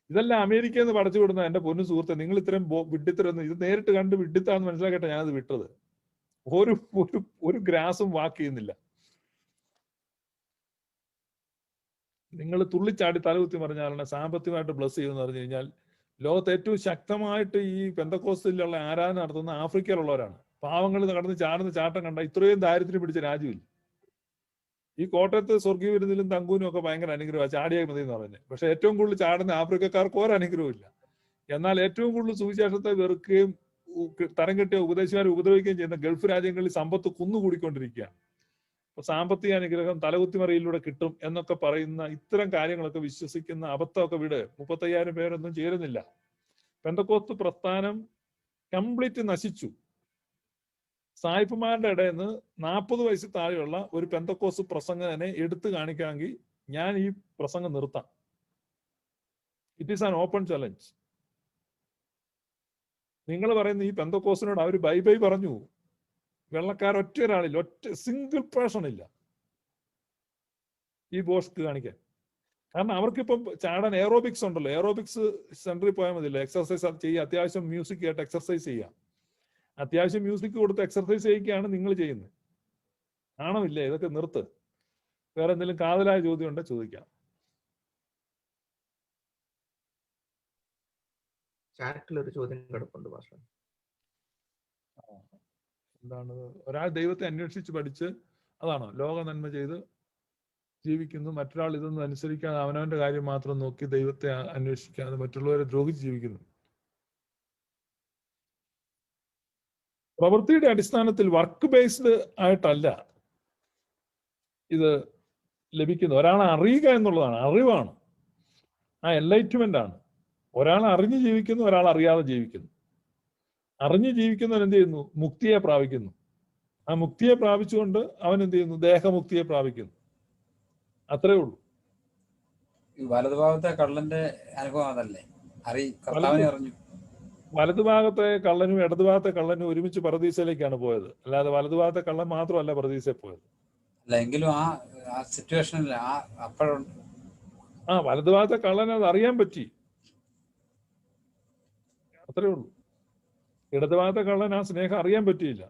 ഇതെല്ലാം അമേരിക്കയിൽ നിന്ന് പടച്ചു വിടുന്ന എന്റെ പൊന്നു സുഹൃത്തെ, നിങ്ങൾ ഇത്തരം വിഡ്ഢിത്തരൊന്നും ഇത് നേരിട്ട് കണ്ട് വിഡ്ഢിത്താന്ന് മനസ്സിലാക്കട്ടെ ഞാനത് വിട്ടത്. ഒരു ഗ്രാസും വാക്ക് ചെയ്യുന്നില്ല. നിങ്ങൾ തുള്ളിച്ചാടി തലകുത്തി പറഞ്ഞാലാണ് സാമ്പത്തികമായിട്ട് ബ്ലസ് ചെയ്യുമെന്ന് പറഞ്ഞു കഴിഞ്ഞാൽ ലോകത്ത് ഏറ്റവും ശക്തമായിട്ട് ഈ പെന്തക്കോസ്തിലുള്ള ആരാധന നടത്തുന്ന ആഫ്രിക്കയിലുള്ളവരാണ്. പാവങ്ങൾ കടന്ന് ചാടുന്ന ചാട്ടം കണ്ട ഇത്രയും ദാരിദ്ര്യം പിടിച്ച രാജ്യമില്ല. ഈ കോട്ടയത്ത് സ്വർഗീയ വിരുന്നിലും തങ്കൂനും ഒക്കെ ഭയങ്കര അനുഗ്രഹമാണ്, ചാടിയാൽ മതി എന്ന് പറഞ്ഞത്. പക്ഷെ ഏറ്റവും കൂടുതൽ ചാടുന്ന ആഫ്രിക്കക്കാർക്ക് ഒരനുഗ്രഹവും ഇല്ല. എന്നാൽ ഏറ്റവും കൂടുതൽ സുവിശേഷത്തെ വെറുക്കുകയും തരം കെട്ടിയ ഉപദേശിമാരെ ഉപദ്രവിക്കുകയും ചെയ്യുന്ന ഗൾഫ് രാജ്യങ്ങളിൽ സമ്പത്ത് കുന്നുകൂടിക്കൊണ്ടിരിക്കുകയാണ്. അപ്പൊ സാമ്പത്തിക അനുഗ്രഹം തലകുത്തിമറിയിലൂടെ കിട്ടും എന്നൊക്കെ പറയുന്ന ഇത്തരം കാര്യങ്ങളൊക്കെ വിശ്വസിക്കുന്ന അബദ്ധമൊക്കെ വിട്. 35,000 പേരൊന്നും ചേരുന്നില്ല. പെന്തക്കോസ്ത് പ്രസ്ഥാനം കംപ്ലീറ്റ് നശിച്ചു. സായിപ്പുമാരുടെ ഇടയിൽ നിന്ന് 40 വയസ്സിൽ താഴെയുള്ള ഒരു പെന്തക്കോസ്ത് പ്രസംഗനെ എടുത്തു കാണിക്കാമെങ്കിൽ ഞാൻ ഈ പ്രസംഗം നിർത്താം. It is an open challenge. നിങ്ങൾ പറയുന്ന ഈ പെന്തക്കോസ്തിനോട് അവർ ബൈ പറഞ്ഞു. വെള്ളക്കാരൊറ്റ ഒരാളില്ല, ഒറ്റ സിംഗിൾ പേഴ്സൺ ഇല്ല ഈ ബോസ്റ്റ് കാണിക്കാൻ. കാരണം അവർക്കിപ്പം ചാടാൻ എയറോബിക്സ് ഉണ്ടല്ലോ. എയറോബിക്സ് സെന്ററിൽ പോയാൽ മതിയല്ലോ, എക്സർസൈസ് ചെയ്യുക. അത്യാവശ്യം മ്യൂസിക് ആയിട്ട് എക്സർസൈസ് ചെയ്യാം. അത്യാവശ്യം മ്യൂസിക് കൊടുത്ത് എക്സർസൈസ് ചെയ്യിക്കുകയാണ് നിങ്ങൾ ചെയ്യുന്നത്. ആണമില്ലേ? ഇതൊക്കെ നിർത്ത്. വേറെ എന്തെങ്കിലും കാതലായ ചോദ്യം ഉണ്ടോ ചോദിക്കാം. ചാറ്റിലൊരു ചോദ്യം കിടപ്പുണ്ട് മാസ്റ്റർ. എന്താണ്? ഒരാൾ ദൈവത്തെ അന്വേഷിച്ച് പഠിച്ച് അതാണോ ലോക നന്മ ചെയ്ത് ജീവിക്കുന്നു, മറ്റൊരാൾ ഇതൊന്നും അനുസരിക്കാതെ അവനവന്റെ കാര്യം മാത്രം നോക്കി ദൈവത്തെ അന്വേഷിക്കാതെ മറ്റുള്ളവരെ ദ്രോഹിച്ച് ജീവിക്കുന്നു. പ്രവൃത്തിയുടെ അടിസ്ഥാനത്തിൽ വർക്ക് ബേസ്ഡ് ആയിട്ടല്ല ഇത് ലഭിക്കുന്നത്. ഒരാളെ അറിയുക എന്നുള്ളതാണ്, അറിവാണ്, ആ എൻലൈറ്റ്മെന്റ് ആണ്. ഒരാൾ അറിഞ്ഞു ജീവിക്കുന്നു, ഒരാൾ അറിയാതെ ജീവിക്കുന്നു. അറിഞ്ഞു ജീവിക്കുന്നവൻ എന്ത് ചെയ്യുന്നു? മുക്തിയെ പ്രാപിക്കുന്നു. ആ മുക്തിയെ പ്രാപിച്ചുകൊണ്ട് അവൻ എന്ത് ചെയ്യുന്നു? ദേഹമുക്തിയെ പ്രാപിക്കുന്നു. അത്രേ ഉള്ളൂ. വലതുഭാഗത്തെ കള്ളന്റെ അനുഭവം അതല്ലേ? അറിഞ്ഞു. വലതുഭാഗത്തെ കള്ളനും ഇടതുഭാഗത്തെ കള്ളനും ഒരുമിച്ച് പറുദീസയിലേക്കാണ് പോയത്. അല്ലാതെ വലതുഭാഗത്തെ കള്ളൻ മാത്രമല്ല പറുദീസയിൽ പോയത്. അല്ല എങ്കിലും ആ സിറ്റുവേഷനിൽ അപ്പോഴുണ്ട്. വലതുഭാഗത്തെ കള്ളന് അത് അറിയാൻ പറ്റി, അത്രേ ഉള്ളൂ. ഇടതുഭാഗത്തെ കള്ളൻ ആ സ്നേഹം അറിയാൻ പറ്റിയില്ല,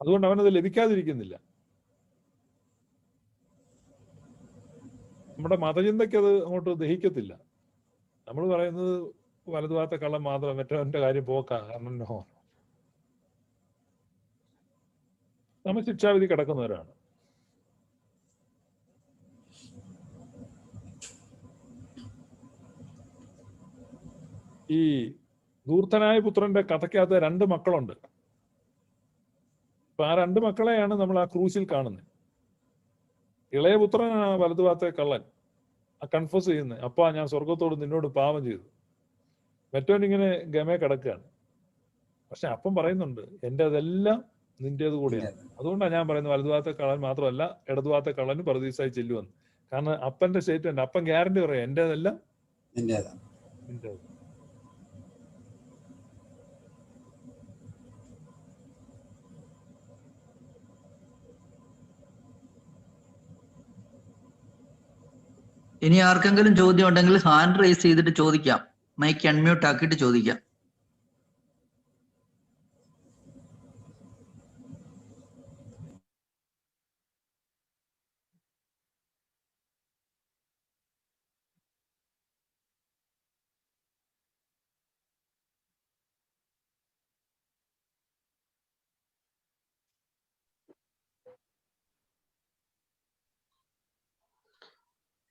അതുകൊണ്ട് അവനത് ലഭിക്കാതിരിക്കുന്നില്ല. നമ്മുടെ മതചിന്തയ്ക്ക് അത് അങ്ങോട്ട് ദഹിക്കത്തില്ല. നമ്മൾ പറയുന്നത് വലതുഭാഗത്തെ കള്ളൻ മാത്രം, മറ്റവന്റെ കാര്യം പോക്കാ. കാരണം നമ്മൾ ശിക്ഷാവിധി കിടക്കുന്നവരാണ്. ഈ ധൂർത്തനായ പുത്രന്റെ കഥയ്ക്കകത്ത് 2 മക്കളുണ്ട്. അപ്പൊ ആ 2 മക്കളെയാണ് നമ്മൾ ആ ക്രൂശിൽ കാണുന്നത്. ഇളയ പുത്രനാണ് വലതുഭാഗത്തെ കള്ളൻ, ആ കൺഫ്യൂസ് ചെയ്യുന്നത്. അപ്പാ ഞാൻ സ്വർഗത്തോട് നിന്നോട് പാപം ചെയ്തു. മറ്റവൻ ഇങ്ങനെ ഗമേ കിടക്കുകയാണ്. പക്ഷെ അപ്പം പറയുന്നുണ്ട് എൻ്റെ അതെല്ലാം നിന്റേത് കൂടെയാണ്. അതുകൊണ്ടാണ് ഞാൻ പറയുന്നത് വലതുഭാഗത്തെ കള്ളൻ മാത്രമല്ല ഇടതുഭാഗത്തെ കള്ളന് പറുദീസായി ചെല്ലുവെന്ന്. കാരണം അപ്പന്റെ സ്റ്റേറ്റ്മെന്റ്, അപ്പൻ ഗ്യാരണ്ടി പറയാം എന്റേതെല്ലാം നിന്റേതാണ്. നിന്റേത്. ഇനി ആർക്കെങ്കിലും ചോദ്യം ഉണ്ടെങ്കിൽ ഹാൻഡ് റൈസ് ചെയ്തിട്ട് ചോദിക്കാം. മൈക്ക് അൺമ്യൂട്ട് ആക്കിയിട്ട് ചോദിക്കാം.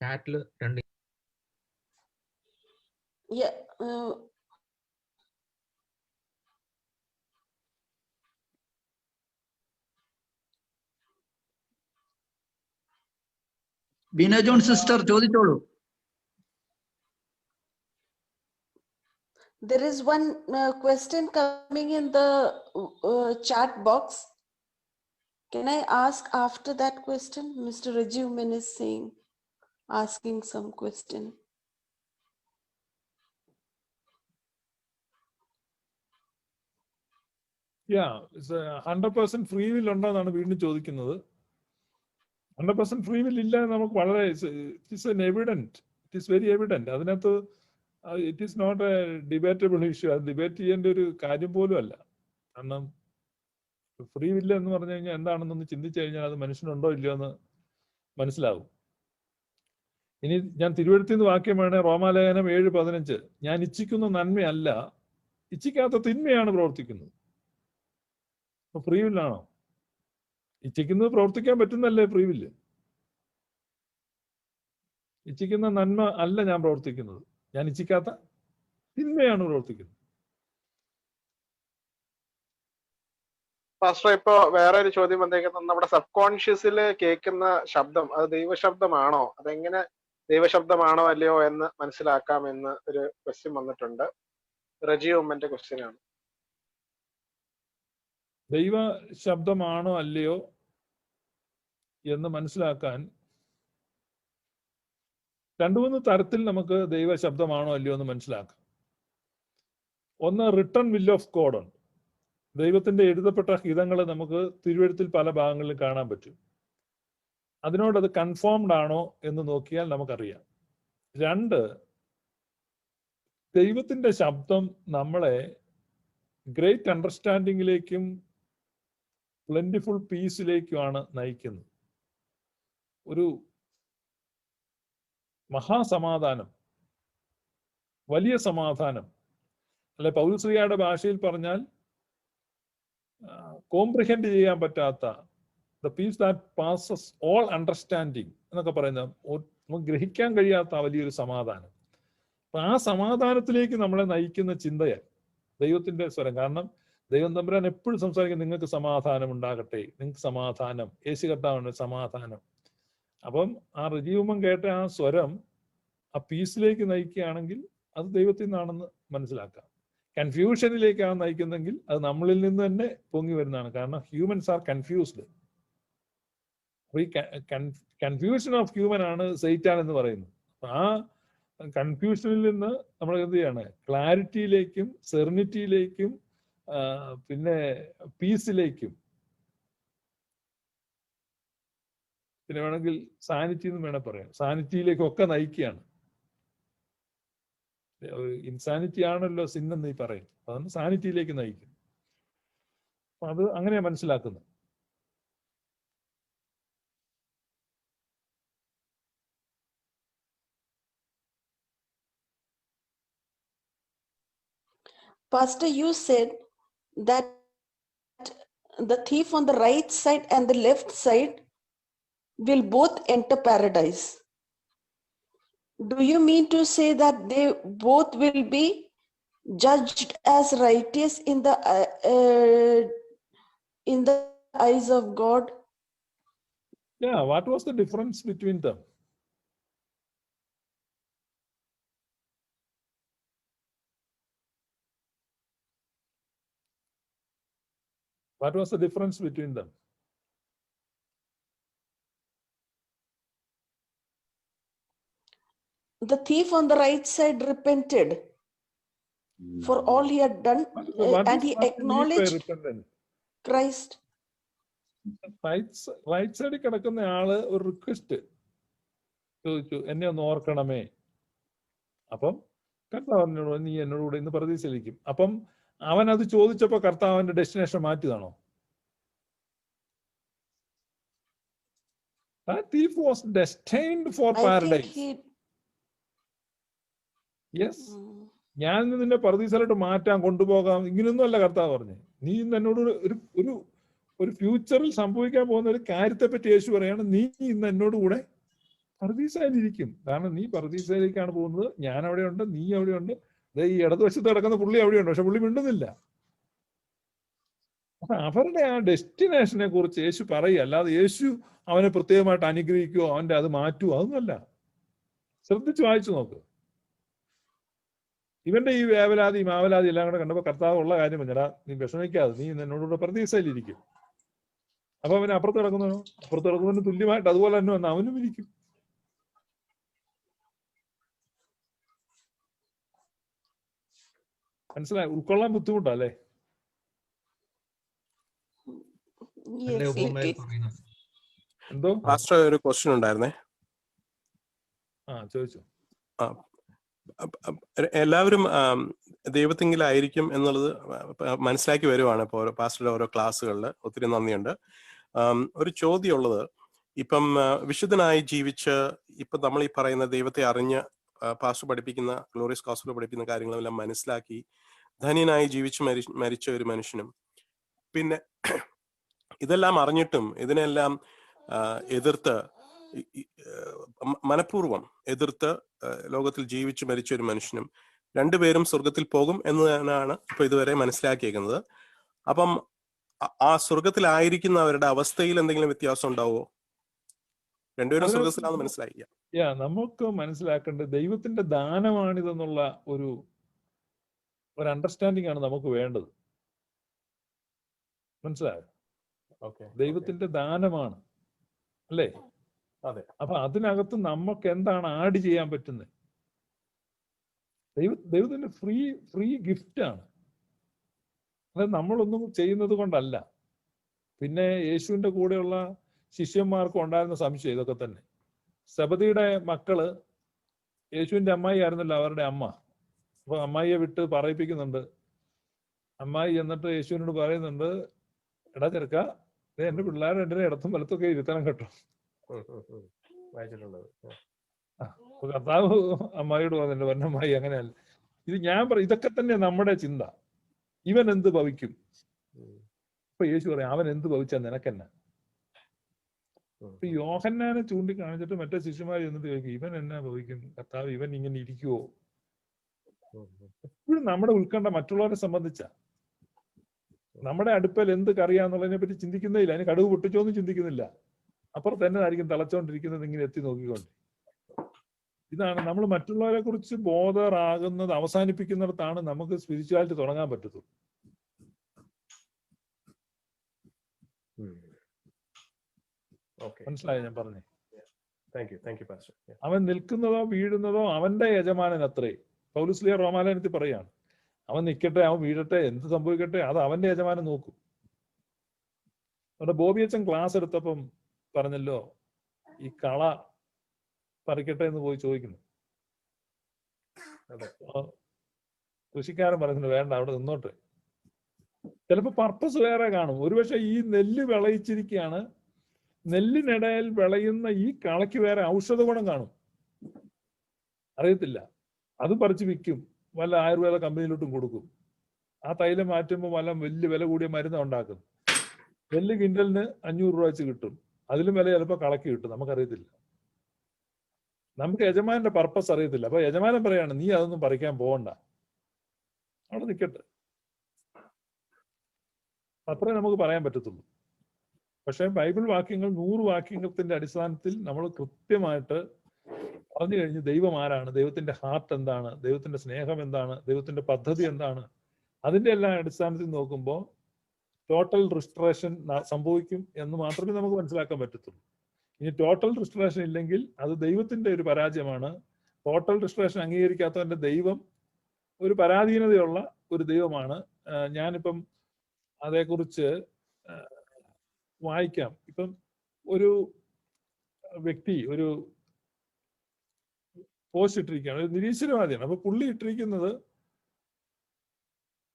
ചാറ്റിൽ 2 Yeah, ബീന ജോൺ സിസ്റ്റർ ചോദിച്ചോളൂ. there is one question coming in the chat box. Can I ask after that question? Mr. Rajiv Min is saying, asking some question. Yeah, 100% free will ഉണ്ടോ എന്നാണ് വീണ്ടും ചോദിക്കുന്നത്. 100% free will ഇല്ല നമുക്ക് വളരെ evident, it is very evident. അതിനകത്ത് it is not a debatable issue. അത് debate ചെയ്യേണ്ട ഒരു കാര്യം പോലും അല്ല. കാരണം ഫ്രീ വില്ല എന്ന് പറഞ്ഞു കഴിഞ്ഞാൽ എന്താണെന്നൊന്ന് ചിന്തിച്ചു കഴിഞ്ഞാൽ അത് മനുഷ്യനുണ്ടോ ഇല്ലയോ എന്ന് മനസ്സിലാവും. ഇനി ഞാൻ തിരുവഴുത്തിൽ നിന്ന് വാക്യമാണ് റോമാലേഖനം 7:15. ഞാൻ ഇച്ഛിക്കുന്ന നന്മയല്ല, ഇച്ഛിക്കാത്ത തിന്മയാണ് പ്രവർത്തിക്കുന്നത്. അപ്പൊ ഫ്രീ വില്ലാണോ? ഇച്ഛിക്കുന്നത് പ്രവർത്തിക്കാൻ പറ്റുന്നല്ലേ ഫ്രീ വില്ല്? ഇച്ഛിക്കുന്ന നന്മ അല്ല ഞാൻ പ്രവർത്തിക്കുന്നത്, ഞാൻ ഇച്ഛിക്കാത്ത തിന്മയാണ് പ്രവർത്തിക്കുന്നത്. പാസ്റ്റർ, ഇപ്പൊ വേറെ ഒരു ചോദ്യം വന്നേക്കുന്നത്, നമ്മുടെ സബ് കോൺഷ്യസിൽ കേൾക്കുന്ന ശബ്ദം അത് ദൈവശബ്ദമാണോ, അതെങ്ങനെ ദൈവശബ്ദമാണോ അല്ലയോ എന്ന് മനസ്സിലാക്കാമെന്ന് ഒരു ക്വസ്റ്റ്യൻ വന്നിട്ടുണ്ട്. റജി ഉമ്മന്റെ ക്വസ്റ്റ്യൻ ആണ്. ദൈവ ശബ്ദമാണോ അല്ലയോ എന്ന് മനസ്സിലാക്കാൻ 2-3 തരത്തിൽ നമുക്ക് ദൈവ ശബ്ദമാണോ അല്ലയോ എന്ന് മനസ്സിലാക്കാം. ഒന്ന്, റിട്ടൺ വിൽ ഓഫ് ഗോഡ് ഉണ്ട്. ദൈവത്തിന്റെ എഴുതപ്പെട്ട ഹിതങ്ങൾ നമുക്ക് തിരുവഴുത്തിൽ പല ഭാഗങ്ങളിലും കാണാൻ പറ്റും. അതിനോട് അത് കൺഫോംഡ് ആണോ എന്ന് നോക്കിയാൽ നമുക്കറിയാം. 2, ദൈവത്തിന്റെ ശബ്ദം നമ്മളെ ഗ്രേറ്റ് അണ്ടർസ്റ്റാൻഡിങ്ങിലേക്കും പ്ലെന്റിഫുൾ പീസിലേക്കുമാണ് നയിക്കുന്നത്. ഒരു മഹാസമാധാനം, വലിയ സമാധാനം, അല്ലെ പൗലോസ്ലീഹയുടെ ഭാഷയിൽ പറഞ്ഞാൽ കോംപ്രിഹെൻഡ് ചെയ്യാൻ പറ്റാത്ത, the peace that passes all understanding എന്നൊക്കെ പറയുന്ന, നമുക്ക് ഗ്രഹിക്കാൻ കഴിയാത്ത വലിയൊരു സമാധാനം. അപ്പൊ ആ സമാധാനത്തിലേക്ക് നമ്മളെ നയിക്കുന്ന ചിന്തയായി ദൈവത്തിന്റെ സ്വരം. കാരണം ദൈവം തമ്പുരാൻ എപ്പോഴും സംസാരിക്കും, നിങ്ങൾക്ക് സമാധാനം ഉണ്ടാകട്ടെ, നിങ്ങൾക്ക് സമാധാനം, യേശു കർത്താവിന്റെ സമാധാനം. അപ്പം ആ റജീവമം കേട്ട ആ സ്വരം ആ പീസിലേക്ക് നയിക്കുകയാണെങ്കിൽ അത് ദൈവത്തിൽ നിന്നാണെന്ന് മനസ്സിലാക്കാം. കൺഫ്യൂഷനിലേക്കാണ് നയിക്കുന്നെങ്കിൽ അത് നമ്മളിൽ നിന്ന് തന്നെ പൊങ്ങി വരുന്നതാണ്. കാരണം ഹ്യൂമൻസ് ആർ കൺഫ്യൂസ്ഡ്. അപ്പൊ ഈ കൺഫ്യൂഷൻ ഓഫ് ഹ്യൂമൻ ആണ് സൈറ്റാൻ എന്ന് പറയുന്നത്. ആ കൺഫ്യൂഷനിൽ നിന്ന് നമ്മൾ എന്ത് ചെയ്യാണ്? ക്ലാരിറ്റിയിലേക്കും സെറിനിറ്റിയിലേക്കും പിന്നെ പീസിലേക്കും, പിന്നെ വേണമെങ്കിൽ സാനിറ്റി എന്ന് വേണേൽ പറയാം, സാനിറ്റിയിലേക്കൊക്കെ നയിക്കുകയാണ്. ഇൻസാനിറ്റി ആണല്ലോ സിൻ എന്ന് പറയും, അതാണ് സാനിറ്റിയിലേക്ക് നയിക്കും. അപ്പൊ അത് അങ്ങനെയാ മനസ്സിലാക്കുന്നത്. Pastor, you said that the thief on the right side and the left side will both enter paradise. Do you mean to say that they both will be judged as righteous in the eyes of God? Yeah, what was the difference between them? What was the difference between them? The thief on the right side repented for all he had done, and he acknowledged Christ. Right സൈഡിൽ കിടക്കുന്ന ആള് ഒരു request ചോദിച്ചു, എന്നെ ഒന്ന് ഓർക്കണമേ. അപ്പം കർത്താവ് പറഞ്ഞോളൂ, നീ എന്നോട് കൂടെ ഇന്ന് പരദീസയിലിരിക്കും. അപ്പം അവൻ അത് ചോദിച്ചപ്പോ കർത്താവ് അവന്റെ destination മാറ്റിയതാണോ? That thief was destined for paradise. Yes. ഞാൻ നിന്നെ പരദീസയിലോട്ട് മാറ്റാൻ കൊണ്ടുപോകാം, ഇങ്ങനെയൊന്നും അല്ല കർത്താവ് പറഞ്ഞു. നീ ഇന്ന് എന്നോട് ഒരു ഫ്യൂച്ചറിൽ സംഭവിക്കാൻ പോകുന്ന ഒരു കാര്യത്തെ പറ്റി യേശു പറയാണ്, നീ ഇന്ന് എന്നോട് കൂടെ പരദീസയിലിരിക്കും. കാരണം നീ പരദീസയിലേക്കാണ് പോകുന്നത്, ഞാൻ അവിടെയുണ്ട്, നീ അവിടെയുണ്ട്, ഈ ഇടതുവശത്ത് കിടക്കുന്ന പുള്ളി അവിടെയുണ്ട്, പക്ഷെ പുള്ളി മിണ്ടുന്നില്ല. അപ്പൊ അവരുടെ ആ ഡെസ്റ്റിനേഷനെ കുറിച്ച് യേശു പറയുക, അല്ലാതെ യേശു അവനെ പ്രത്യേകമായിട്ട് അനുഗ്രഹിക്കുകയോ അവന്റെ അത് മാറ്റുവോ അതൊന്നുമല്ല. ശ്രദ്ധിച്ച് വായിച്ചു നോക്ക്. ഇവന്റെ ഈ വേവലാതി മാവലാതി എല്ലാം കൂടെ കണ്ടപ്പോ കർത്താവ് ഉള്ള കാര്യം പറഞ്ഞാ, നീ വിഷമിക്കാതെ, നീ എന്നോടുകൂടെ പരദീസയിലിരിക്കും. അപ്പൊ അവന് അപ്പുറത്ത് കിടക്കുന്നതിന് തുല്യമായിട്ട് അതുപോലെ തന്നെ വന്ന് അവനും ഇരിക്കും. മനസ്സിലായി? ഉൾക്കൊള്ളാൻ ബുദ്ധിമുട്ടല്ലേ? എന്തോ ഒരു ക്വസ്റ്റ്യൻ ഉണ്ടായിരുന്നേ. ചോദിച്ചു. എല്ലാവരും ദൈവത്തിങ്കിലായിരിക്കും എന്നുള്ളത് മനസ്സിലാക്കി വരുവാണ് ഇപ്പോൾ പാസ്റ്ററുടെ ഓരോ ക്ലാസ്സുകളിൽ. ഒത്തിരി നന്ദിയുണ്ട്. ഒരു ചോദ്യം ഉള്ളത്, ഇപ്പം വിശുദ്ധനായി ജീവിച്ച് ഇപ്പം നമ്മൾ ഈ പറയുന്ന ദൈവത്തെ അറിഞ്ഞ് പാസ്റ്റർ പഠിപ്പിക്കുന്ന ഗ്ലോറിയസ് ഗോസ്പൽ പഠിപ്പിക്കുന്ന കാര്യങ്ങളെല്ലാം മനസ്സിലാക്കി ധന്യനായി ജീവിച്ച് മരിച്ച ഒരു മനുഷ്യനും, പിന്നെ ഇതെല്ലാം അറിഞ്ഞിട്ടും ഇതിനെല്ലാം എതിർത്ത് മനഃപൂർവ്വം എതിർത്ത് ലോകത്തിൽ ജീവിച്ചു മരിച്ച ഒരു മനുഷ്യനും, രണ്ടുപേരും സ്വർഗത്തിൽ പോകും എന്ന് തന്നെയാണ് ഇപ്പൊ ഇതുവരെ മനസ്സിലാക്കിയേക്കുന്നത്. അപ്പം ആ സ്വർഗത്തിലായിരിക്കുന്നവരുടെ അവസ്ഥയിൽ എന്തെങ്കിലും വ്യത്യാസം ഉണ്ടാവോ? രണ്ടുപേരും സ്വർഗത്തിലാണെന്ന് മനസ്സിലാക്കിയ നമുക്ക് മനസ്സിലാക്കേണ്ടത് ദൈവത്തിന്റെ ദാനമാണിതെന്നുള്ള ഒരു അണ്ടർസ്റ്റാൻഡിംഗ് ആണ് നമുക്ക് വേണ്ടത്. മനസ്സിലായോ? ദൈവത്തിന്റെ ദാനമാണ് അല്ലേ? അതെ. അപ്പൊ അതിനകത്ത് നമുക്ക് എന്താണ് ആഡ് ചെയ്യാൻ പറ്റുന്നത്? ദൈവത്തിന്റെ ഫ്രീ ഗിഫ്റ്റ് ആണ്. അത് നമ്മളൊന്നും ചെയ്യുന്നത് കൊണ്ടല്ല. പിന്നെ യേശുവിന്റെ കൂടെയുള്ള ശിഷ്യന്മാർക്കും ഉണ്ടായിരുന്ന സംശയം ഇതൊക്കെ തന്നെ. സബദിയുടെ മക്കള് യേശുവിന്റെ അമ്മായി ആയിരുന്നല്ലോ അവരുടെ അമ്മ. അപ്പൊ അമ്മായിയെ വിട്ട് പറയിപ്പിക്കുന്നുണ്ട്. അമ്മായി എന്നിട്ട് യേശുവിനോട് പറയുന്നുണ്ട്, എടാ ചെറുക്ക, എന്റെ പിള്ളേർ രണ്ടിനെ ഇടത്തും വലത്തൊക്കെ ഇരുത്തണം കേട്ടോ. കർത്താവ് അമ്മായിയോട് പറഞ്ഞിട്ടുണ്ട്, വന്നമ്മായി അങ്ങനെയല്ല. ഇത് ഞാൻ ഇതൊക്കെ തന്നെ നമ്മുടെ ചിന്ത. ഇവൻ എന്ത് ഭവിക്കും? ഇപ്പൊ യേശു പറയാം, അവൻ എന്ത് ഭവിച്ചാൽ നിനക്കെന്നെ. ഇപ്പൊ യോഹന്നാനെ ചൂണ്ടിക്കാണിച്ചിട്ട് മറ്റേ ശിഷ്യന്മാർ എന്നിട്ട് ചോദിക്കും, ഇവൻ എന്നാ ഭവിക്കും കർത്താവ്, ഇവൻ ഇങ്ങനെ ഇരിക്കുവോ? എപ്പോഴും നമ്മുടെ ഉത്കണ്ഠ മറ്റുള്ളവരെ സംബന്ധിച്ച. നമ്മുടെ അടുപ്പൽ എന്ത് കറിയാന്നുള്ളതിനെ പറ്റി ചിന്തിക്കുന്നേ ഇല്ല. അതിന് കടുക് പൊട്ടിച്ചോന്നും ചിന്തിക്കുന്നില്ല. അപ്പുറത്ത് തന്നെ ആയിരിക്കും തളച്ചോണ്ടിരിക്കുന്നത്, ഇങ്ങനെ എത്തി നോക്കിക്കൊണ്ട്. ഇതാണ് നമ്മൾ മറ്റുള്ളവരെ കുറിച്ച് ബോധറാകുന്നത് അവസാനിപ്പിക്കുന്നിടത്താണ് നമുക്ക് സ്പിരിച്വാലിറ്റി തുടങ്ങാൻ പറ്റത്തുള്ളൂ. മനസ്സിലായോ ഞാൻ പറഞ്ഞേ? അവൻ നിൽക്കുന്നതോ വീഴുന്നതോ അവന്റെ യജമാനൻ അത്രേ. പൗലുസ്ലിയ റോമാലേഖനത്തിൽ പറയാണ്, അവൻ നിൽക്കട്ടെ, അവൻ വീഴട്ടെ, എന്ത് സംഭവിക്കട്ടെ, അത് അവന്റെ യജമാനൻ നോക്കും. നമ്മുടെ ബോബി അച്ഛൻ ക്ലാസ് എടുത്തപ്പം പറഞ്ഞല്ലോ, ഈ കള പറിക്കട്ടെ എന്ന് പോയി ചോദിക്കുന്നു. കൃഷിക്കാരൻ പറയുന്നത് വേണ്ട, അവിടെ നിന്നോട്ടെ. ചിലപ്പോ പർപ്പസ് വേറെ കാണും. ഒരുപക്ഷെ ഈ നെല്ല് വിളയിച്ചിരിക്കുകയാണ്, നെല്ലിനിടയിൽ വിളയുന്ന ഈ കളയ്ക്ക് വേറെ ഔഷധ ഗുണം കാണും, അറിയത്തില്ല. അത് പറിച്ച് വിൽക്കും, വല്ല ആയുർവേദ കമ്പനിയിലോട്ടും കൊടുക്കും. ആ തൈലം മാറ്റുമ്പോൾ വല്ല വലിയ വില കൂടിയ മരുന്ന് ഉണ്ടാക്കും. നെല്ല് കിൻഡലിന് 500 രൂപ വെച്ച് കിട്ടും. അതിലും വില ചിലപ്പോൾ കളക്ക് കിട്ടും, നമുക്കറിയത്തില്ല. നമുക്ക് യജമാന്റെ പർപ്പസ് അറിയത്തില്ല. അപ്പൊ യജമാനൻ പറയാണ്, നീ അതൊന്നും പറിക്കാൻ പോകണ്ട, അവിടെ നിൽക്കട്ടെ. അത്രേ നമുക്ക് പറയാൻ പറ്റത്തുള്ളൂ. പക്ഷെ ബൈബിൾ വാക്യങ്ങൾ 100 വാക്യങ്ങളുടെ അടിസ്ഥാനത്തിൽ നമ്മൾ കൃത്യമായിട്ട് പറഞ്ഞു കഴിഞ്ഞ് ദൈവം ആരാണ്, ദൈവത്തിന്റെ ഹാർട്ട് എന്താണ്, ദൈവത്തിന്റെ സ്നേഹം എന്താണ്, ദൈവത്തിന്റെ പദ്ധതി എന്താണ്, അതിന്റെ എല്ലാം അടിസ്ഥാനത്തിൽ നോക്കുമ്പോൾ ടോട്ടൽ റിസ്റ്ററേഷൻ സംഭവിക്കും എന്ന് മാത്രമേ നമുക്ക് മനസ്സിലാക്കാൻ പറ്റത്തുള്ളൂ. ഇനി ടോട്ടൽ റിസ്റ്ററേഷൻ ഇല്ലെങ്കിൽ അത് ദൈവത്തിന്റെ ഒരു പരാജയമാണ്. ടോട്ടൽ റിസ്റ്ററേഷൻ അംഗീകരിക്കാത്തവന്റെ ദൈവം ഒരു പരാധീനതയുള്ള ഒരു ദൈവമാണ്. ഞാനിപ്പം അതേക്കുറിച്ച് വായിക്കാം. ഇപ്പം ഒരു വ്യക്തി ഒരു പോസ്റ്റ് ഇട്ടിരിക്കുകയാണ്, ഒരു നിരീശ്വരവാദിയാണ്. അപ്പൊ പുള്ളി ഇട്ടിരിക്കുന്നത്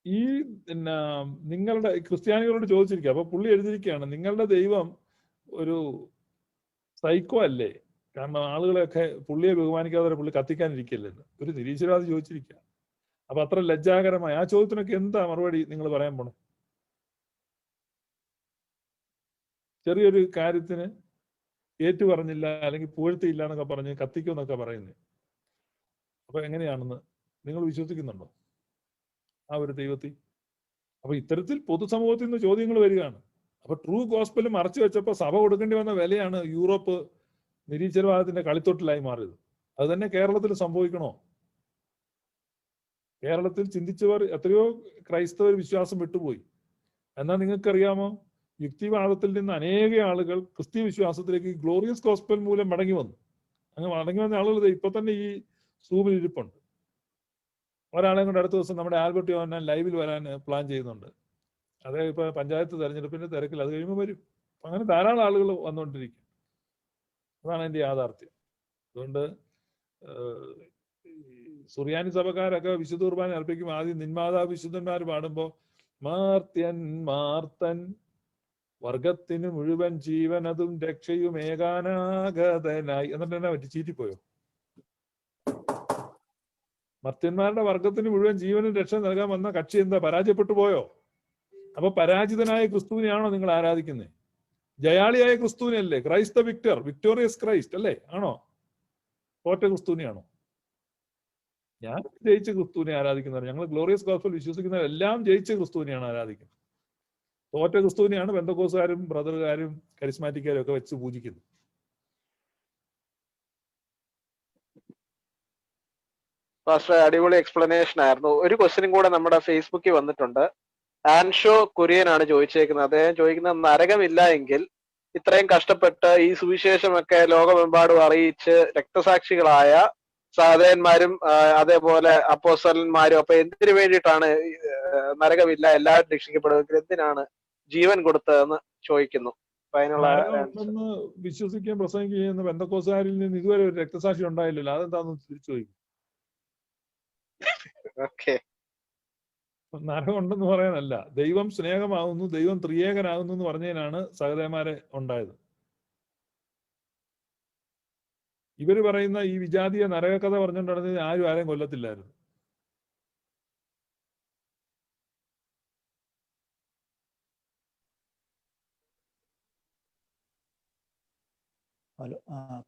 ഈ നിങ്ങളുടെ ക്രിസ്ത്യാനികളോട് ചോദിച്ചിരിക്കുക. അപ്പൊ പുള്ളി എഴുതിയിരിക്കുകയാണ്, നിങ്ങളുടെ ദൈവം ഒരു സൈക്കോ അല്ലേ? കാരണം ആളുകളെയൊക്കെ പുള്ളിയെ ബഹുമാനിക്കാതെ പുള്ളി കത്തിക്കാനിരിക്കില്ലെന്ന് ഒരു നിരീശ്വരവാദി ചോദിച്ചിരിക്കുക. അപ്പൊ അത്ര ലജ്ജാകരമായ ആ ചോദ്യത്തിനൊക്കെ എന്താ മറുപടി നിങ്ങൾ പറയാൻ പോണേ? ചെറിയൊരു കാര്യത്തിന് ഏറ്റു പറഞ്ഞില്ല അല്ലെങ്കിൽ പുകഴ്ത്തിയില്ല എന്നൊക്കെ പറഞ്ഞ് കത്തിക്കുമെന്നൊക്കെ പറയുന്നത്. അപ്പൊ എങ്ങനെയാണെന്ന് നിങ്ങൾ വിശ്വസിക്കുന്നുണ്ടോ ആ ഒരു ദൈവത്തിൽ? അപ്പൊ ഇത്തരത്തിൽ പൊതുസമൂഹത്തിൽ നിന്ന് ചോദ്യങ്ങൾ വരികയാണ്. അപ്പൊ ട്രൂ ഗോസ്പൽ മറച്ചു വെച്ചപ്പോ സഭ കൊടുക്കേണ്ടി വന്ന വിലയാണ് യൂറോപ്പ് നിരീശ്വരവാദത്തിന്റെ കളിത്തൊട്ടിലായി മാറിയത്. അത് തന്നെ കേരളത്തിൽ സംഭവിക്കണോ? കേരളത്തിൽ ചിന്തിച്ചവർ എത്രയോ ക്രൈസ്തവർ വിശ്വാസം വിട്ടുപോയി. എന്നാൽ നിങ്ങൾക്കറിയാമോ, യുക്തിവാദത്തിൽ നിന്ന് അനേക ആളുകൾ ക്രിസ്തീയ വിശ്വാസത്തിലേക്ക് ഗ്ലോറിയസ് ഗോസ്പൽ മൂലം മടങ്ങി വന്നു. അങ്ങ് മടങ്ങി വന്ന ആളുകൾ ഇപ്പൊ തന്നെ ഈ സൂമിൽ ഇരിപ്പുണ്ട്. ഒരാളെ കൊണ്ട് അടുത്ത ദിവസം നമ്മുടെ ആൽബർട്ട് യോഹന്നാൻ ലൈവിൽ വരാൻ പ്ലാൻ ചെയ്യുന്നുണ്ട്. അതേ ഇപ്പൊ പഞ്ചായത്ത് തെരഞ്ഞെടുപ്പിന്റെ തിരക്കിൽ, അത് കഴിയുമ്പോൾ വരും. അങ്ങനെ ധാരാളം ആളുകൾ വന്നുകൊണ്ടിരിക്കും. അതാണ് എൻ്റെ യാഥാർത്ഥ്യം. അതുകൊണ്ട് സുറിയാനി സഭക്കാരൊക്കെ വിശുദ്ധ കുർബാന അർപ്പിക്കും. ആദ്യം നിന്മാതാ വിശുദ്ധന്മാർ പാടുമ്പോ മാർത്യൻ മാർത്തൻ വർഗത്തിന് മുഴുവൻ ജീവൻ അതും രക്ഷയും ഏകാനാഗതനായി എന്നിട്ട് എന്നാ പറ്റി? ചീറ്റിപ്പോയോ? മർത്യന്മാരുടെ വർഗത്തിന് മുഴുവൻ ജീവനും രക്ഷ നൽകാൻ വന്ന കക്ഷി എന്താ, പരാജയപ്പെട്ടു പോയോ? അപ്പൊ പരാജിതനായ ക്രിസ്തുവിനെയാണോ നിങ്ങൾ ആരാധിക്കുന്നത്? ജയാളിയായ ക്രിസ്തുവിനല്ലേ? Christ the victor, victorious Christ അല്ലേ? ആണോ? തോറ്റ ക്രിസ്തുവിനെയാണോ? ഞാൻ ജയിച്ച ക്രിസ്തുവിനെ ആരാധിക്കുന്നവർ. ഞങ്ങൾ ഗ്ലോറിയസ് ഗോസ്പൽ വിശ്വസിക്കുന്നവരെല്ലാം ജയിച്ച ക്രിസ്തുവിനെയാണ് ആരാധിക്കുന്നത്. തോറ്റ ക്രിസ്തുവിനെയാണ് പെന്തക്കോസുകാരും ബ്രദറുകാരും കരിസ്മാറ്റിക്കാരും ഒക്കെ വെച്ച് പൂജിക്കുന്നത്. പാസ്റ്റർ, അടിപൊളി എക്സ്പ്ലനേഷൻ ആയിരുന്നു. ഒരു ക്വസ്റ്റ്യനും കൂടെ നമ്മുടെ ഫേസ്ബുക്കിൽ വന്നിട്ടുണ്ട്. ആൻഷോ കുര്യനാണ് ചോദിച്ചേക്കുന്നത്. അദ്ദേഹം ചോദിക്കുന്നത്, നരകമില്ല എങ്കിൽ ഇത്രയും കഷ്ടപ്പെട്ട് ഈ സുവിശേഷമൊക്കെ ലോകമെമ്പാടും അറിയിച്ച് രക്തസാക്ഷികളായ സഹോദരന്മാരും അതേപോലെ അപ്പോസ്തലന്മാരും അപ്പൊ എന്തിനു വേണ്ടിയിട്ടാണ് നരകമില്ല, എല്ലാവരും രക്ഷിക്കപ്പെടുമെങ്കിൽ എന്തിനാണ് ജീവൻ കൊടുത്തതെന്ന് ചോദിക്കുന്നു. അപ്പൊ അതിനുള്ള വിശ്വസിക്കുകയും പ്രസംഗിക്കുകയും ചെയ്യുന്ന പെന്തക്കോസുകാരിൽ നിന്ന് ഇതുവരെ ഒരു രക്തസാക്ഷി ഉണ്ടായില്ലല്ലോ, അതെന്താന്ന് തിരിച്ചു ചോദിക്കും. ഓക്കെ, നരകം ഉണ്ടെന്ന് പറയാനല്ല, ദൈവം സ്നേഹമാകുന്നു, ദൈവം ത്രിയേകനാകുന്നു എന്ന് പറഞ്ഞതിനാണ് സഹോദരന്മാരെ ഉണ്ടായത്. ഇവര് പറയുന്ന ഈ വിജാതീയ നരകക്കഥ പറഞ്ഞുകൊണ്ടിരുന്നത് ആരെയും കൊല്ലത്തില്ലായിരുന്നു. ഹലോ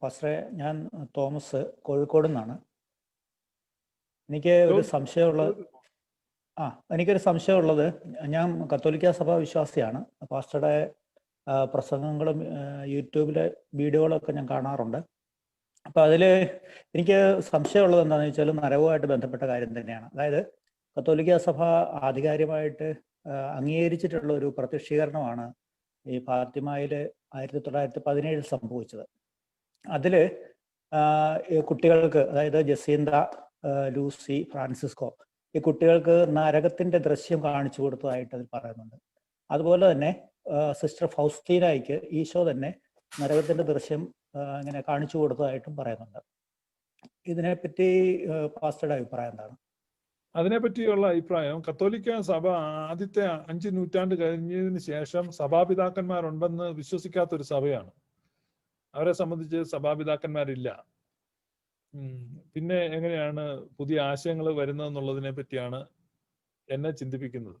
പാസ്റ്ററെ, ഞാൻ തോമസ്, കോഴിക്കോട് നിന്നാണ്. എനിക്കൊരു സംശയമുള്ളത്, ഞാൻ കത്തോലിക്ക സഭ വിശ്വാസിയാണ്. പാസ്റ്ററുടെ പ്രസംഗങ്ങളും യൂട്യൂബിലെ വീഡിയോകളൊക്കെ ഞാൻ കാണാറുണ്ട്. അപ്പൊ അതില് എനിക്ക് സംശയമുള്ളത് എന്താണെന്ന് വെച്ചാൽ നരകവുമായിട്ട് ബന്ധപ്പെട്ട കാര്യം തന്നെയാണ്. അതായത് കത്തോലിക്ക സഭ ആധികാരികമായിട്ട് അംഗീകരിച്ചിട്ടുള്ള ഒരു പ്രത്യക്ഷീകരണമാണ് ഈ ഫാത്തിമയില് 1917 സംഭവിച്ചത്. അതില് കുട്ടികൾക്ക്, അതായത് ജസീന്ത, ലൂസി, ഫ്രാൻസിസ്കോ, ഈ കുട്ടികൾക്ക് നരകത്തിന്റെ ദൃശ്യം കാണിച്ചു കൊടുത്തതായിട്ട് അതിൽ പറയുന്നുണ്ട്. അതുപോലെ തന്നെ സിസ്റ്റർ ഫൗസ്റ്റീനയ്ക്ക് ഈശോ തന്നെ നരകത്തിന്റെ ദൃശ്യം ഇങ്ങനെ കാണിച്ചു കൊടുത്തതായിട്ടും പറയുന്നുണ്ട്. ഇതിനെപ്പറ്റി പാസ്റ്ററുടെ അഭിപ്രായം എന്താണ്? അതിനെപ്പറ്റിയുള്ള അഭിപ്രായം, കത്തോലിക്ക സഭ ആദ്യത്തെ 5 നൂറ്റാണ്ട് കഴിഞ്ഞതിന് ശേഷം സഭാപിതാക്കന്മാരുണ്ടെന്ന് വിശ്വസിക്കാത്ത ഒരു സഭയാണ്. അവരെ സംബന്ധിച്ച് സഭാപിതാക്കന്മാരില്ല. പിന്നെ എങ്ങനെയാണ് പുതിയ ആശയങ്ങൾ വരുന്നതെന്നുള്ളതിനെ പറ്റിയാണ് എന്നെ ചിന്തിപ്പിക്കുന്നത്.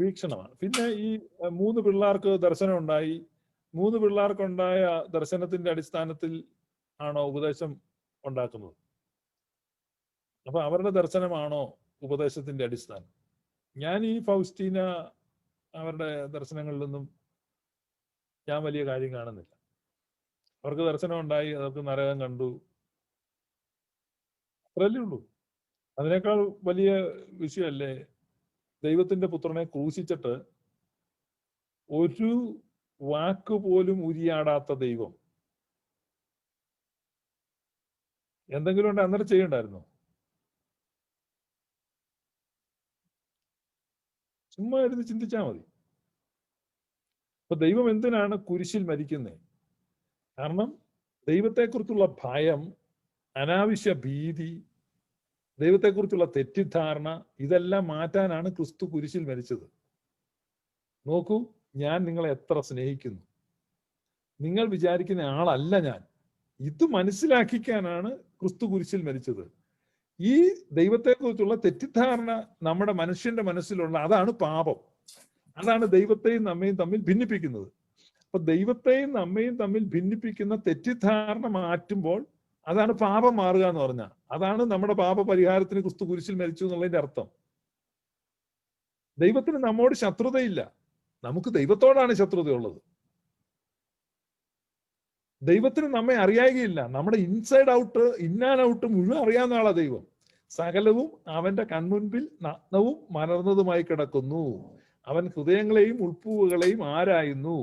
വീക്ഷണമാണ്. പിന്നെ ഈ 3 പിള്ളേർക്ക് ദർശനം ഉണ്ടായി. 3 പിള്ളേർക്കുണ്ടായ ദർശനത്തിന്റെ അടിസ്ഥാനത്തിൽ ആണോ ഉപദേശം ഉണ്ടാക്കുന്നത്? അപ്പൊ അവരുടെ ദർശനമാണോ ഉപദേശത്തിന്റെ അടിസ്ഥാനം? ഞാൻ ഈ ഫൗസ്റ്റീന അവരുടെ ദർശനങ്ങളിലൊന്നും ഞാൻ വലിയ കാര്യം കാണുന്നില്ല. അവർക്ക് ദർശനം ഉണ്ടായി, അവർക്ക് നരകം കണ്ടു, അത്രയല്ലേ ഉള്ളൂ. അതിനേക്കാൾ വലിയ വിഷയമല്ലേ ദൈവത്തിന്റെ പുത്രനെ ക്രൂശിച്ചിട്ട് ഒരു വാക്ക് പോലും ഉരിയാടാത്ത ദൈവം എന്തെങ്കിലും ഉണ്ട് അന്നേരം ചെയ്യണ്ടായിരുന്നോ? ചുമ്മാ എടുത്ത് ചിന്തിച്ചാൽ മതി. അപ്പൊ ദൈവം എന്തിനാണ് കുരിശിൽ മരിക്കുന്നത്? കാരണം ദൈവത്തെക്കുറിച്ചുള്ള ഭയം, അനാവശ്യ ഭീതി, ദൈവത്തെക്കുറിച്ചുള്ള തെറ്റിദ്ധാരണ, ഇതെല്ലാം മാറ്റാനാണ് ക്രിസ്തു കുരിശിൽ മരിച്ചത്. നോക്കൂ, ഞാൻ നിങ്ങളെ എത്ര സ്നേഹിക്കുന്നു, നിങ്ങൾ വിചാരിക്കുന്ന ആളല്ല ഞാൻ. ഇത് മനസ്സിലാക്കിക്കാനാണ് ക്രിസ്തു കുരിശിൽ മരിച്ചത്. ഈ ദൈവത്തെക്കുറിച്ചുള്ള തെറ്റിദ്ധാരണ നമ്മുടെ മനുഷ്യന്റെ മനസ്സിലുള്ള അതാണ് പാപം. അതാണ് ദൈവത്തെയും നമ്മയും തമ്മിൽ ഭിന്നിപ്പിക്കുന്നത്. അപ്പൊ ദൈവത്തെയും നമ്മയും തമ്മിൽ ഭിന്നിപ്പിക്കുന്ന തെറ്റിദ്ധാരണ മാറ്റുമ്പോൾ അതാണ് പാപം മാറുക എന്ന് പറഞ്ഞാൽ. അതാണ് നമ്മുടെ പാപ പരിഹാരത്തിന് ക്രിസ്തു കുരിശിൽ മരിച്ചു എന്നുള്ളതിന്റെ അർത്ഥം. ദൈവത്തിന് നമ്മോട് ശത്രുതയില്ല, നമുക്ക് ദൈവത്തോടാണ് ശത്രുതയുള്ളത്. ദൈവത്തിന് നമ്മെ അറിയാകുകയില്ല. നമ്മുടെ inside out, in and out മുഴുവൻ അറിയാവുന്ന ആളാ ദൈവം. സകലവും അവന്റെ കൺമുൻപിൽ നഗ്നവും മലർന്നതുമായി കിടക്കുന്നു. അവൻ ഹൃദയങ്ങളെയും ഉൾപ്പൂവുകളെയും ആരായുന്നു.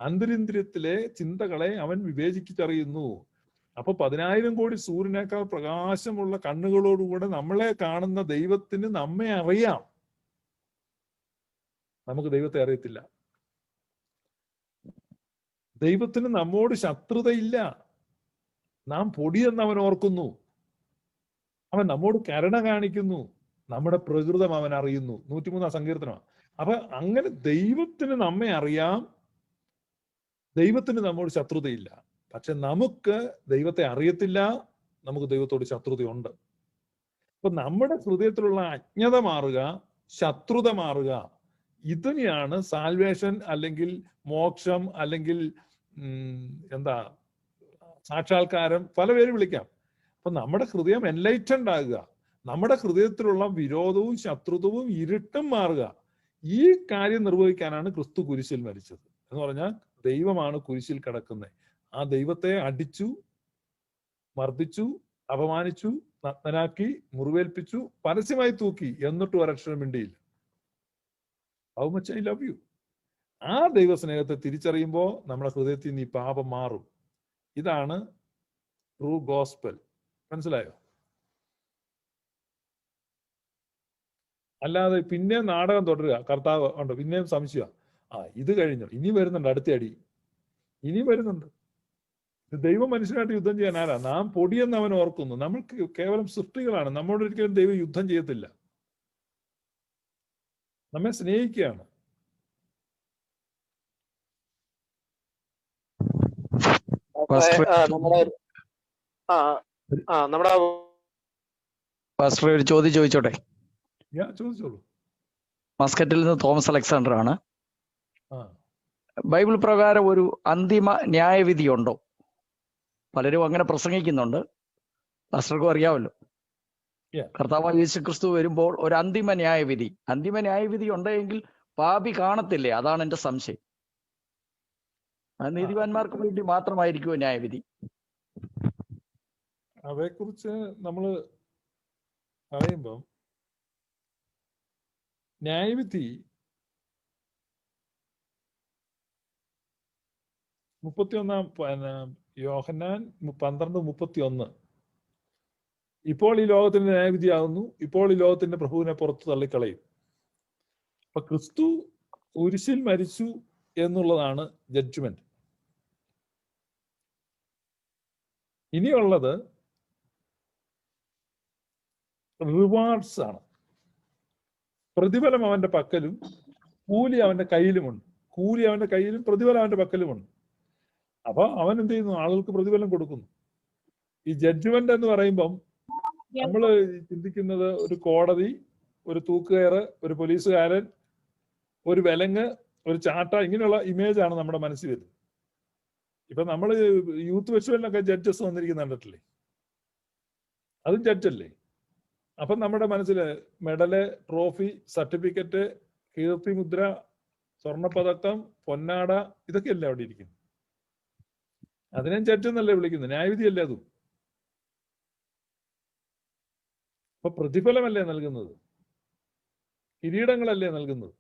അന്തരിന്ദ്രിയത്തിലെ ചിന്തകളെ അവൻ വിവേചിച്ചറിയുന്നു. അപ്പൊ 10,000 കോടി സൂര്യനേക്കാൾ പ്രകാശമുള്ള കണ്ണുകളോടുകൂടെ നമ്മളെ കാണുന്ന ദൈവത്തിന് നമ്മെ അറിയാം. നമുക്ക് ദൈവത്തെ അറിയത്തില്ല. ദൈവത്തിന് നമ്മോട് ശത്രുതയില്ല. നാം പൊടിയെന്ന് അവൻ ഓർക്കുന്നു. അവൻ നമ്മോട് കരുണ കാണിക്കുന്നു. നമ്മുടെ പ്രകൃതം അവൻ അറിയുന്നു. 103 സങ്കീർത്തനമാണ്. അപ്പൊ അങ്ങനെ ദൈവത്തിന് നമ്മെ അറിയാം, ദൈവത്തിന് നമ്മോട് ശത്രുതയില്ല. പക്ഷെ നമുക്ക് ദൈവത്തെ അറിയത്തില്ല, നമുക്ക് ദൈവത്തോട് ശത്രുതയുണ്ട്. അപ്പൊ നമ്മുടെ ഹൃദയത്തിലുള്ള അജ്ഞത മാറുക, ശത്രുത മാറുക, ഇതിനെയാണ് സാൽവേഷൻ അല്ലെങ്കിൽ മോക്ഷം അല്ലെങ്കിൽ സാക്ഷാത്കാരം, പല പേര് വിളിക്കാം. അപ്പൊ നമ്മുടെ ഹൃദയം എൻലൈറ്റൻഡ് ആകുക, നമ്മുടെ ഹൃദയത്തിലുള്ള വിരോധവും ശത്രുതവും ഇരുട്ടും മാറുക. ഈ കാര്യം നിർവഹിക്കാനാണ് ക്രിസ്തു കുരിശിൽ മരിച്ചത്. എന്ന് പറഞ്ഞാൽ ദൈവമാണ് കുരിശിൽ കിടക്കുന്നത്. ആ ദൈവത്തെ അടിച്ചു, മർദ്ദിച്ചു, അപമാനിച്ചു, നഗ്നനാക്കി, മുറിവേൽപ്പിച്ചു, പരസ്യമായി തൂക്കി, എന്നിട്ടും ഒരക്ഷരം മിണ്ടിയില്ല. How much I love you. ആ ദൈവസ്നേഹത്തെ തിരിച്ചറിയുമ്പോൾ നമ്മുടെ ഹൃദയത്തിൽ നിന്ന് ഈ പാപം മാറും. ഇതാണ് ട്രൂ ഗോസ്പൽ. മനസ്സിലായോ? അല്ലാതെ പിന്നെ നാടകം തുടരുക, കർത്താവ് ഉണ്ടോ, പിന്നെയും സംശയം, ഇത് കഴിഞ്ഞു, ഇനി വരുന്നുണ്ട് അടുത്ത അടി, ഇനി വരുന്നുണ്ട്. ദൈവം മനുഷ്യനായിട്ട് യുദ്ധം ചെയ്യാൻ ആരാ? നാം പൊടിയെന്ന് അവൻ ഓർക്കുന്നു. നമ്മൾ കേവലം സൃഷ്ടികളാണ്. നമ്മോട് ഒരിക്കലും ദൈവം യുദ്ധം ചെയ്യത്തില്ല. നമ്മെ സ്നേഹിക്കുകയാണ്. പാസ്റ്റർ ഒരു ചോദ്യം ചോദിച്ചോട്ടെ? ചോദിച്ചോളൂ. മസ്കറ്റിൽ നിന്ന് തോമസ് അലക്സാണ്ടർ ആണ്. ബൈബിൾ പ്രകാരം ഒരു അന്തിമ ന്യായവിധി ഉണ്ടോ? പലരും അങ്ങനെ പ്രസംഗിക്കുന്നുണ്ട്, പാസ്റ്റർക്കും അറിയാമല്ലോ. കർത്താവ് യേശു ക്രിസ്തു വരുമ്പോൾ ഒരു അന്തിമ ന്യായവിധി ഉണ്ടെങ്കിൽ പാപി കാണത്തില്ലേ? അതാണ് എന്റെ സംശയം. നീതിമാന്മാർക്ക് വേണ്ടി മാത്രമായിരിക്കുമോ ന്യായവിധി? അതേക്കുറിച്ച് നമ്മൾ പറയുമ്പം ന്യായവിധി 31 യോഹന്നാൻ 12:31 ഇപ്പോൾ ഈ ലോകത്തിന്റെ ന്യായവിധിയാകുന്നു, ഇപ്പോൾ ഈ ലോകത്തിന്റെ പ്രഭുവിനെ പുറത്തു തള്ളിക്കളയും. അപ്പൊ ക്രിസ്തു കുരിശിൽ മരിച്ചു എന്നുള്ളതാണ് ജഡ്ജ്മെന്റ്. ഇനിയുള്ളത് റിവാർഡ്സ് ആണ്. പ്രതിഫലം അവന്റെ പക്കലും കൂലി അവന്റെ കയ്യിലുമുണ്ട്. കൂലി അവന്റെ കയ്യിലും പ്രതിഫലം അവന്റെ പക്കലുമുണ്ട്. അപ്പൊ അവൻ എന്ത് ചെയ്യുന്നു? ആളുകൾക്ക് പ്രതിഫലം കൊടുക്കുന്നു. ഈ ജഡ്ജ്മെന്റ് എന്ന് പറയുമ്പം നമ്മൾ ചിന്തിക്കുന്നത് ഒരു കോടതി, ഒരു തൂക്കുകയറ്, ഒരു പോലീസുകാരൻ, ഒരു വിലങ്ങ്, ഒരു ചാട്ട, ഇങ്ങനെയുള്ള ഇമേജ് ആണ് നമ്മുടെ മനസ്സിൽ വരുന്നത്. ഇപ്പൊ നമ്മൾ യൂത്ത് ഫെസ്റ്റിവലിനൊക്കെ ജഡ്ജസ് വന്നിരിക്കുന്ന കണ്ടിട്ടില്ലേ? അതും ജഡ്ജല്ലേ? അപ്പൊ നമ്മുടെ മനസ്സിൽ മെഡല്, ട്രോഫി, സർട്ടിഫിക്കറ്റ്, കീർത്തിമുദ്ര, സ്വർണപ്പതക്കം, പൊന്നാട, ഇതൊക്കെയല്ലേ അവിടെ ഇരിക്കുന്നത്. അതിനെ ജഡ്ജ് എന്നല്ലേ വിളിക്കുന്നത്, ന്യായവിധിയല്ലേ അതും. അപ്പൊ പ്രതിഫലമല്ലേ നൽകുന്നത്, കിരീടങ്ങളല്ലേ നൽകുന്നത്.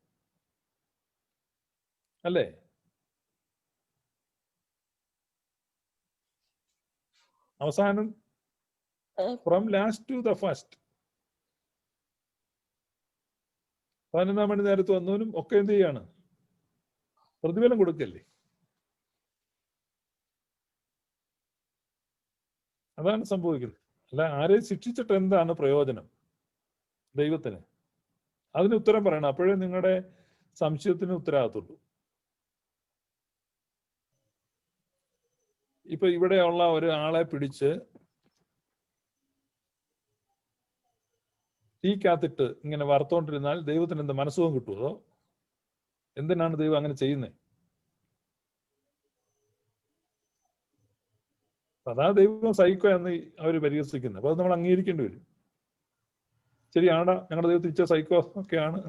അല്ലേ? അവസാനം from last two the first 11 മണി നേരത്ത് വന്നവനും ഒക്കെ എന്ത് ചെയ്യാണ്? പ്രതിഫലം കൊടുക്കല്ലേ? അതാണ് സംഭവിക്കുന്നത്. അല്ല ആരെയും ശിക്ഷിച്ചിട്ട് എന്താണ് പ്രയോജനം ദൈവത്തിന്? അതിന് ഉത്തരം പറയണം. അപ്പോഴേ നിങ്ങളുടെ സംശയത്തിന് ഉത്തരവാകത്തുള്ളൂ. ഇപ്പൊ ഇവിടെയുള്ള ഒരാളെ പിടിച്ച് തീക്കകത്തിട്ട് ഇങ്ങനെ വറുത്തോണ്ടിരുന്നാൽ ദൈവത്തിന് എന്താ മനസ്സുഖം കിട്ടുമോ? എന്തിനാണ് ദൈവം അങ്ങനെ ചെയ്യുന്നത്? അതാ ദൈവം സൈക്കോ എന്ന് അവർ പരിഹസിക്കുന്നത്. അപ്പൊ അത് നമ്മൾ അംഗീകരിക്കേണ്ടി വരും. ശരിയാണോ? ഞങ്ങളുടെ ദൈവം തിരിച്ച സൈക്കോ ഒക്കെയാണ്.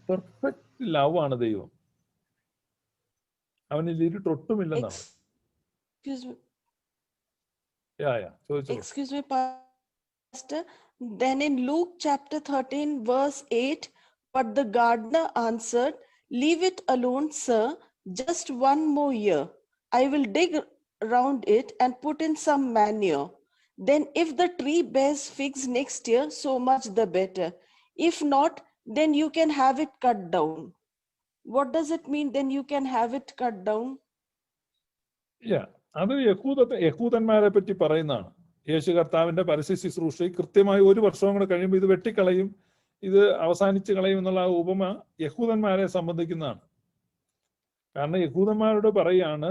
പെർഫെക്റ്റ് ലവ് ആണ് ദൈവം. അവനിൽ ഇരുട്ടൊട്ടുമില്ലെന്നാണ്. Excuse me, Pastor. Then in Luke chapter 13, verse 8, but the gardener answered, "Leave it alone, sir, just one more year. I will dig around it and put in some manure. Then if the tree bears figs next year, so much the better. If not, then you can have it cut down." What does it mean, then you can have it cut down? അത് യഹൂദന്മാരെ പറ്റി പറയുന്നതാണ്. യേശു കർത്താവിന്റെ പരസ്യ ശുശ്രൂഷയിൽ കൃത്യമായി 1 വർഷവും കൂടെ കഴിയുമ്പോൾ ഇത് വെട്ടിക്കളയും, ഇത് അവസാനിച്ച് കളയും എന്നുള്ള ഉപമ യഹൂദന്മാരെ സംബന്ധിക്കുന്നതാണ്. കാരണം യഹൂദന്മാരോട് പറയാണ്,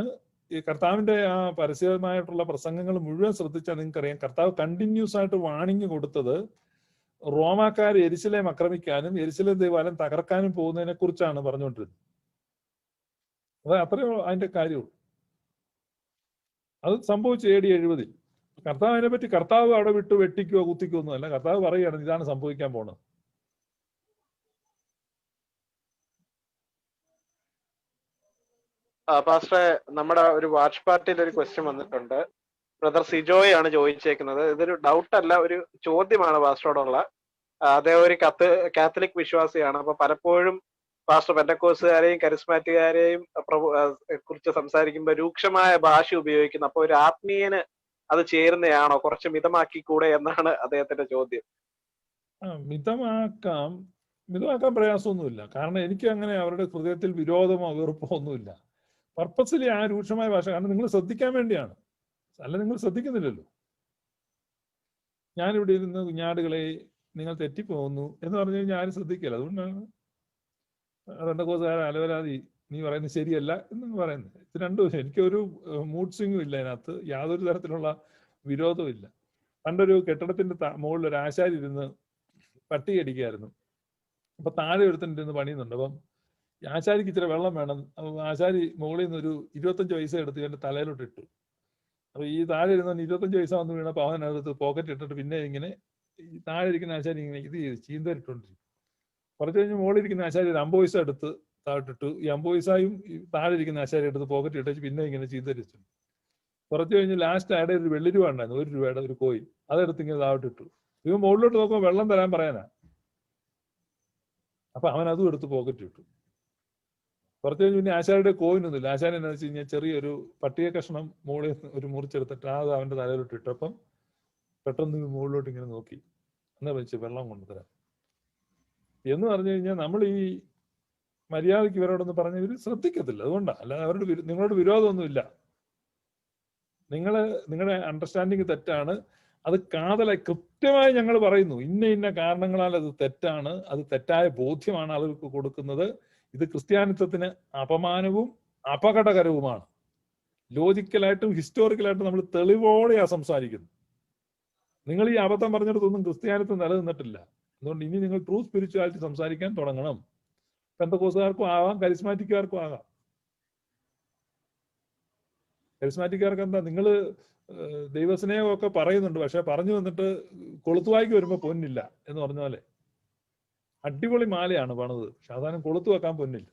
ഈ കർത്താവിന്റെ ആ പരസ്യമായിട്ടുള്ള പ്രസംഗങ്ങൾ മുഴുവൻ ശ്രദ്ധിച്ചാൽ നിങ്ങൾക്കറിയാം, കർത്താവ് കണ്ടിന്യൂസ് ആയിട്ട് വാണിംഗ് കൊടുത്തത് റോമാക്കാർ യെരുശലേം ആക്രമിക്കാനും യെരുശലേം ദേവാലയം തകർക്കാനും പോകുന്നതിനെ കുറിച്ചാണ് പറഞ്ഞുകൊണ്ടിരുന്നത്. അത് അത്രയോ അതിന്റെ കാര്യമുള്ളൂ. അത് സംഭവിച്ചു AD 70. കർത്താവ് അതിനെ പറ്റി കർത്താവ് അവിടെ വിട്ട് വെട്ടിക്കോ കുത്തിക്കോ ഒന്നുമല്ല. കർത്താവ് പറയുകയാണ് ഇതാണ് സംഭവിക്കാൻ പോണത്. പാസ്റ്ററെ, നമ്മുടെ ഒരു വാച്ച് പാർട്ടിയിൽ ഒരു ക്വസ്റ്റ്യൻ വന്നിട്ടുണ്ട്. ബ്രദർ സിജോയാണ് ചോദിച്ചേക്കുന്നത്. ഇതൊരു ഡൗട്ട് അല്ല, ഒരു ചോദ്യമാണ് പാസ്റ്ററോടുള്ള. അദ്ദേഹം ഒരു കാത്തലിക് വിശ്വാസിയാണ്. അപ്പൊ പലപ്പോഴും പാസ്റ്റർ പെന്തക്കോസ്തുകാരെയും കരിസ്മാറ്റുകാരെയും കുറിച്ച് സംസാരിക്കുമ്പോൾ രൂക്ഷമായ ഭാഷ ഉപയോഗിക്കുന്നു. അപ്പൊ ഒരു ആത്മീയന് അത് ചേരുന്നതാണോ? കുറച്ച് മിതമാക്കിക്കൂടെ എന്നാണ് അദ്ദേഹത്തിന്റെ ചോദ്യം. മിതമാക്കാൻ പ്രയാസമൊന്നുമില്ല. കാരണം എനിക്ക് അങ്ങനെ അവരുടെ ഹൃദയത്തിൽ വിരോധമോ വെറുപ്പോ ഒന്നുമില്ല. പർപ്പസ്ലി ആ രൂക്ഷമായ ഭാഷ കാരണം നിങ്ങൾ ശ്രദ്ധിക്കാൻ വേണ്ടിയാണ്, അല്ല നിങ്ങൾ ശ്രദ്ധിക്കുന്നില്ലല്ലോ. ഞാനിവിടെ ഇരുന്ന് കുഞ്ഞാടുകളെ നിങ്ങൾ തെറ്റിപ്പോകുന്നു എന്ന് പറഞ്ഞു കഴിഞ്ഞാൽ ആരും ശ്രദ്ധിക്കില്ല. അതുകൊണ്ടാണ് പെന്തക്കോസ്തുകാരെ അലവലാതി നീ പറയുന്നത് ശരിയല്ല എന്ന് പറയുന്നത്. ഇത് രണ്ടും എനിക്കൊരു മൂഡ് സ്വിങ്ങും ഇല്ല, അതിനകത്ത് യാതൊരു തരത്തിലുള്ള വിരോധവും ഇല്ല. പണ്ടൊരു കെട്ടിടത്തിന്റെ മുകളിൽ ഒരു ആശാരി ഇരുന്ന് പട്ടി അടിക്കായിരുന്നു. അപ്പൊ താഴെ ഒരുത്തൻ്റെ പണിയുന്നുണ്ട്. അപ്പം ആശാരിക്ക് ഇച്ചിരി വെള്ളം വേണം. ആശാരി മുകളിൽ നിന്ന് ഒരു 25 പൈസ എടുത്ത് ഇവന്റെ തലയിലോട്ട് ഇട്ടു. അപ്പൊ ഈ താഴെ ഇരുന്ന 25 പൈസ വന്ന് വീണപ്പോൾ അവനടുത്ത് പോക്കറ്റ് ഇട്ടിട്ട് പിന്നെ ഇങ്ങനെ താഴെ ഇരിക്കുന്ന ആശാരി ഇങ്ങനെ ഇത് ചീന്തരിട്ടോണ്ടിരിക്കും. കുറച്ച് കഴിഞ്ഞ് മുകളിൽ ഇരിക്കുന്ന ആശാരി ഒരു 50 പൈസ എടുത്ത് താഴോട്ടിട്ടു. ഈ 50 പൈസയും താഴെ ഇരിക്കുന്ന ആശാരി എടുത്ത് പോക്കറ്റ് ഇട്ടു പിന്നെ ഇങ്ങനെ ചീന്തരിച്ചു. കുറച്ച് കഴിഞ്ഞ് ലാസ്റ്റ് ആടെ ഒരു വെള്ളി രൂപ ഉണ്ടായിരുന്നു, 1 രൂപയുടെ ഒരു കോയിൻ. അതെടുത്ത് ഇങ്ങനെ താഴോട്ടിട്ടു. ഇവൻ മുകളിലോട്ട് നോക്കുമ്പോൾ വെള്ളം തരാൻ പറയാനാ. അപ്പൊ അവൻ അതും എടുത്ത് പോക്കറ്റ് ഇട്ടു. കുറച്ച് കഴിഞ്ഞ് പിന്നെ ആശാരിയുടെ കോയിനൊന്നുമില്ല. ആശാരി എന്താ വെച്ച് കഴിഞ്ഞാൽ ചെറിയൊരു പട്ടിക കഷ്ണം മുകളിൽ ഒരു മുറിച്ചെടുത്തിട്ട് അത് അവന്റെ തലയിലോട്ട് ഇട്ടപ്പം പെട്ടെന്ന് മുകളിലോട്ട് ഇങ്ങനെ നോക്കി, എന്നാ വെച്ച് വെള്ളം കൊണ്ടുതരാം എന്ന് പറഞ്ഞു കഴിഞ്ഞാൽ നമ്മൾ ഈ മര്യാദയ്ക്ക് ഇവരോടൊന്ന് പറഞ്ഞ ഇവർ ശ്രദ്ധിക്കത്തില്ല. അതുകൊണ്ടാണ്, അല്ലാതെ അവരോട് നിങ്ങളോട് വിരോധമൊന്നുമില്ല. നിങ്ങളുടെ അണ്ടർസ്റ്റാൻഡിങ് തെറ്റാണ്. അത് കാതലായി കൃത്യമായി ഞങ്ങൾ പറയുന്നു, ഇന്ന കാരണങ്ങളാൽ അത് തെറ്റാണ്, അത് തെറ്റായ ബോധ്യമാണ് ആളുകൾക്ക് കൊടുക്കുന്നത്. ഇത് ക്രിസ്ത്യാനിത്വത്തിന് അപമാനവും അപകടകരവുമാണ്. ലോജിക്കലായിട്ടും ഹിസ്റ്റോറിക്കലായിട്ടും നമ്മൾ തെളിവോടെയാ സംസാരിക്കുന്നത്. നിങ്ങൾ ഈ അബദ്ധം പറഞ്ഞിടത്തൊന്നും ക്രിസ്ത്യാനിത്വം നിലനിന്നിട്ടില്ല. അതുകൊണ്ട് ഇനി നിങ്ങൾ ട്രൂ സ്പിരിച്വാലിറ്റി സംസാരിക്കാൻ തുടങ്ങണം. പെന്തക്കോസ്തുകാർക്കും ആവാം, കരിസ്മാറ്റിക്കാർക്കും ആകാം. കരിസ്മാറ്റിക്കാർക്ക് എന്താ, നിങ്ങൾ ദൈവസ്നേഹമൊക്കെ പറയുന്നുണ്ട്, പക്ഷെ പറഞ്ഞു വന്നിട്ട് കൊളുത്തുവായിക്ക് വരുമ്പോൾ പൊന്നില്ല എന്ന് പറഞ്ഞ പോലെ അടിപൊളി മാലയാണ് പണിത്, പക്ഷെ അതാനും കൊളുത്തു വെക്കാൻ പൊന്നില്ല.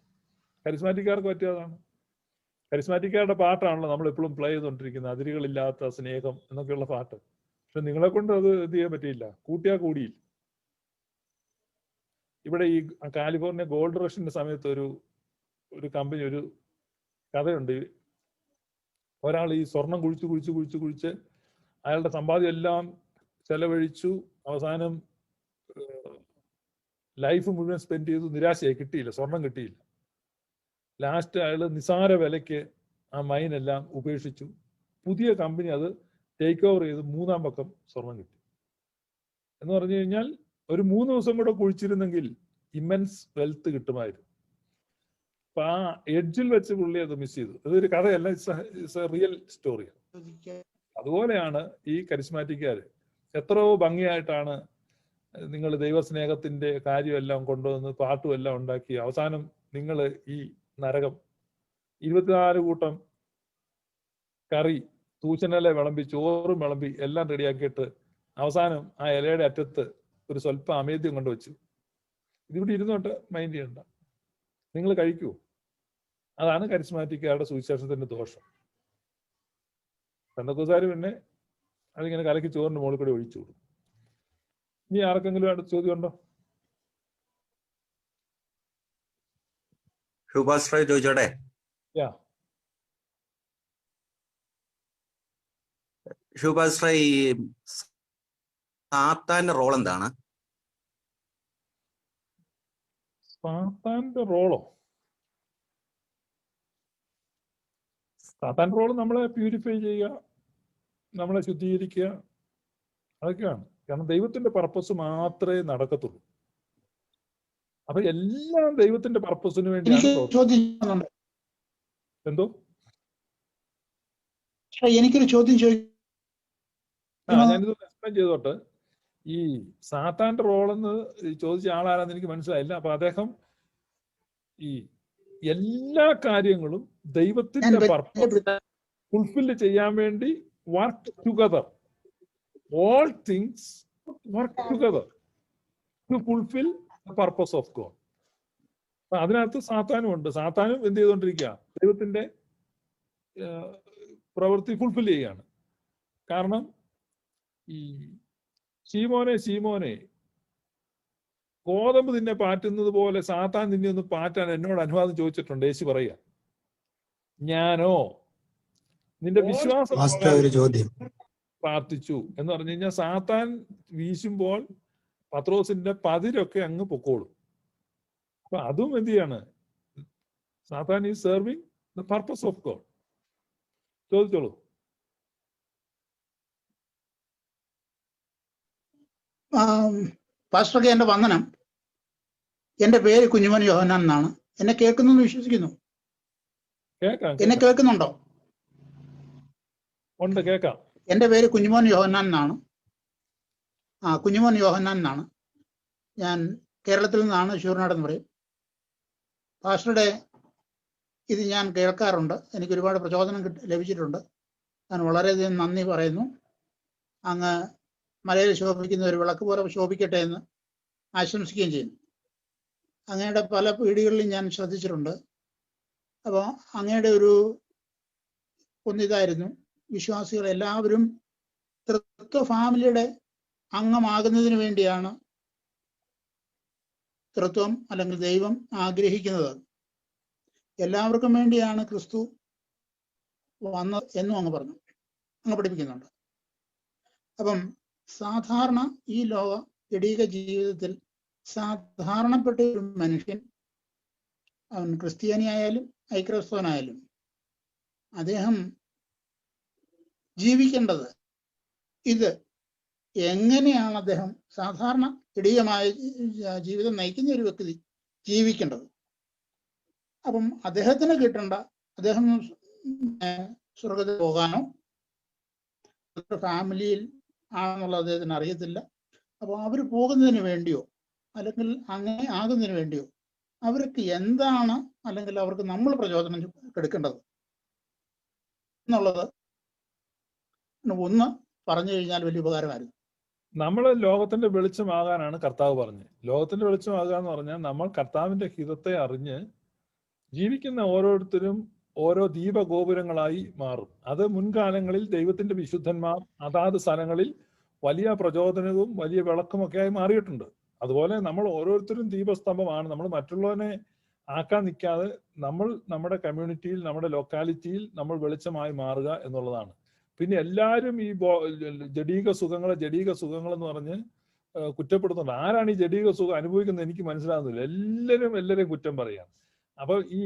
കരിസ്മാറ്റിക്കാർക്ക് പറ്റിയതാണ്. കരിസ്മാറ്റിക്കാരുടെ പാട്ടാണല്ലോ നമ്മൾ എപ്പോഴും പ്ലേ ചെയ്തുകൊണ്ടിരിക്കുന്നത്, അതിരുകളില്ലാത്ത സ്നേഹം എന്നൊക്കെയുള്ള പാട്ട്. പക്ഷെ നിങ്ങളെ കൊണ്ട് അത് ഇത് ചെയ്യാൻ പറ്റിയില്ല, കൂട്ടിയാ കൂടിയില്ല. ഇവിടെ ഈ കാലിഫോർണിയ ഗോൾഡ് റഷിന്റെ സമയത്ത് ഒരു ഒരു കമ്പനി, ഒരു കഥയുണ്ട്. ഒരാൾ ഈ സ്വർണം കുഴിച്ച് അയാളുടെ സമ്പാദ്യം എല്ലാം ചെലവഴിച്ചു. അവസാനം ലൈഫ് മുഴുവൻ സ്പെൻഡ് ചെയ്തു. നിരാശയായി, കിട്ടിയില്ല, സ്വർണം കിട്ടിയില്ല. ലാസ്റ്റ് അയാൾ നിസാര വിലയ്ക്ക് ആ മൈനെല്ലാം ഉപേക്ഷിച്ചു. പുതിയ കമ്പനി അത് ടേക്ക് ഓവർ ചെയ്ത് 3-ാം പക്കം സ്വർണം കിട്ടി. എന്ന് പറഞ്ഞു കഴിഞ്ഞാൽ ഒരു 3 ദിവസം കൂടെ കുഴിച്ചിരുന്നെങ്കിൽ ഇമ്മൻസ് വെൽത്ത് കിട്ടുമായിരുന്നു. അപ്പൊ ആ എഡ്ജിൽ വെച്ച് പുള്ളി അത് മിസ് ചെയ്തു. അതൊരു കഥയല്ല, ഇറ്റ്സ് എ റിയൽ സ്റ്റോറിയാണ്. അതുപോലെയാണ് ഈ കരിസ്മാറ്റിക്കാര്. എത്രയോ ഭംഗിയായിട്ടാണ് നിങ്ങൾ ദൈവസ്നേഹത്തിന്റെ കാര്യമെല്ലാം കൊണ്ടുവന്ന് പാട്ടും എല്ലാം ഉണ്ടാക്കി, അവസാനം നിങ്ങൾ ഈ നരകം 24 കൂട്ടം കറി, തൂച്ചനില വിളമ്പി, ചോറും വിളമ്പി എല്ലാം റെഡിയാക്കിയിട്ട് അവസാനം ആ ഇലയുടെ അറ്റത്ത് ഒരു സ്വല്പം അമേദ്യം കൊണ്ടുവച്ചു. ഇതിവിടെ ഇരുന്നോട്ട് മൈൻഡ് ചെയ്യണ്ട, നിങ്ങൾ കഴിക്കൂ. അതാണ് കരിസ്മാറ്റിക്കാരുടെ സുവിശേഷത്തിന്റെ ദോഷം. പെന്തക്കോസ്തുകാര് പിന്നെ അതിങ്ങനെ കലക്കി ചോറിന്റെ മുകളിൽ കൂടി ഒഴിച്ചു കൊടുക്കും. ഇനി ആർക്കെങ്കിലും അടുത്ത ചോദ്യം ഉണ്ടോ? ചോദിച്ചോട്ടെ? ഷൂപാസ്ട്ര, ഈ സാത്താന്റെ റോൾ എന്താണ്? സാത്താന്റെ റോളോ? സാത്താന്റെ റോള് നമ്മളെ പ്യൂരിഫൈ ചെയ്യുക, നമ്മളെ ശുദ്ധീകരിക്കുക, അതൊക്കെയാണ്. കാരണം ദൈവത്തിന്റെ പർപ്പസ് മാത്രമേ നടക്കത്തുള്ളൂ. അപ്പൊ എല്ലാം ദൈവത്തിന്റെ പർപ്പസിന് വേണ്ടിയാണ്. എന്തോ? എനിക്കൊരു ചോദ്യം ഞാനിത് എക്സ്പ്ലെയിൻ ചെയ്തോട്ട്. ഈ സാത്താന്റെ റോളെന്ന് ചോദിച്ച ആളാരാന്ന് എനിക്ക് മനസ്സിലായില്ല. അപ്പൊ അദ്ദേഹം ഈ എല്ലാ കാര്യങ്ങളും ദൈവത്തിന്റെ പർപ്പസ് ഫുൾഫിൽ ചെയ്യാൻ വേണ്ടി work together. All things work together to fulfil the purpose of God. അപ്പൊ അതിനകത്ത് സാത്താനും ഉണ്ട്. സാത്താനും എന്ത് ചെയ്തുകൊണ്ടിരിക്കുക? ദൈവത്തിന്റെ പ്രവൃത്തി ഫുൾഫിൽ ചെയ്യുകയാണ്. കാരണം ഈ ശീമോനെ ഗോതമ്പ് നിന്നെ പാറ്റുന്നത് പോലെ സാത്താൻ നിന്നെ ഒന്ന് പാറ്റാൻ എന്നോട് അനുവാദം ചോദിച്ചിട്ടുണ്ട്. യേശു പറയുക, ഞാനോ നിന്റെ വിശ്വാസം പ്രാർത്ഥിച്ചു എന്ന് പറഞ്ഞു കഴിഞ്ഞാൽ സാത്താൻ വീശുമ്പോൾ പത്രോസിന്റെ പതിരൊക്കെ അങ്ങ് പൊക്കോളും. അപ്പൊ അതും എന്ത് ചെയ്യാണ്? സാത്താൻ is serving the purpose of God. ചോദിച്ചോളൂ. പാസ്റ്റർക്ക് എന്റെ വന്ദനം. എന്റെ പേര് കുഞ്ഞുമോൻ യോഹന്നാൻ എന്നാണ്. എന്നെ കേൾക്കുന്നു എന്ന് വിശ്വസിക്കുന്നു. എന്നെ കേൾക്കുന്നുണ്ടോ? ഉണ്ട്, കേൾക്കാം. എന്റെ പേര് കുഞ്ഞുമോൻ യോഹന്നാൻ എന്നാണ്. കുഞ്ഞുമോൻ യോഹന്നാൻ എന്നാണ്. ഞാൻ കേരളത്തിൽ നിന്നാണ്, ശൂർനാട് എന്ന് പറയും. പാസ്റ്ററുടെ ഇത് ഞാൻ കേൾക്കാറുണ്ട്. എനിക്ക് ഒരുപാട് പ്രചോദനം ലഭിച്ചിട്ടുണ്ട്. ഞാൻ വളരെയധികം നന്ദി പറയുന്നു. അങ്ങ് മലയിൽ ശോഭിക്കുന്ന ഒരു വിളക്ക് പോലെ ശോഭിക്കട്ടെ എന്ന് ആശംസിക്കുകയും ചെയ്യുന്നു. അങ്ങയുടെ പല വീഡിയോകളിലും ഞാൻ ശ്രദ്ധിച്ചിട്ടുണ്ട്. അപ്പോൾ അങ്ങയുടെ ഒന്നിതായിരുന്നു, വിശ്വാസികൾ എല്ലാവരും തൃത്വ ഫാമിലിയുടെ അംഗമാകുന്നതിന് വേണ്ടിയാണ് തൃത്വം അല്ലെങ്കിൽ ദൈവം ആഗ്രഹിക്കുന്നത്. എല്ലാവർക്കും വേണ്ടിയാണ് ക്രിസ്തു വന്നത് എന്നും അങ്ങ് പറഞ്ഞു, അങ്ങ് പഠിപ്പിക്കുന്നുണ്ട്. അപ്പം സാധാരണ ഈ ലോക ജഡീക ജീവിതത്തിൽ സാധാരണപ്പെട്ട ഒരു മനുഷ്യൻ, അവൻ ക്രിസ്ത്യാനിയായാലും ഐക്യക്രൈസ്തവനായാലും, അദ്ദേഹം ജീവിക്കേണ്ടത് ഇത് എങ്ങനെയാണ് അദ്ദേഹം സാധാരണ ജഡീകമായ ജീവിതം നയിക്കുന്ന ഒരു വ്യക്തി ജീവിക്കേണ്ടത്. അപ്പം അദ്ദേഹത്തിന് കിട്ടേണ്ട, അദ്ദേഹം സ്വർഗത്തിൽ പോകാനോ ഫാമിലിയിൽ ആണെന്നുള്ളത് അദ്ദേഹത്തിന് അറിയത്തില്ല. അപ്പോൾ അവർ പോകുന്നതിന് വേണ്ടിയോ അല്ലെങ്കിൽ അങ്ങനെ ആകുന്നതിന് വേണ്ടിയോ അവർക്ക് എന്താണ്, അല്ലെങ്കിൽ അവർക്ക് നമ്മൾ പ്രചോദനം എടുക്കേണ്ടത് എന്നുള്ളത് ഒന്ന് പറഞ്ഞു കഴിഞ്ഞാൽ വലിയ ഉപകാരമായിരുന്നു. നമ്മൾ ലോകത്തിന്റെ വെളിച്ചമാകാനാണ് കർത്താവ് പറഞ്ഞത്. ലോകത്തിന്റെ വെളിച്ചമാകുക എന്ന് പറഞ്ഞാൽ നമ്മൾ കർത്താവിന്റെ ഹിതത്തെ അറിഞ്ഞ് ജീവിക്കുന്ന ഓരോരുത്തരും ഓരോ ദീപഗോപുരങ്ങളായി മാറും. അത് മുൻകാലങ്ങളിൽ ദൈവത്തിന്റെ വിശുദ്ധന്മാർ അതാത് സ്ഥലങ്ങളിൽ വലിയ പ്രചോദനവും വലിയ വിളക്കുമൊക്കെ ആയി മാറിയിട്ടുണ്ട്. അതുപോലെ നമ്മൾ ഓരോരുത്തരും ദീപസ്തംഭമാണ്. നമ്മൾ മറ്റുള്ളവനെ ആക്കാൻ നിൽക്കാതെ നമ്മൾ നമ്മുടെ കമ്മ്യൂണിറ്റിയിൽ, നമ്മുടെ ലൊക്കാലിറ്റിയിൽ നമ്മൾ വെളിച്ചമായി മാറുക എന്നുള്ളതാണ്. പിന്നെ എല്ലാവരും ഈ ജഡീക സുഖങ്ങൾ എന്ന് പറഞ്ഞ് കുറ്റപ്പെടുത്തുന്നുണ്ട്. ആരാണ് ഈ ജഡീക സുഖം അനുഭവിക്കുന്നത് എനിക്ക് മനസ്സിലാകുന്നില്ല. എല്ലാവരും കുറ്റം പറയാം. അപ്പൊ ഈ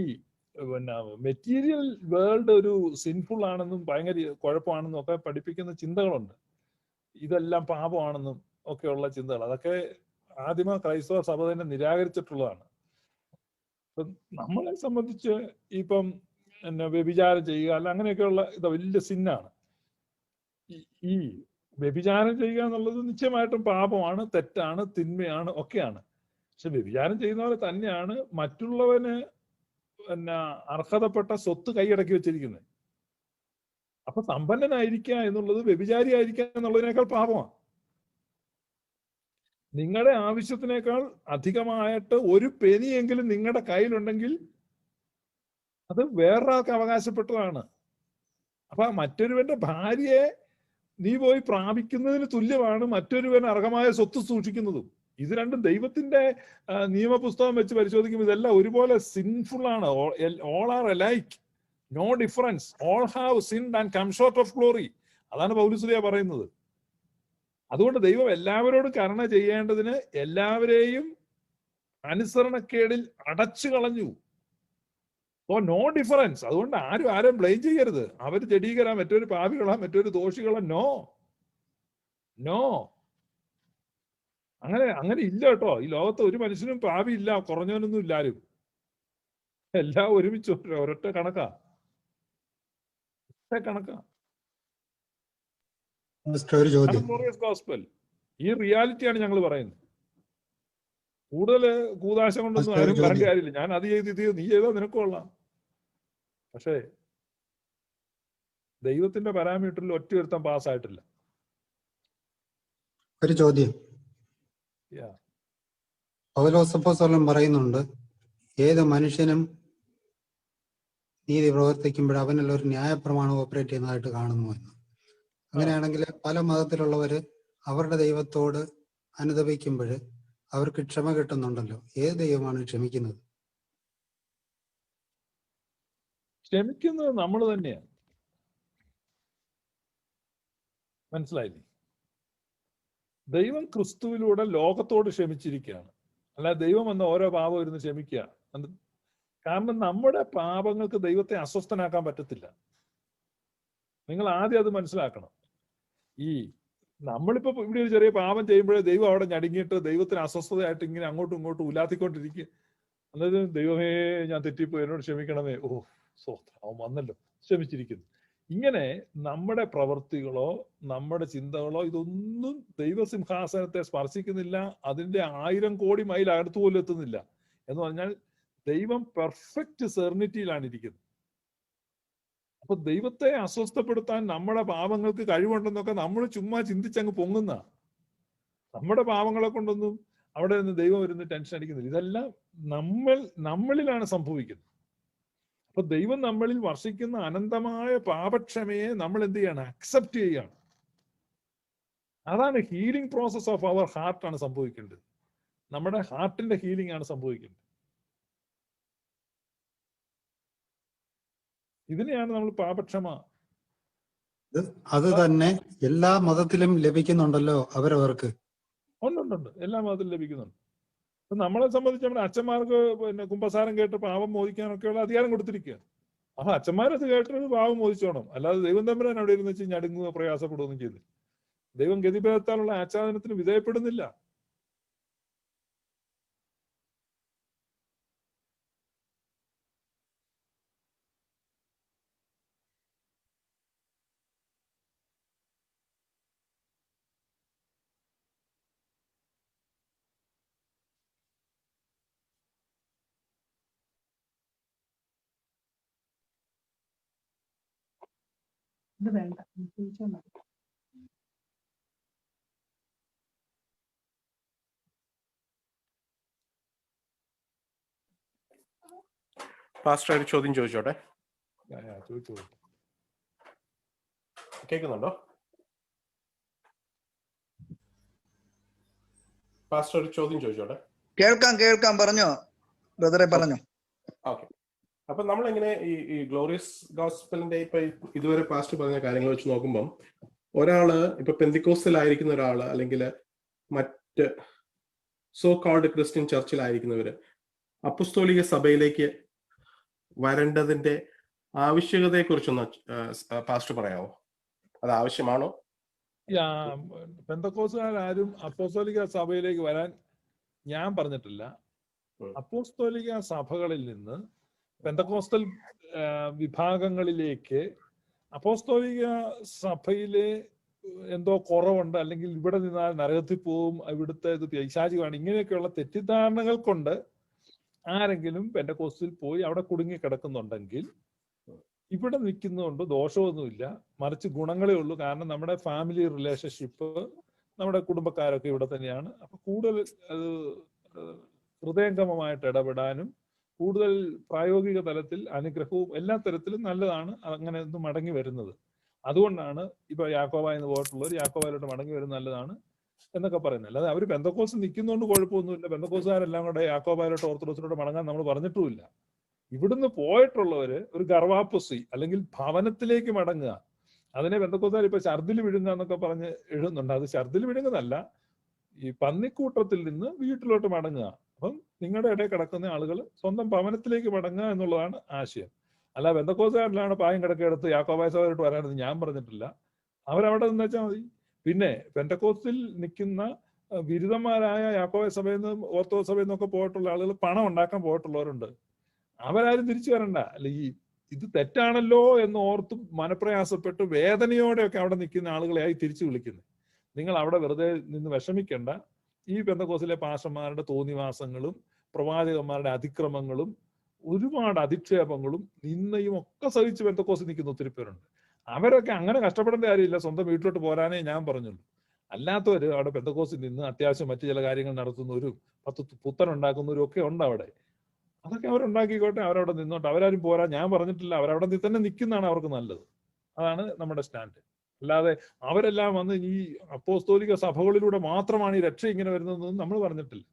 പിന്നെ മെറ്റീരിയൽ വേൾഡ് ഒരു സിൻഫുൾ ആണെന്നും ഭയങ്കര കുഴപ്പമാണെന്നും ഒക്കെ പഠിപ്പിക്കുന്ന ചിന്തകളുണ്ട്. ഇതെല്ലാം പാപമാണെന്നും ഒക്കെയുള്ള ചിന്തകൾ, അതൊക്കെ ആദിമ ക്രൈസ്തവ സഭ തന്നെ നിരാകരിച്ചിട്ടുള്ളതാണ്. നമ്മളെ സംബന്ധിച്ച് ഇപ്പം പിന്നെ വ്യഭിചാരം ചെയ്യുക അല്ല അങ്ങനെയൊക്കെയുള്ള ഇത് വലിയ സിന്നാണ്. ഈ വ്യഭിചാരം ചെയ്യുക എന്നുള്ളത് നിശ്ചയമായിട്ടും പാപമാണ്, തെറ്റാണ്, തിന്മയാണ്, ഒക്കെയാണ്. പക്ഷെ വ്യഭിചാരം ചെയ്യുന്ന പോലെ തന്നെയാണ് മറ്റുള്ളവന് പിന്നെ അർഹതപ്പെട്ട സ്വത്ത് കൈയടക്കി വെച്ചിരിക്കുന്നത്. അപ്പൊ സമ്പന്നനായിരിക്കുക എന്നുള്ളത് വ്യഭിചാരി ആയിരിക്കുക എന്നുള്ളതിനേക്കാൾ പാപമാണ്. നിങ്ങളുടെ ആവശ്യത്തിനേക്കാൾ അധികമായിട്ട് ഒരു പെനിയെങ്കിലും നിങ്ങളുടെ കയ്യിലുണ്ടെങ്കിൽ അത് വേറൊരാൾക്ക് അവകാശപ്പെട്ടതാണ്. അപ്പൊ മറ്റൊരുവന്റെ ഭാര്യയെ നീ പോയി പ്രാപിക്കുന്നതിന് തുല്യമാണ് മറ്റൊരുവൻ അർഹമായ സ്വത്ത് സൂക്ഷിക്കുന്നതും. ഇത് രണ്ടും ദൈവത്തിന്റെ നിയമപുസ്തകം വെച്ച് പരിശോധിക്കുമ്പോൾ ഇതെല്ലാം ഒരുപോലെ സിൻഫുൾ ആണ്. All are alike, no difference, all have sinned and come short of glory. അതാണ് പൗലോസ് പറയുന്നത്. അതുകൊണ്ട് ദൈവം എല്ലാവരോടും കരുണ ചെയ്യേണ്ടതിന് എല്ലാവരെയും അനുസരണക്കേടിൽ അടച്ചു കളഞ്ഞു. Oh no difference. അതുകൊണ്ട് ആരും ബ്ലെയിം ചെയ്യരുത്. അവർ ജഡീകരാ, മറ്റൊരു പാപികളാ, മറ്റൊരു ദോഷികളാ. നോ അങ്ങനെ ഇല്ല കേട്ടോ. ഈ ലോകത്ത് ഒരു മനുഷ്യനും പാപി ഇല്ല, കുറഞ്ഞവനൊന്നും ഇല്ലാരും. എല്ലാം ഒരുമിച്ച് ഒരൊറ്റ കണക്കാ. ഗോസ്പൽ. ഈ റിയാലിറ്റിയാണ് ഞങ്ങൾ പറയുന്നത്. കൂടുതൽ കൂതാശ കൊണ്ടൊന്നും ആരും പറഞ്ഞ കാര്യമില്ല. ഞാൻ അത് ചെയ്ത് നീ ചെയ്തോ നിനക്ക് കൊള്ളാം. പക്ഷേ ദൈവത്തിന്റെ പാരാമീറ്ററിൽ ഒറ്റ ഒരുത്തം പാസ്സായിട്ടില്ല. ഒരു ചോദ്യം. പൗലോസപ്പോസ്തലൻ പറയുന്നുണ്ട്, ഏത് മനുഷ്യനും നീതി പ്രവർത്തിക്കുമ്പോൾ അവനിൽ ഒരു ന്യായപ്രമാണം ഓപ്പറേറ്റ് ചെയ്യുന്നതായിട്ട് കാണുന്നു എന്ന്. അങ്ങനെയാണെങ്കിൽ പല മതത്തിലുള്ളവര് അവരുടെ ദൈവത്തോട് അനുതപിക്കുമ്പോൾ അവർക്ക് ക്ഷമ കിട്ടുന്നുണ്ടല്ലോ. ഏത് ദൈവമാണ് ക്ഷമിക്കുന്നത്? ക്ഷമിക്കുന്നത് നമ്മൾ തന്നെയാണ്. മനസ്സിലായില്ലേ? ദൈവം ക്രിസ്തുവിലൂടെ ലോകത്തോട് ക്ഷമിച്ചിരിക്കുകയാണ്. അല്ല ദൈവം എന്ന ഓരോ പാപം ഇരുന്ന് ക്ഷമിക്കുക. കാരണം നമ്മുടെ പാപങ്ങൾക്ക് ദൈവത്തെ അസ്വസ്ഥനാക്കാൻ പറ്റത്തില്ല. നിങ്ങൾ ആദ്യം അത് മനസ്സിലാക്കണം. ഈ നമ്മളിപ്പോ ഇവിടെ ഒരു ചെറിയ പാപം ചെയ്യുമ്പോഴേ ദൈവം അവിടെ ഞടുങ്ങിയിട്ട് ദൈവത്തിന് അസ്വസ്ഥതയായിട്ട് ഇങ്ങനെ അങ്ങോട്ടും ഇങ്ങോട്ടും ഉലാത്തിക്കൊണ്ടിരിക്കുക. അതായത് ദൈവമേ ഞാൻ തെറ്റിപ്പോയി, എന്നോട് ക്ഷമിക്കണമേ, ഓ സ്വസ്ഥ അവൻ വന്നല്ലോ, ക്ഷമിച്ചിരിക്കുന്നു. ഇങ്ങനെ നമ്മുടെ പ്രവൃത്തികളോ നമ്മുടെ ചിന്തകളോ ഇതൊന്നും ദൈവസിംഹാസനത്തെ സ്പർശിക്കുന്നില്ല. അതിന്റെ 1000 കോടി മൈൽ അടുത്ത് പോലും എത്തുന്നില്ല. എന്ന് പറഞ്ഞാൽ ദൈവം പെർഫെക്റ്റ് സെർണിറ്റിയിലാണ് ഇരിക്കുന്നത്. അപ്പൊ ദൈവത്തെ അസ്വസ്ഥപ്പെടുത്താൻ നമ്മുടെ പാപങ്ങൾക്ക് കഴിവുണ്ടെന്നൊക്കെ നമ്മൾ ചുമ്മാ ചിന്തിച്ചങ്ങ് പൊങ്ങുന്ന. നമ്മുടെ പാപങ്ങളെ കൊണ്ടൊന്നും അവിടെ നിന്ന് ദൈവം ഇരുന്ന് ടെൻഷൻ അടിക്കുന്നില്ല. ഇതെല്ലാം നമ്മളിലാണ് സംഭവിക്കുന്നത്. അപ്പൊ ദൈവം നമ്മളിൽ വർഷിക്കുന്ന അനന്തമായ പാപക്ഷമയെ നമ്മൾ എന്ത് ചെയ്യാണ്? അക്സെപ്റ്റ് ചെയ്യാണ്. അതാണ് ഹീലിംഗ് പ്രോസസ് ഓഫ് അവർ ഹാർട്ടാണ് സംഭവിക്കേണ്ടത്. നമ്മുടെ ഹാർട്ടിന്റെ ഹീലിംഗ് ആണ് സംഭവിക്കേണ്ടത്. ഇതിനെയാണ് നമ്മൾ പാപക്ഷമ. അത് തന്നെ എല്ലാ മതത്തിലും ലഭിക്കുന്നുണ്ടല്ലോ അവരവർക്ക്. ഉണ്ട് എല്ലാ മതത്തിലും ലഭിക്കുന്നുണ്ട്. അപ്പൊ നമ്മളെ സംബന്ധിച്ച് നമ്മുടെ അച്ഛന്മാർക്ക് പിന്നെ കുമ്പസാരം കേട്ട് പാപം മോദിക്കാനൊക്കെയുള്ള അധികാരം കൊടുത്തിരിക്കുക. ആ അച്ഛന്മാരത് കേട്ടത് പാപം മോദിച്ചോണം. അല്ലാതെ ദൈവം തമ്പുരാൻ അവിടെ ഇരുന്ന് വെച്ച് ഞടുങ്ങുക പ്രയാസപ്പെടുകയൊന്നും ചെയ്തു. ദൈവം ഗതിഭേദത്താലുള്ള ആച്ഛാദനത്തിന് വിധേയപ്പെടുന്നില്ല. ഇത് വേണ്ട, ചോദിച്ചാൽ മതി. പാസ്റ്റർ ഒരു ചോദ്യം ചോദിച്ചോട്ടെ? കേൾക്കുന്നുണ്ടോ? പാസ്റ്റർ ഒരു ചോദ്യം ചോദിച്ചോട്ടെ? കേൾക്കാം പറഞ്ഞോ ബ്രദറെ, പറഞ്ഞോ. ഓക്കെ. അപ്പൊ നമ്മളിങ്ങനെ ഈ ഗ്ലോറിയസ് ഗോസ്പലിന്റെ ഇപ്പൊ ഇതുവരെ പാസ്റ്റ് പറഞ്ഞ കാര്യങ്ങൾ വെച്ച് നോക്കുമ്പോൾ ഒരാള് ഇപ്പൊ പെന്തിക്കോസ്റ്റിലായിരിക്കുന്ന ഒരാള് അല്ലെങ്കിൽ മറ്റ് സോ കോൾഡ് ക്രിസ്ത്യൻ ചർച്ചിലായിരിക്കുന്നവര് അപ്പസ്തോലിക സഭയിലേക്ക് വരേണ്ടതിന്റെ ആവശ്യകതയെ കുറിച്ചൊന്ന് പാസ്റ്റർ പറയാമോ? അത് ആവശ്യമാണോ? പെന്തക്കോസ്തുകാരും അപ്പോസ്തോലിക സഭയിലേക്ക് വരാൻ ഞാൻ പറഞ്ഞിട്ടില്ല. അപ്പോസ്തോലിക സഭകളിൽ നിന്ന് പെന്തക്കോസ്റ്റൽ വിഭാഗങ്ങളിലേക്ക് അപ്പോസ്തോലിക സഭയിലെ എന്തോ കുറവുണ്ട്, അല്ലെങ്കിൽ ഇവിടെ നിന്നാൽ നരകത്തിൽ പോവും, ഇവിടുത്തെ ഇത് പൈശാചികമാണ്, ഇങ്ങനെയൊക്കെയുള്ള തെറ്റിദ്ധാരണകൾ കൊണ്ട് ആരെങ്കിലും പെന്തക്കോസ്റ്റിൽ പോയി അവിടെ കുടുങ്ങി കിടക്കുന്നുണ്ടെങ്കിൽ ഇവിടെ നിൽക്കുന്നതുകൊണ്ട് ദോഷമൊന്നുമില്ല, മറിച്ച് ഗുണങ്ങളേ ഉള്ളൂ. കാരണം നമ്മുടെ ഫാമിലി റിലേഷൻഷിപ്പ്, നമ്മുടെ കുടുംബക്കാരൊക്കെ ഇവിടെ തന്നെയാണ്. അപ്പൊ കൂടുതൽ ഹൃദയംഗമമായിട്ട് ഇടപെടാനും കൂടുതൽ പ്രായോഗിക തലത്തിൽ അനുഗ്രഹവും എല്ലാ തരത്തിലും നല്ലതാണ് അങ്ങനെ ഒന്ന് മടങ്ങി വരുന്നത്. അതുകൊണ്ടാണ് ഇപ്പൊ യാക്കോബായിന്ന് പോയിട്ടുള്ളവർ യാക്കോബായിലോട്ട് മടങ്ങി വരുന്നത് നല്ലതാണ് എന്നൊക്കെ പറയുന്നത്. അല്ലാതെ അവർ പെന്തക്കോസ് നിൽക്കുന്നതുകൊണ്ട് കുഴപ്പമൊന്നുമില്ല. പെന്തക്കോസുകാരെല്ലാം കൂടെ യാക്കോബായിലോട്ട് ഓർത്തഡോക്സിലോട്ട് മടങ്ങാൻ നമ്മൾ പറഞ്ഞിട്ടുമില്ല. ഇവിടുന്ന് പോയിട്ടുള്ളവര് ഒരു ഗർവാപ്പസി അല്ലെങ്കിൽ ഭവനത്തിലേക്ക് മടങ്ങുക, അതിനെ പെന്തക്കോസുകാർ ഇപ്പൊ ഛർദിൽ വിഴുങ്ങുക എന്നൊക്കെ പറഞ്ഞ് എഴുതുന്നുണ്ട്. അത് ഛർദിൽ വിഴുങ്ങുന്നതല്ല, ഈ പന്നിക്കൂട്ടത്തിൽ നിന്ന് വീട്ടിലോട്ട് മടങ്ങുക. അപ്പം നിങ്ങളുടെ ഇടയിൽ കിടക്കുന്ന ആളുകൾ സ്വന്തം ഭവനത്തിലേക്ക് മടങ്ങുക എന്നുള്ളതാണ് ആശയം. അല്ല പെന്തക്കോസുകാരിലാണ് പായം കിടക്കെടുത്ത് യാക്കോബായ സഭയിലോട്ട് വരാനെന്ന് ഞാൻ പറഞ്ഞിട്ടില്ല. അവരവിടെ നിന്ന് വെച്ചാൽ മതി. പിന്നെ പെന്തക്കോസ്റ്റിൽ നിൽക്കുന്ന ബിരുദന്മാരായ യാക്കോബായ സഭയിൽ നിന്നും ഓർത്തഡോക്സ് സഭയിൽ നിന്നൊക്കെ പോയിട്ടുള്ള ആളുകൾ പണം ഉണ്ടാക്കാൻ പോയിട്ടുള്ളവരുണ്ട്. അവരാരും തിരിച്ചു വരണ്ട. അല്ല, ഇത് തെറ്റാണല്ലോ എന്ന് ഓർത്ത് മനപ്രയാസപ്പെട്ട് വേദനയോടെയൊക്കെ അവിടെ നിൽക്കുന്ന ആളുകളെയായി തിരിച്ചു വിളിക്കുന്നത്. നിങ്ങൾ അവിടെ വെറുതെ നിന്ന് വിഷമിക്കേണ്ട. ഈ പെന്തക്കോസിലെ പാസ്റ്റർമാരുടെ തോന്നിവാസങ്ങളും പ്രവാചകന്മാരുടെ അതിക്രമങ്ങളും ഒരുപാട് അധിക്ഷേപങ്ങളും നിന്നയും ഒക്കെ സഹിച്ച് പെന്തക്കോസിൽ നിൽക്കുന്ന ഒത്തിരി പേരുണ്ട്. അവരൊക്കെ അങ്ങനെ കഷ്ടപ്പെടേണ്ട കാര്യമില്ല, സ്വന്തം വീട്ടിലോട്ട് പോരാനേ ഞാൻ പറഞ്ഞുള്ളൂ. അല്ലാത്തവര് അവിടെ പെന്തക്കോസിൽ നിന്ന് അത്യാവശ്യം മറ്റു ചില കാര്യങ്ങൾ നടത്തുന്നവരും പുത്തൻ ഉണ്ടാക്കുന്നവരും ഒക്കെ ഉണ്ട് അവിടെ. അതൊക്കെ അവരുണ്ടാക്കിക്കോട്ടെ, അവരവിടെ നിന്നോട്ടെ, അവരാരും പോരാ ഞാൻ പറഞ്ഞിട്ടില്ല. അവരവിടെ തന്നെ നിൽക്കുന്നതാണ് അവർക്ക് നല്ലത്. അതാണ് നമ്മുടെ സ്റ്റാൻഡ്. അല്ലാതെ അവരെല്ലാം വന്ന് ഈ അപ്പോസ്തോലിക സഭകളിലൂടെ മാത്രമാണ് ഈ രക്ഷ ഇങ്ങനെ വരുന്നതെന്നൊന്നും നമ്മൾ പറഞ്ഞിട്ടില്ല.